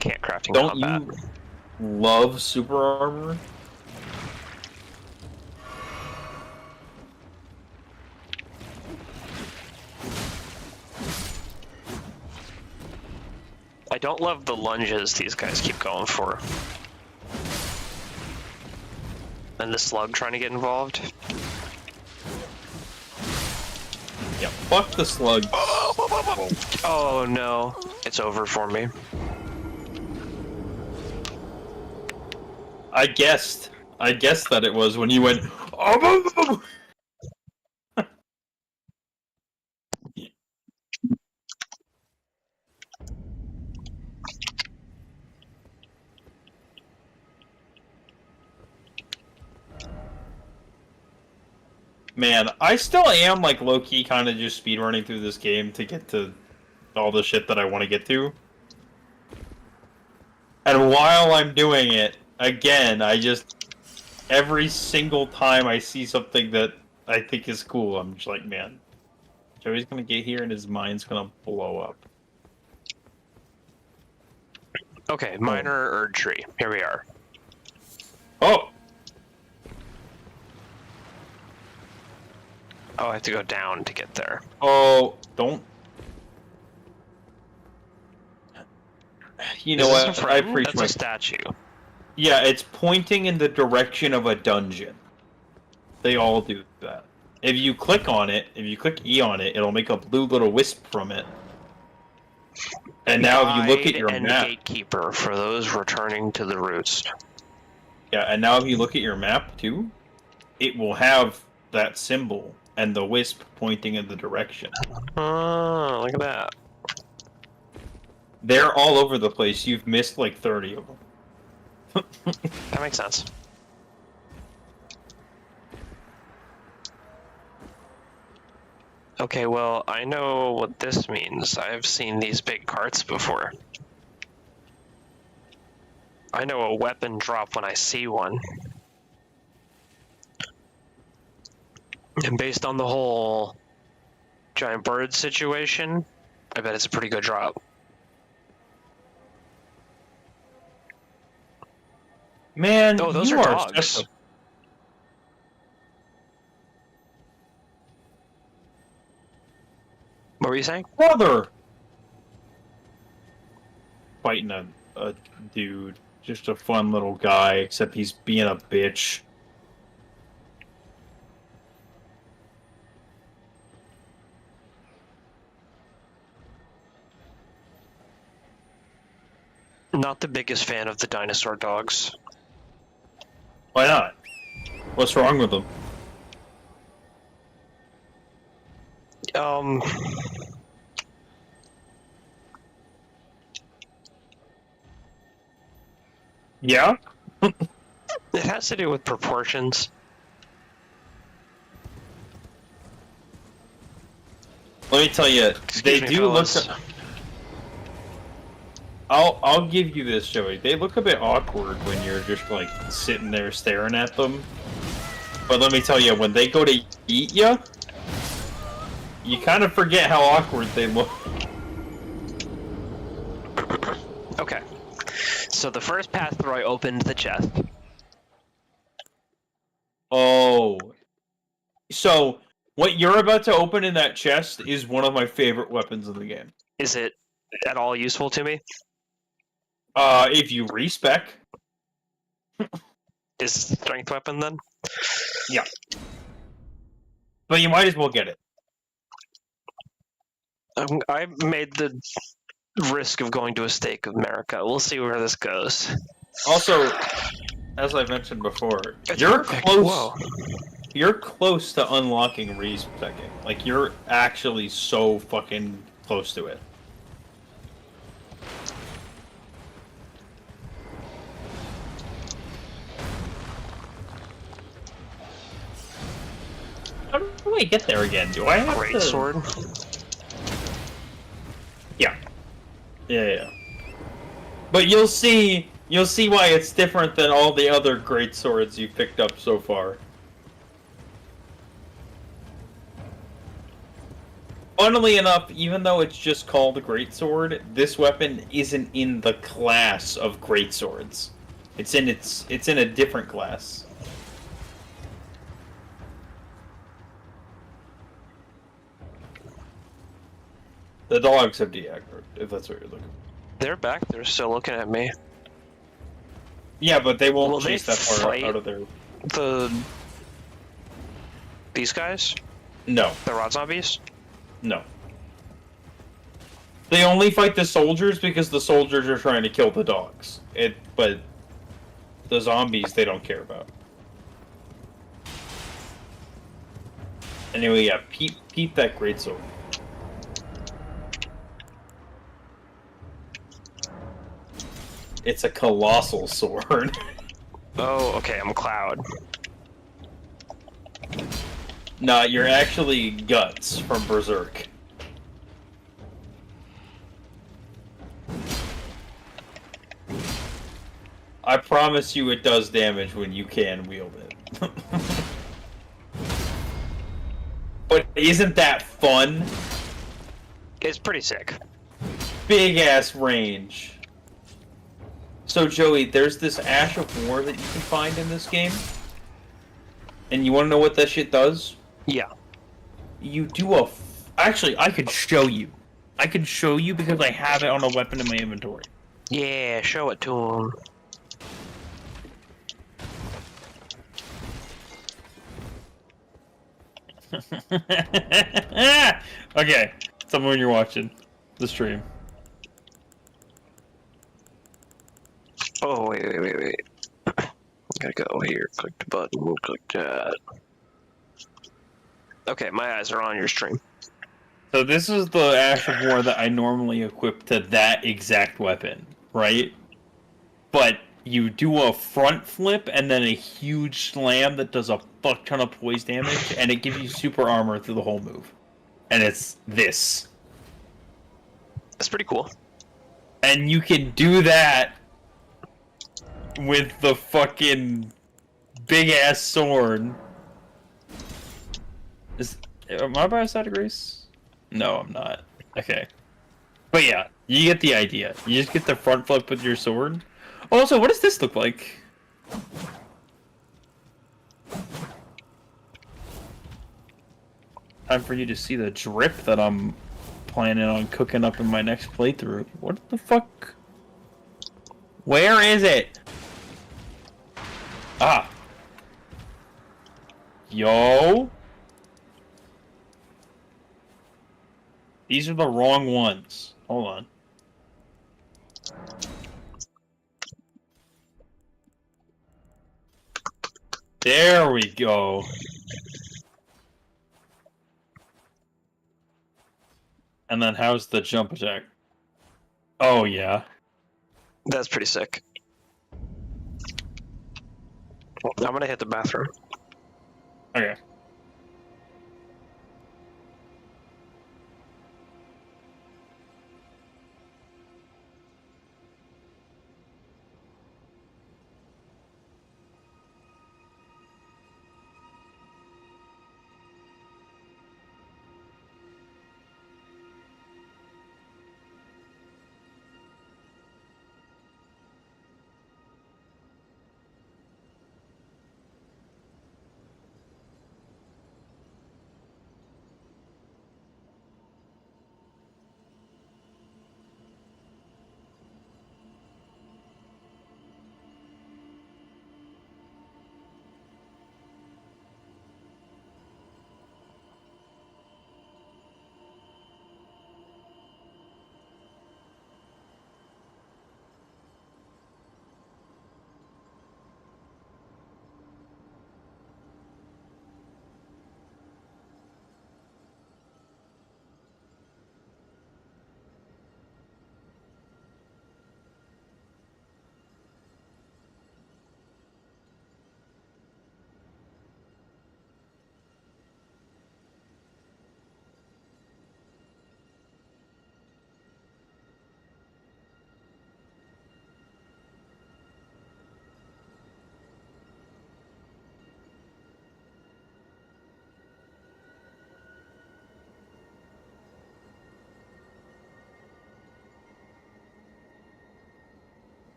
Can't crafting Don't combat. you love super armor? I don't love the lunges these guys keep going for. And the slug trying to get involved. Yeah, fuck the slug. Oh no, it's over for me. I guessed that it was when you went. Oh, man, I still am like low-key kind of just speedrunning through this game to get to all the shit that I want to get to. And while I'm doing it, again, every single time I see something that I think is cool, I'm just like, man, Joey's gonna get here and his mind's gonna blow up. Okay, minor Erd tree. Here we are. Oh! Oh, I have to go down to get there. Oh, don't. You know what? I appreciate That's a statue. Yeah, it's pointing in the direction of a dungeon. They all do that. If you click on it, if you click E on it, it'll make a blue little wisp from it. And now if you look at your map... Gatekeeper for those returning to the roots. Yeah, and now if you look at your map, too, it will have that symbol and the wisp pointing in the direction. Oh, look at that. They're all over the place. You've missed like 30 of them. That makes sense. Okay, well, I know what this means. I've seen these big carts before. I know a weapon drop when I see one. And based on the whole giant bird situation, I bet it's a pretty good drop. Man, oh, those you are are dogs. such a... What were you saying? Brother! Fighting a dude. Just a fun little guy, except he's being a bitch. Not the biggest fan of the dinosaur dogs. Why not? What's wrong with them? Yeah? It has to do with proportions. Let me tell you, they do look... I'll give you this, Joey. They look a bit awkward when you're just, like, sitting there staring at them. But let me tell you, when they go to eat you, you kind of forget how awkward they look. Okay. So the first pass through, I opened the chest. Oh. So, what you're about to open in that chest is one of my favorite weapons in the game. Is it at all useful to me? If you respec. Is strength weapon then? Yeah. But you might as well get it. I made the risk of going to a stake of America. We'll see where this goes. Also, as I mentioned before, It's you're perfect. close. Whoa. You're close to unlocking respecking. Like you're actually so fucking close to it. How do I get there again? Do I have Great to... sword. Yeah. Yeah. But you'll see why it's different than all the other great swords you've picked up so far. Funnily enough, even though it's just called a greatsword, this weapon isn't in the class of greatswords. It's in a different class. The dogs have de-aggroed, if that's what you're looking for. They're back. They're still looking at me. Yeah, but they won't Will they chase that far fight out of their... These guys? No. The rod zombies? No. They only fight the soldiers because the soldiers are trying to kill the dogs. But the zombies they don't care about. Anyway, yeah, peep that greatsword. It's a colossal sword. Oh, okay, I'm Cloud. Nah, you're actually Guts from Berserk. I promise you it does damage when you can wield it. But isn't that fun? It's pretty sick. Big ass range. So Joey, there's this Ash of War that you can find in this game. And you wanna know what that shit does? Yeah. You do actually, I could show you. I could show you because I have it on a weapon in my inventory. Yeah, show it to him. Okay, tell me when you're watching the stream. Oh, wait. Gotta go here, click the button, we'll click that. Okay, my eyes are on your stream. So this is the Ash of War that I normally equip to that exact weapon, right? But you do a front flip and then a huge slam that does a fuck ton of poise damage, and it gives you super armor through the whole move. And it's this. That's pretty cool. And you can do that with the fucking big ass sword. Am I by a side of grace? No, I'm not. Okay. But yeah, you get the idea. You just get the front flip with your sword. Also, what does this look like? Time for you to see the drip that I'm planning on cooking up in my next playthrough. What the fuck? Where is it? Ah. Yo. These are the wrong ones. Hold on. There we go. And then how's the jump attack? Oh, yeah. That's pretty sick. I'm gonna hit the bathroom. Okay.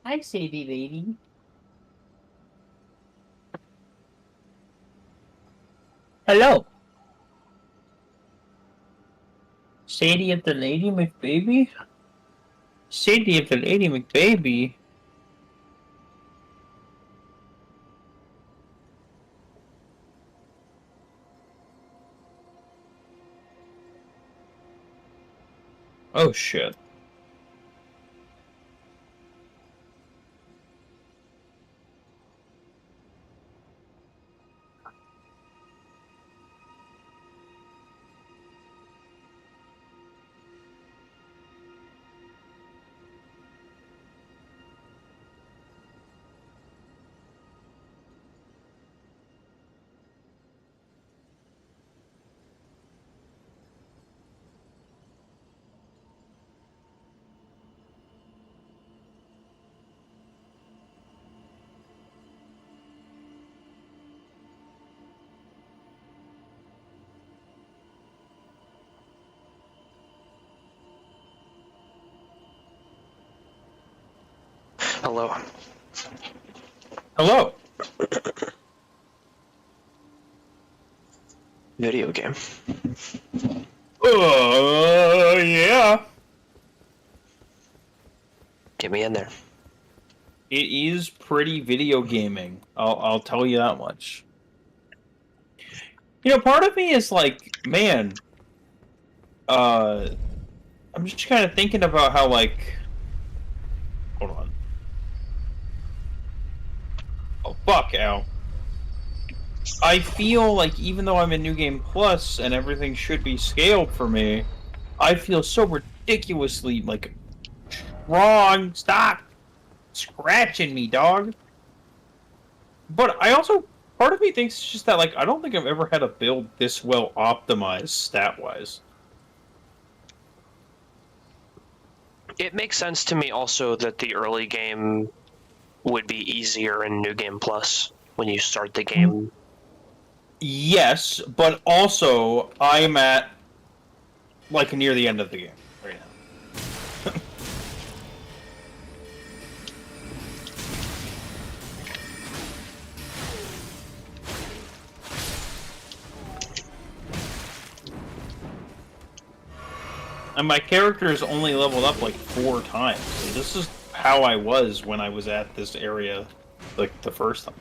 Hi, Sadie lady. Hello. Sadie of the Lady McBaby? Sadie of the Lady McBaby? Oh shit. Hello. Hello. Video game. Yeah. Get me in there. It is pretty video gaming. I'll tell you that much. You know, part of me is like, man, I'm just kind of thinking about how, like, hold on. Oh, fuck, Al. I feel like even though I'm in New Game Plus and everything should be scaled for me, I feel so ridiculously, like, wrong. Stop scratching me, dog. But I also, part of me thinks it's just that, like, I don't think I've ever had a build this well optimized stat-wise. It makes sense to me also that the early game would be easier in New Game Plus when you start the game. Yes, but also I'm at like near the end of the game right now. And my character is only leveled up like 4 times. So this is how I was when I was at this area, like, the first time.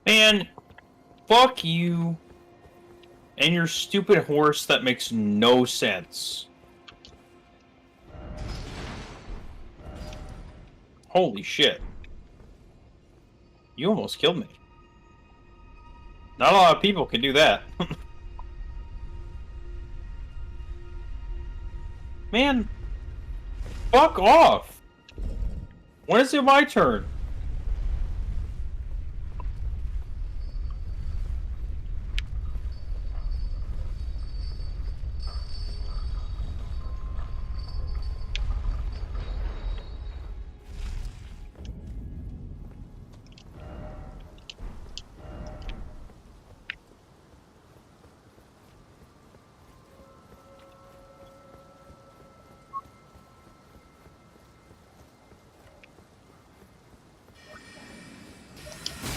Man, fuck you and your stupid horse that makes no sense. Holy shit. You almost killed me. Not a lot of people can do that. Man, fuck off. When is it my turn?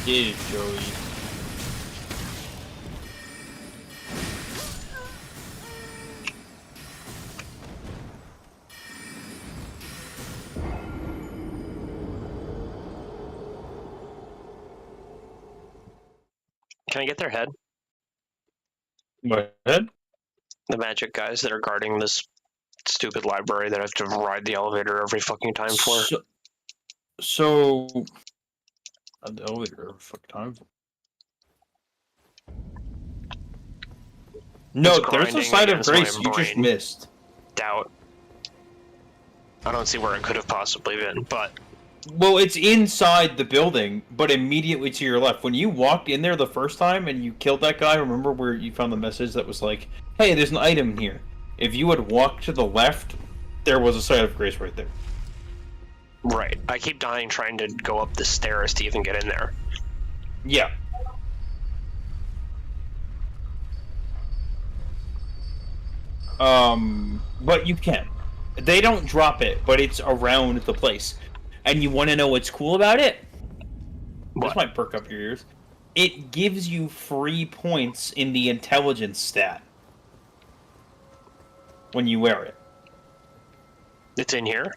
Get it, Joey. Can I get their head? What head? The magic guys that are guarding this stupid library that I have to ride the elevator every fucking time for. So the elevator every fucking time. No, It's there's a grinding side of against grace my you just brain. missed. Doubt. I don't see where it could have possibly been, but Well, it's inside the building, but immediately to your left. When you walked in there the first time and you killed that guy, remember where you found the message that was like, hey, there's an item here. If you had walked to the left, there was a side of grace right there. right. I keep dying trying to go up the stairs to even get in there. Yeah. But you can. They don't drop it, but it's around the place. And you want to know what's cool about it? What? This might perk up your ears. It gives you free points in the intelligence stat when you wear it. It's in here?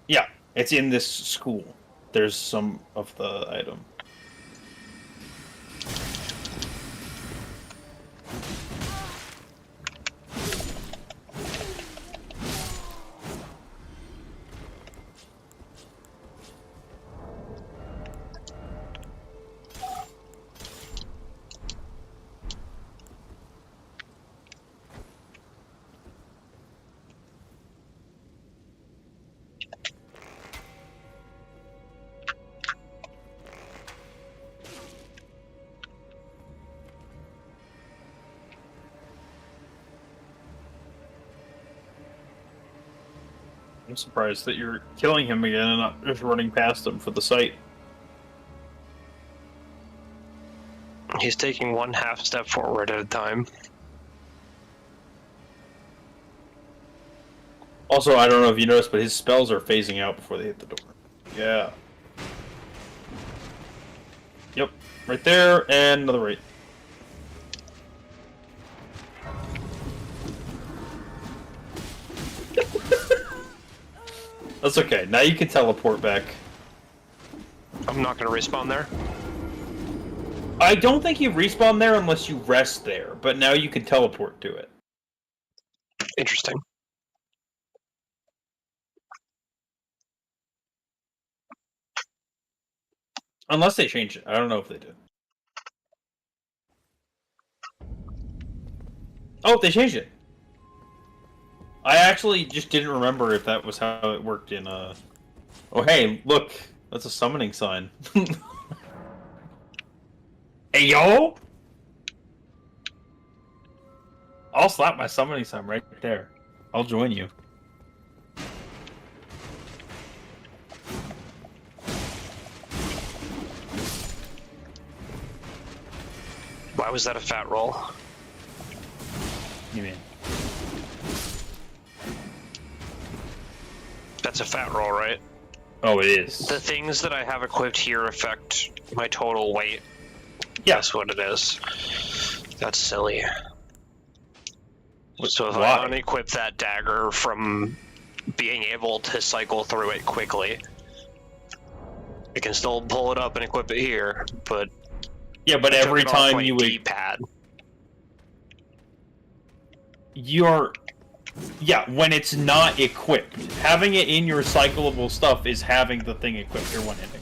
Yeah, it's in this school. There's some of the item. I'm surprised that you're killing him again and not just running past him for the sight. He's taking one half step forward at a time. Also, I don't know if you noticed, but his spells are phasing out before they hit the door. Yeah. Yep, right there, and another right. That's okay. Now you can teleport back. I'm not going to respawn there. I don't think you respawn there unless you rest there, but now you can teleport to it. Interesting. Unless they changed it. I don't know if they did. Oh, they changed it. I actually just didn't remember if that was how it worked in, Oh, hey, look. That's a summoning sign. Hey, yo! I'll slap my summoning sign right there. I'll join you. Why was that a fat roll? You mean? That's a fat roll, right? Oh, it is. The things that I have equipped here affect my total weight. Yeah. That's what it is. That's silly. So if Why? I unequip that dagger from being able to cycle through it quickly, I can still pull it up and equip it here, but Yeah, but I took every it off time my you would... D-pad. You're... Yeah, when it's not equipped. Having it in your cyclable stuff is having the thing equipped. You're one-hitting.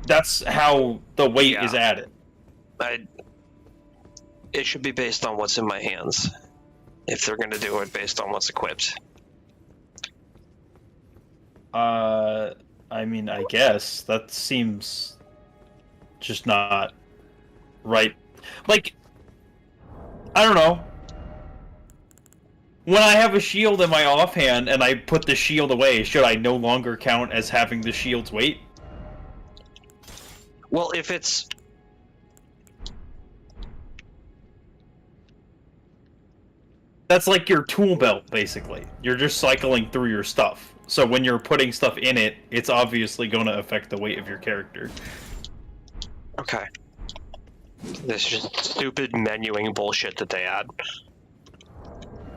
That's how the weight is added. It should be based on what's in my hands. If they're going to do it based on what's equipped. I mean, I guess. That seems... just not... right. Like... I don't know. When I have a shield in my offhand and I put the shield away, should I no longer count as having the shield's weight? Well, if it's... That's like your tool belt, basically. You're just cycling through your stuff. So when you're putting stuff in it, it's obviously going to affect the weight of your character. Okay. This is just stupid menuing bullshit that they add.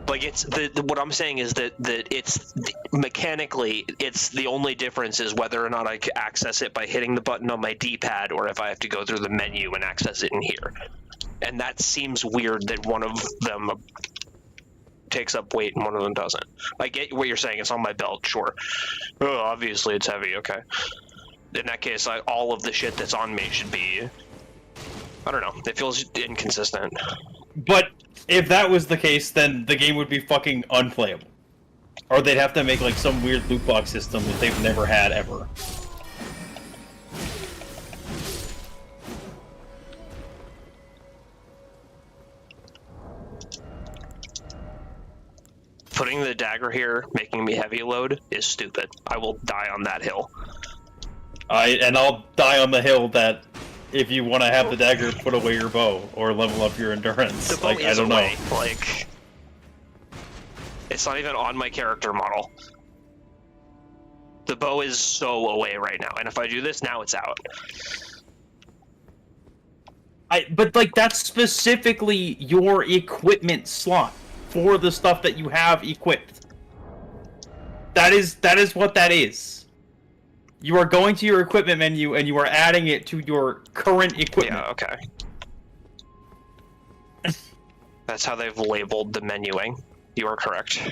Like, it's what I'm saying is that it's mechanically, it's the only difference is whether or not I can access it by hitting the button on my D-pad or if I have to go through the menu and access it in here. And that seems weird that one of them takes up weight and one of them doesn't. I get what you're saying. It's on my belt, sure. Oh, obviously it's heavy. Okay. In that case, all of the shit that's on me should be I don't know. It feels inconsistent. But if that was the case, then the game would be fucking unplayable. Or they'd have to make like some weird loot box system that they've never had ever. Putting the dagger here, making me heavy load, is stupid. I will die on that hill. And I'll die on the hill that if you want to have the dagger, put away your bow or level up your endurance. The bow Like, is I don't away. know. Like, it's not even on my character model. The bow is so away right now, and if I do this now, it's out. But like that's specifically your equipment slot for the stuff that you have equipped. That is what that is. You are going to your equipment menu and you are adding it to your current equipment. Yeah, okay. That's how they've labeled the menuing. You are correct.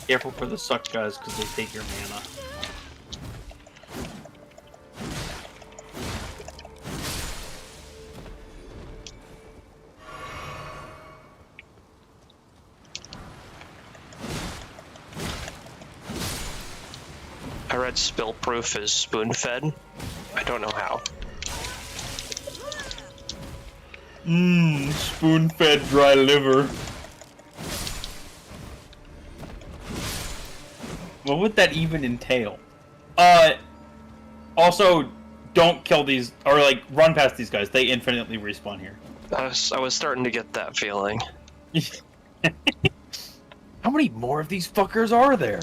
Careful for the suck guys because they take your mana. I read spill proof is spoon fed. I don't know how. Spoon-fed dry liver. What would that even entail? Also, don't kill these, or like, run past these guys. They infinitely respawn here. I was starting to get that feeling. How many more of these fuckers are there?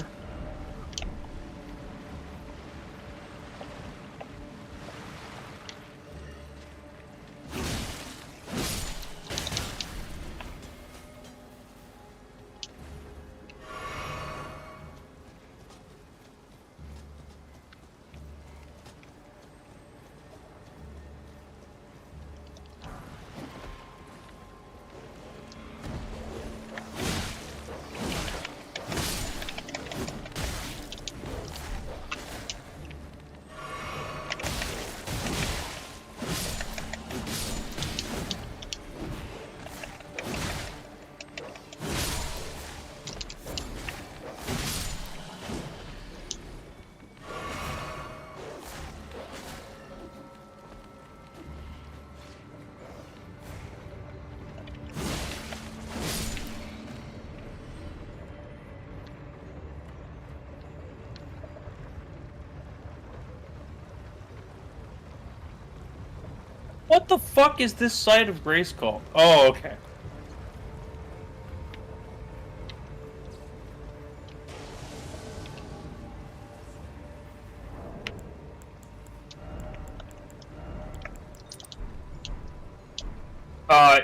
What the fuck is this side of Grayskull? Oh, okay.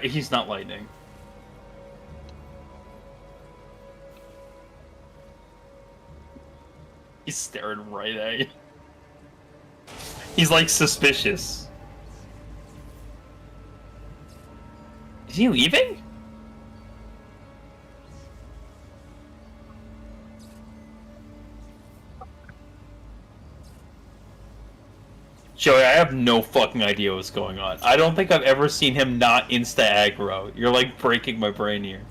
He's not lightning. He's staring right at you. He's like suspicious. Is he leaving? Joey, I have no fucking idea what's going on. I don't think I've ever seen him not insta-aggro. You're like breaking my brain here.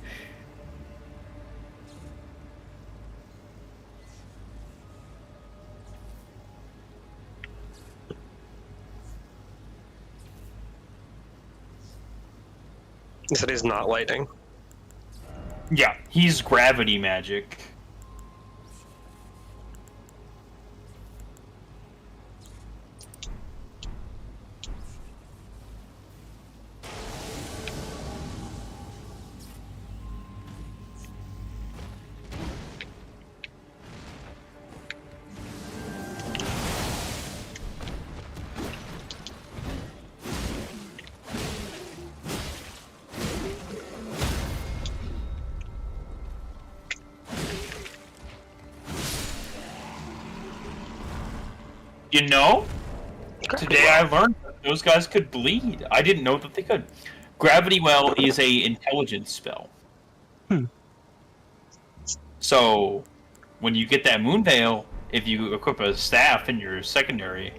He said he's not lightning. Yeah, he's gravity magic. You know, today I learned that those guys could bleed. I didn't know that they could. Gravity Well is a intelligence spell. So, when you get that Moon Veil, if you equip a staff in your secondary,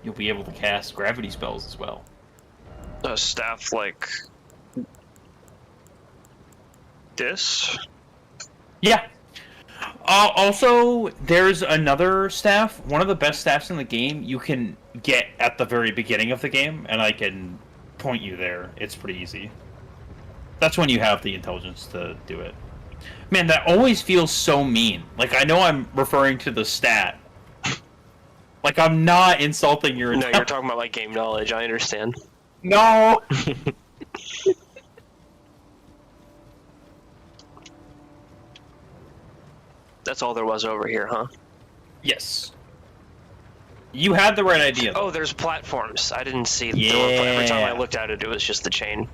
you'll be able to cast gravity spells as well. A staff like this? Yeah. Also, there's another staff, one of the best staffs in the game, you can get at the very beginning of the game, and I can point you there. It's pretty easy. That's when you have the intelligence to do it. Man, that always feels so mean. Like, I know I'm referring to the stat. Like, I'm not insulting your... No, you're talking about, like, game knowledge. I understand. No! That's all there was over here, huh? Yes. You had the right idea. Oh, there's platforms. I didn't see the Yeah. door. Every time I looked at it, it was just the chain.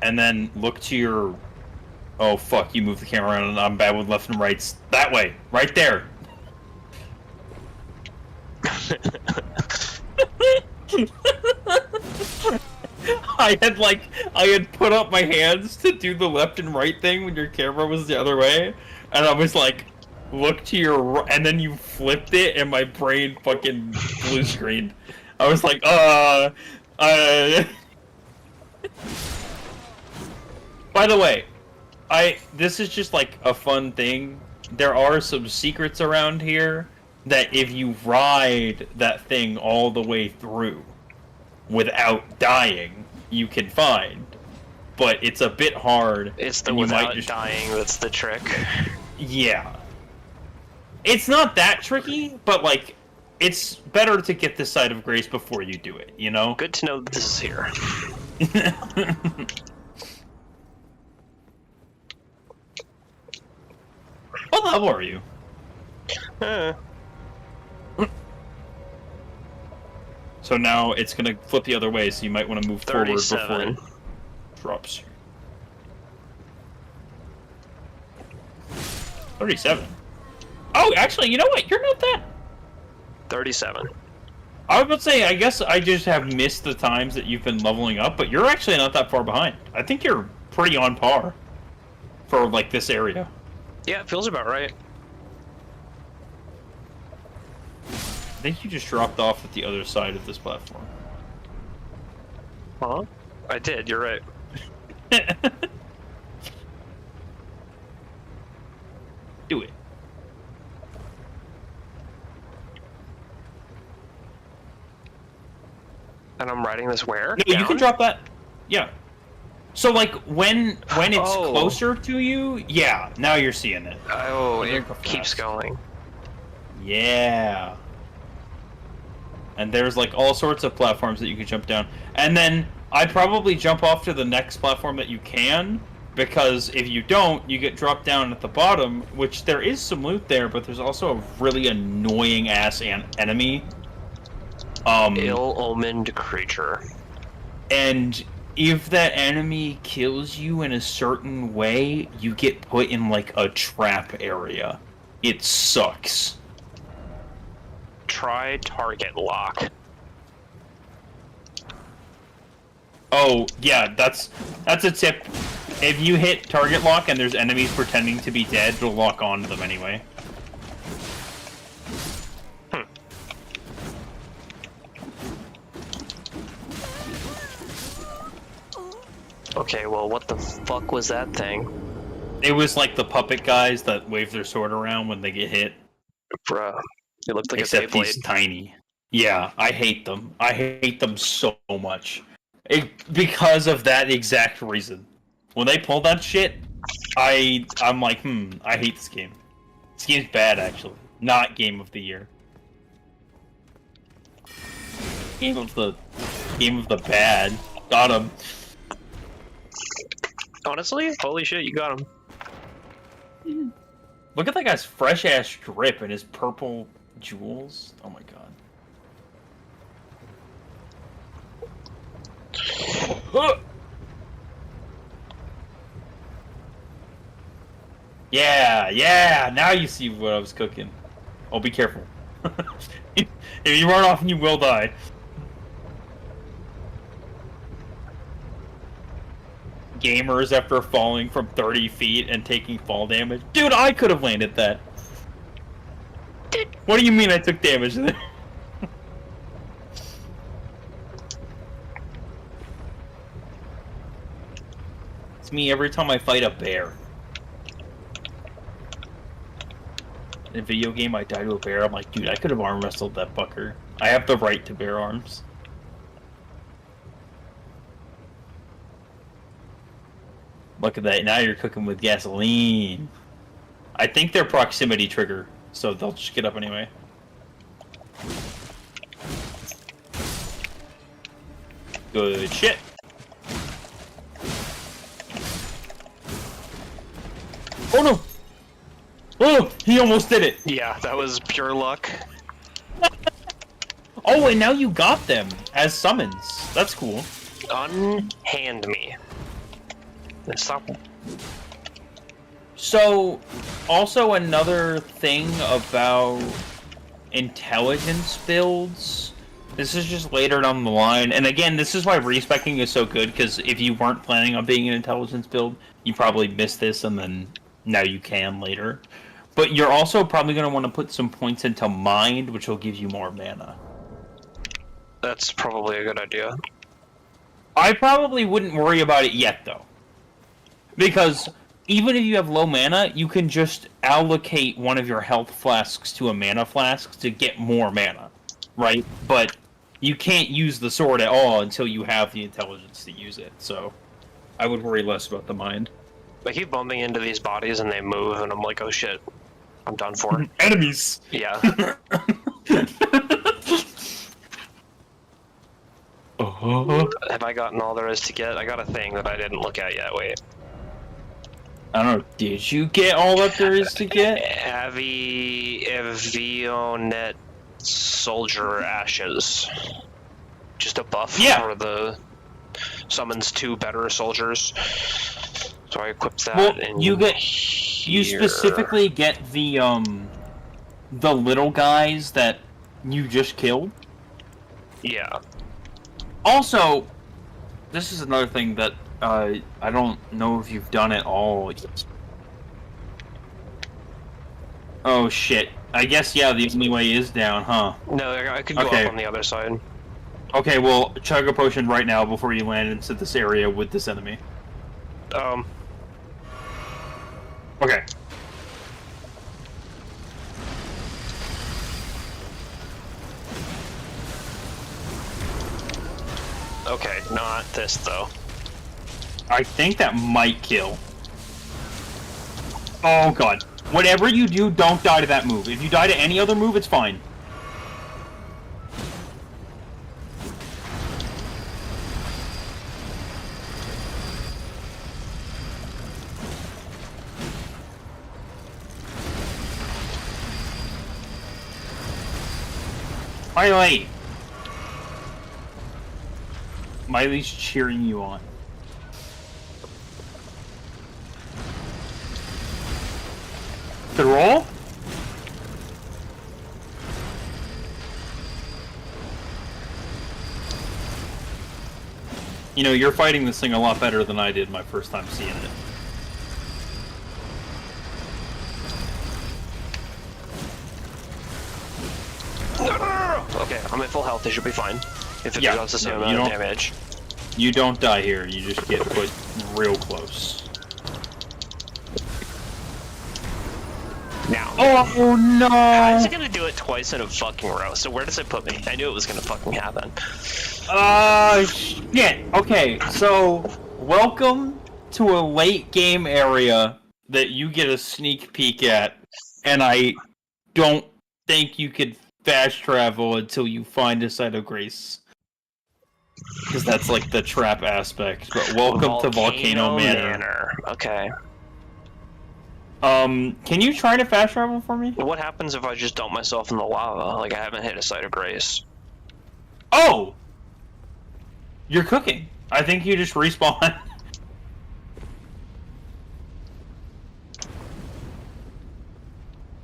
And then look to your... Oh, fuck, you moved the camera around and I'm bad with left and rights. That way. Right there. I had put up my hands to do the left and right thing when your camera was the other way. And I was like, look to your right, and then you flipped it and my brain fucking blue screened. I was like, By the way, this is just like a fun thing. There are some secrets around here that if you ride that thing all the way through without dying, you can find. But it's a bit hard. It's the without dying that's the trick. Yeah. It's not that tricky, but like, it's better to get this side of grace before you do it, you know? Good to know that this is here. What level are you? So now it's gonna flip the other way, so you might want to move forward before it drops. 37. Oh, actually, you know what? You're not that... 37. I was about to say, I guess I just have missed the times that you've been leveling up, but you're actually not that far behind. I think you're pretty on par for, like, this area. Yeah, it feels about right. I think you just dropped off at the other side of this platform. Huh? I did, you're right. Do it. And I'm riding this where? No, you can drop that. Yeah. So, like, when it's closer to you, yeah, now you're seeing it. Oh, it keeps going. Yeah. And there's, like, all sorts of platforms that you can jump down. And then I'd probably jump off to the next platform that you can, because if you don't, you get dropped down at the bottom, which there is some loot there, but there's also a really annoying-ass enemy. Ill-omened creature. And if that enemy kills you in a certain way, you get put in, like, a trap area. It sucks. Try target lock. Oh, yeah, that's a tip. If you hit target lock and there's enemies pretending to be dead, it'll lock onto them anyway. Okay, well, what the fuck was that thing? It was like the puppet guys that wave their sword around when they get hit. Bruh. It looked like Except a he's tiny. Yeah, I hate them. I hate them so much. Because of that exact reason. When they pull that shit, I'm like, I hate this game. This game's bad, actually. Not Game of the Year. Game of the bad. Got him. Honestly, holy shit, you got him. Look at that guy's fresh ass drip and his purple jewels. Oh my god. Yeah. Now you see what I was cooking. Oh, be careful. If you run off, you will die. Gamers after falling from 30 feet and taking fall damage. Dude, I could have landed that. What do you mean I took damage there? It's me every time I fight a bear. In a video game, I die to a bear. I'm like, dude, I could have arm wrestled that fucker. I have the right to bear arms. Look at that. Now you're cooking with gasoline. I think they're proximity trigger, so they'll just get up anyway. Good shit. Oh no! Oh, he almost did it. Yeah, that was pure luck. Oh, and now you got them as summons. That's cool. Unhand me. Stop. So, also another thing about intelligence builds. This is just later down the line, and again, this is why respecking is so good, because if you weren't planning on being an intelligence build, you probably missed this, and then now you can later. But you're also probably going to want to put some points into mind, which will give you more mana. That's probably a good idea. I probably wouldn't worry about it yet, though. Because even if you have low mana, you can just allocate one of your health flasks to a mana flask to get more mana, right? But you can't use the sword at all until you have the intelligence to use it, so I would worry less about the mind. I keep bumping into these bodies and they move, and I'm like, oh shit, I'm done for. Enemies! Yeah. Have I gotten all there is to get? I got a thing that I didn't look at yet, wait. I don't know, did you get all that there is to get? Avionet Soldier Ashes. Just a buff for the summons 2 better soldiers. So I equipped that. Well, in you here. specifically get the little guys that you just killed. Yeah. Also, this is another thing that I don't know if you've done it all. Oh shit. I guess, yeah, the only way is down, huh? No, I could go up on the other side. Okay, well, chug a potion right now before you land into this area with this enemy. Okay. Okay, not this, though. I think that might kill. Oh god. Whatever you do, don't die to that move. If you die to any other move, it's fine. Miley! Miley's cheering you on. The roll? You know, you're fighting this thing a lot better than I did my first time seeing it. Okay, I'm at full health, they should be fine. If it does the same amount of damage. You don't die here, you just get put real close. Now. Oh no! I was gonna do it twice in a fucking row, so where does it put me? I knew it was gonna fucking happen. Shit! Okay, so, welcome to a late game area that you get a sneak peek at, and I don't think you could fast travel until you find a site of grace. Because that's like the trap aspect, but welcome to Volcano Manor. Okay. Can you try to fast travel for me? What happens if I just dump myself in the lava? Like, I haven't hit a site of grace. Oh! You're cooking. I think you just respawn.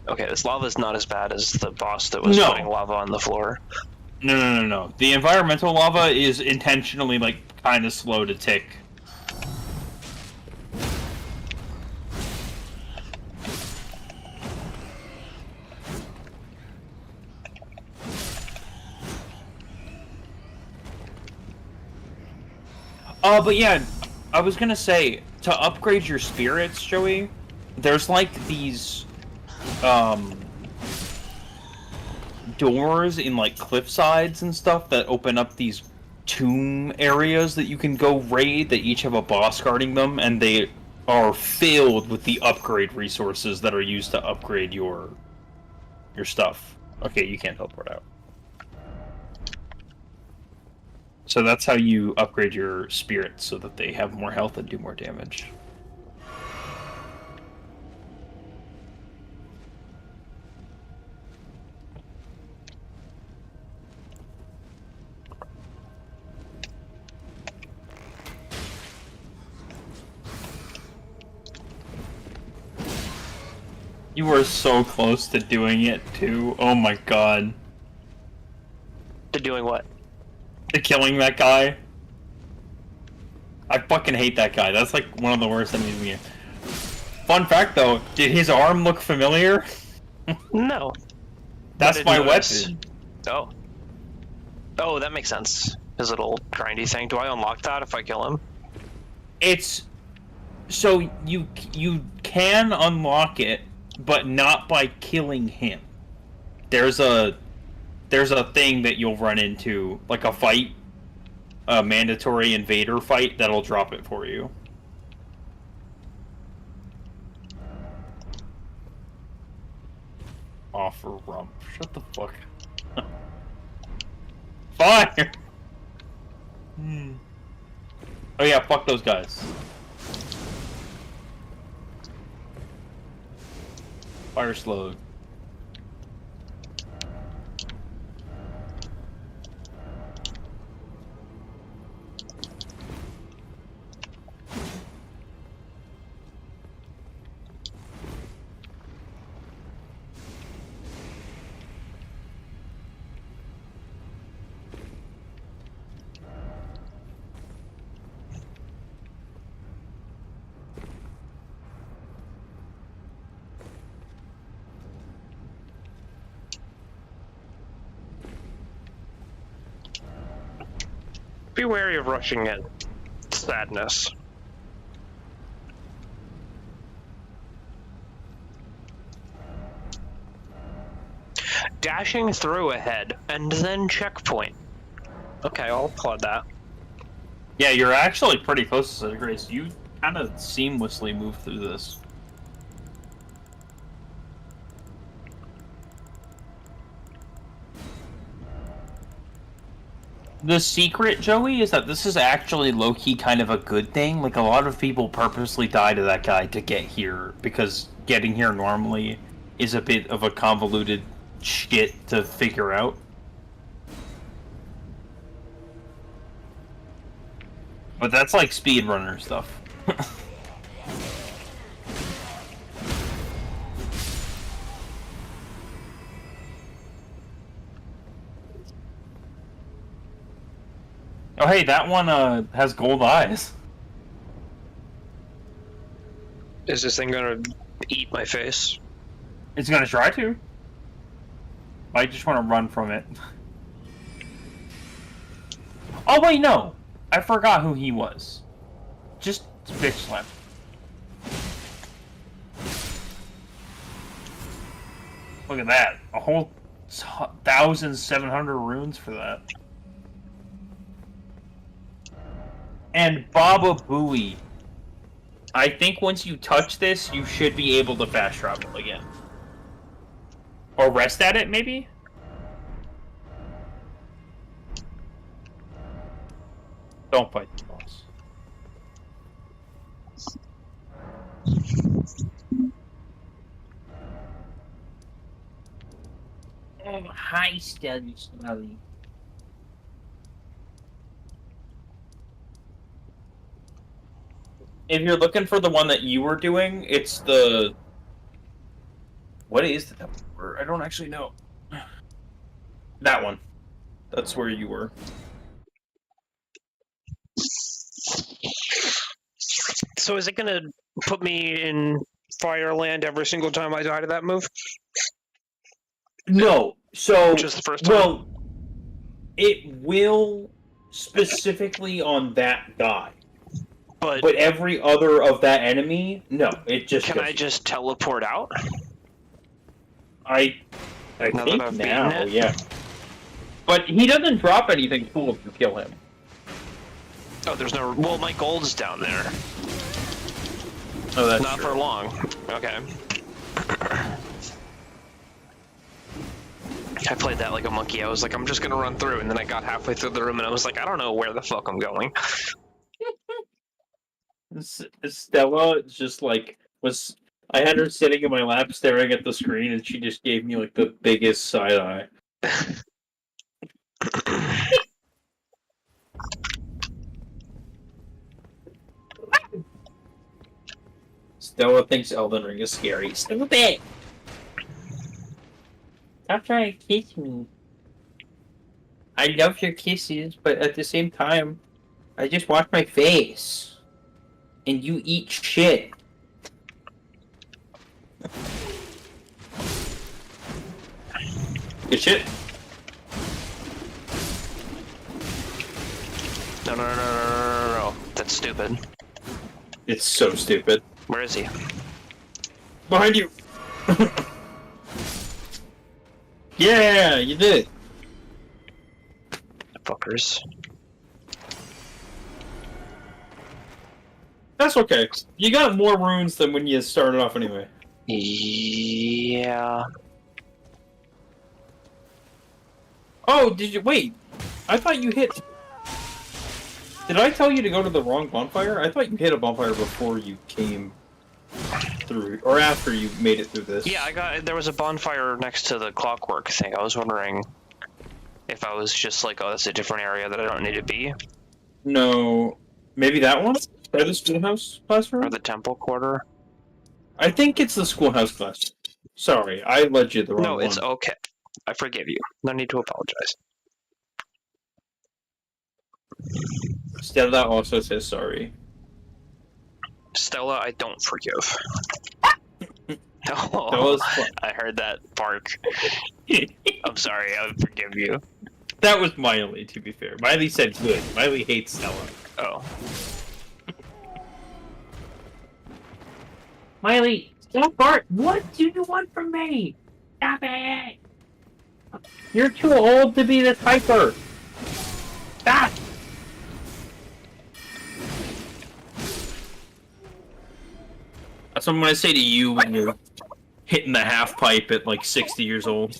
Okay, this lava is not as bad as the boss that was No. putting lava on the floor. No. The environmental lava is intentionally, like, kind of slow to tick. But yeah, I was gonna say, to upgrade your spirits, Joey, there's like these, doors in like cliff sides and stuff that open up these tomb areas that you can go raid that each have a boss guarding them, and they are filled with the upgrade resources that are used to upgrade your stuff. Okay, you can't teleport out. So that's how you upgrade your spirits, so that they have more health and do more damage. You were so close to doing it, too. Oh my god. To doing what? To killing that guy. I fucking hate that guy. That's like one of the worst enemies in the game. Fun fact though, did his arm look familiar? No. That's my weapon. Oh. Oh, that makes sense. His little grindy thing. Do I unlock that if I kill him? It's... So, you can unlock it, but not by killing him. There's a thing that you'll run into, like a fight, a mandatory invader fight, that'll drop it for you. Offer rump. Shut the fuck. Fire! Oh yeah, fuck those guys. Fire slowed. Be wary of rushing in. Sadness. Dashing through ahead, and then checkpoint. Okay, I'll applaud that. Yeah, you're actually pretty close to Grace. You kind of seamlessly move through this. The secret, Joey, is that this is actually low-key kind of a good thing. Like, a lot of people purposely die to that guy to get here, because getting here normally is a bit of a convoluted shit to figure out. But that's like speedrunner stuff. Oh hey, that one has gold eyes. Is this thing gonna eat my face? It's gonna try to. I just want to run from it. Oh wait, no! I forgot who he was. Just bitch slap. Look at that. A whole 1,700 runes for that. And Baba Booey. I think once you touch this, you should be able to fast travel again. Or rest at it, maybe? Don't fight the boss. Oh, hi, Steady Smelly. If you're looking for the one that you were doing, it's the What is the Temple Quarter? I don't actually know. That one. That's where you were. So is it gonna put me in Fireland every single time I die to that move? No. So just the first time. Well, it will specifically on that guy. But every other of that enemy, no. It just can I just teleport out? I Now think that I've now, beaten it? yeah. But he doesn't drop anything cool if you kill him. Oh, there's no. Well, my gold's down there. Oh, that's not true. for long. Okay. I played that like a monkey. I was like, I'm just gonna run through, and then I got halfway through the room, and I was like, I don't know where the fuck I'm going. Stella just like was. I had her sitting in my lap, staring at the screen, and she just gave me like the biggest side eye. Stella thinks Elden Ring is scary. Stupid! Stop trying to kiss me. I love your kisses, but at the same time, I just wash my face. And you eat shit. Good shit. No. That's stupid. It's so stupid. Where is he? Behind you! Yeah, you did. Fuckers. That's okay. You got more runes than when you started off anyway. Yeah. Oh, did you wait? I thought you hit. Did I tell you to go to the wrong bonfire? I thought you hit a bonfire before you came through, or after you made it through this. Yeah, there was a bonfire next to the clockwork thing. I was wondering if I was just like, oh, that's a different area that I don't need to be. No, maybe that one? Or the schoolhouse classroom? Or the temple quarter? I think it's the schoolhouse class. Sorry, I led you the wrong one. No, it's okay. I forgive you. No need to apologize. Stella also says sorry. Stella, I don't forgive. That Oh, was fun. I heard that bark. I'm sorry, I would forgive you. That was Miley, to be fair. Miley said good. Miley hates Stella. Oh. Miley, stop Bart. What do you want from me? Stop it. You're too old to be this hyper. Stop. That's what I'm gonna say to you when you're hitting the half pipe at like 60 years old.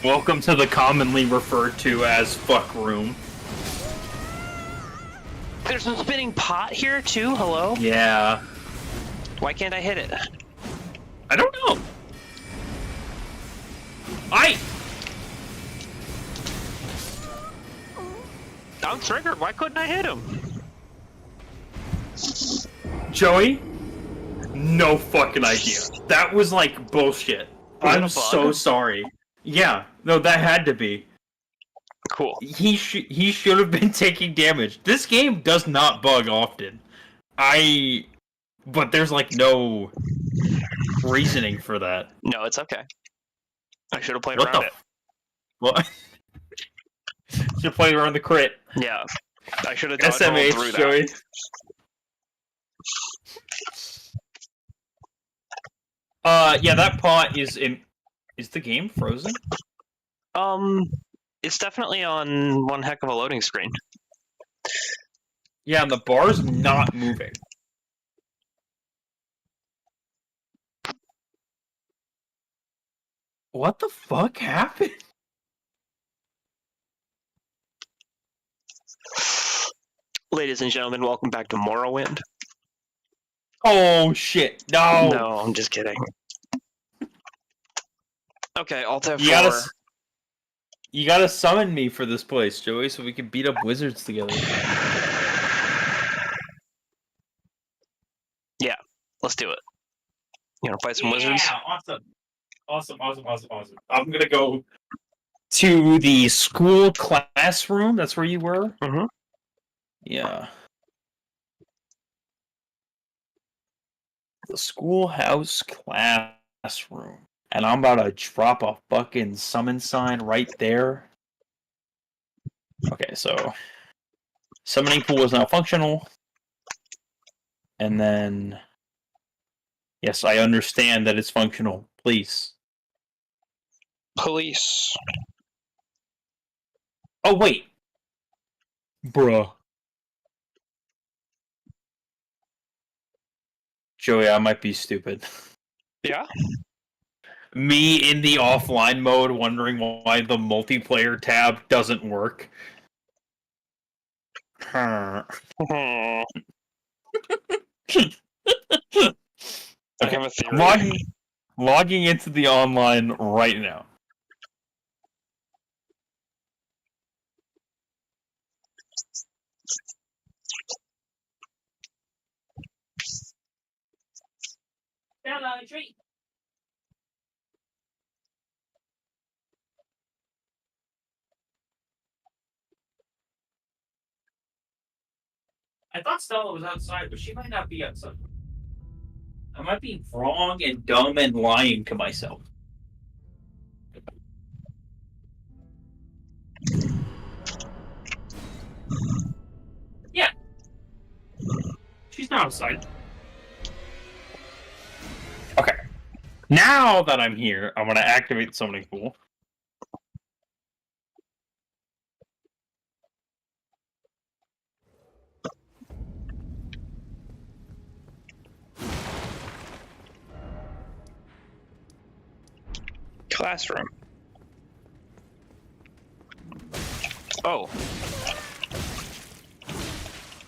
Welcome to the commonly referred to as fuck room. There's a spinning pot here too, hello? Yeah. Why can't I hit it? I don't know. I'm triggered, why couldn't I hit him? Joey? No fucking idea. That was like bullshit. Was it I'm a bug? so sorry. Yeah, no, that had to be. Cool. He should have been taking damage. This game does not bug often. But there's like no reasoning for that. No, it's okay. I should have played What around the it. What? Should play around the crit. Yeah. I should have dodged all through SMH, that. Joey. Yeah, that pot is in. Is the game frozen? It's definitely on one heck of a loading screen. Yeah, and the bar's not moving. What the fuck happened? Ladies and gentlemen, welcome back to Morrowind. Oh shit! No. No, I'm just kidding. Okay, Alt F4. You gotta summon me for this place, Joey, so we can beat up wizards together. Yeah, let's do it. You wanna fight some wizards? Awesome. I'm gonna go to the school classroom. That's where you were? Mm-hmm. Yeah. The schoolhouse classroom. And I'm about to drop a fucking summon sign right there. Okay, so summoning pool is now functional. And then yes, I understand that it's functional. Please. Police. Oh wait. Bruh. Joey, I might be stupid. Yeah? Me in the offline mode wondering why the multiplayer tab doesn't work. I have a theory. Logging into the online right now. Download treat. I thought Stella was outside, but she might not be outside. I might be wrong and dumb and lying to myself. Yeah. She's not outside. Okay. Now that I'm here, I'm going to activate the summoning pool. Classroom. Oh.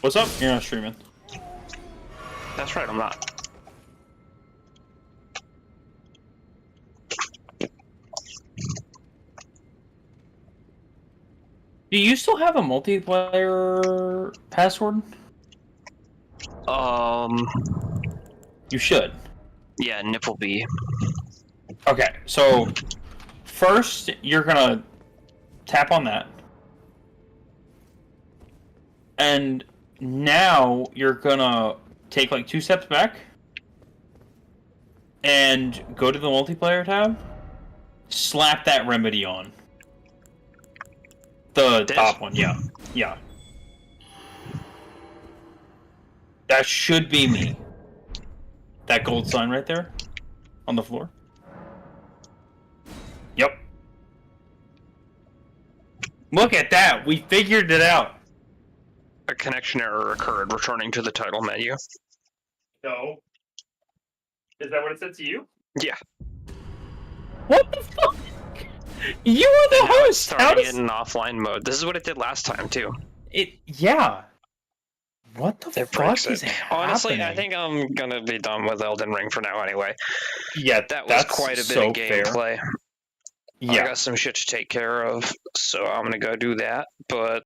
What's up? You're not streaming. That's right, I'm not. Do you still have a multiplayer password? You should. Yeah, Nippleby. Okay, so first you're gonna tap on that. And now you're gonna take like 2 steps back and go to the multiplayer tab. Slap that remedy on. The top one, yeah. Yeah. That should be me. That gold sign right there on the floor. Yep. Look at that! We figured it out! A connection error occurred, returning to the title menu. No. Is that what it said to you? Yeah. What the fuck? You are the host! How Starting does... in offline mode. This is what it did last time, too. Yeah. What the fuck is happening? Honestly, I think I'm gonna be done with Elden Ring for now anyway. Yeah, that was quite a bit of gameplay. Yeah. I got some shit to take care of, so I'm gonna go do that. But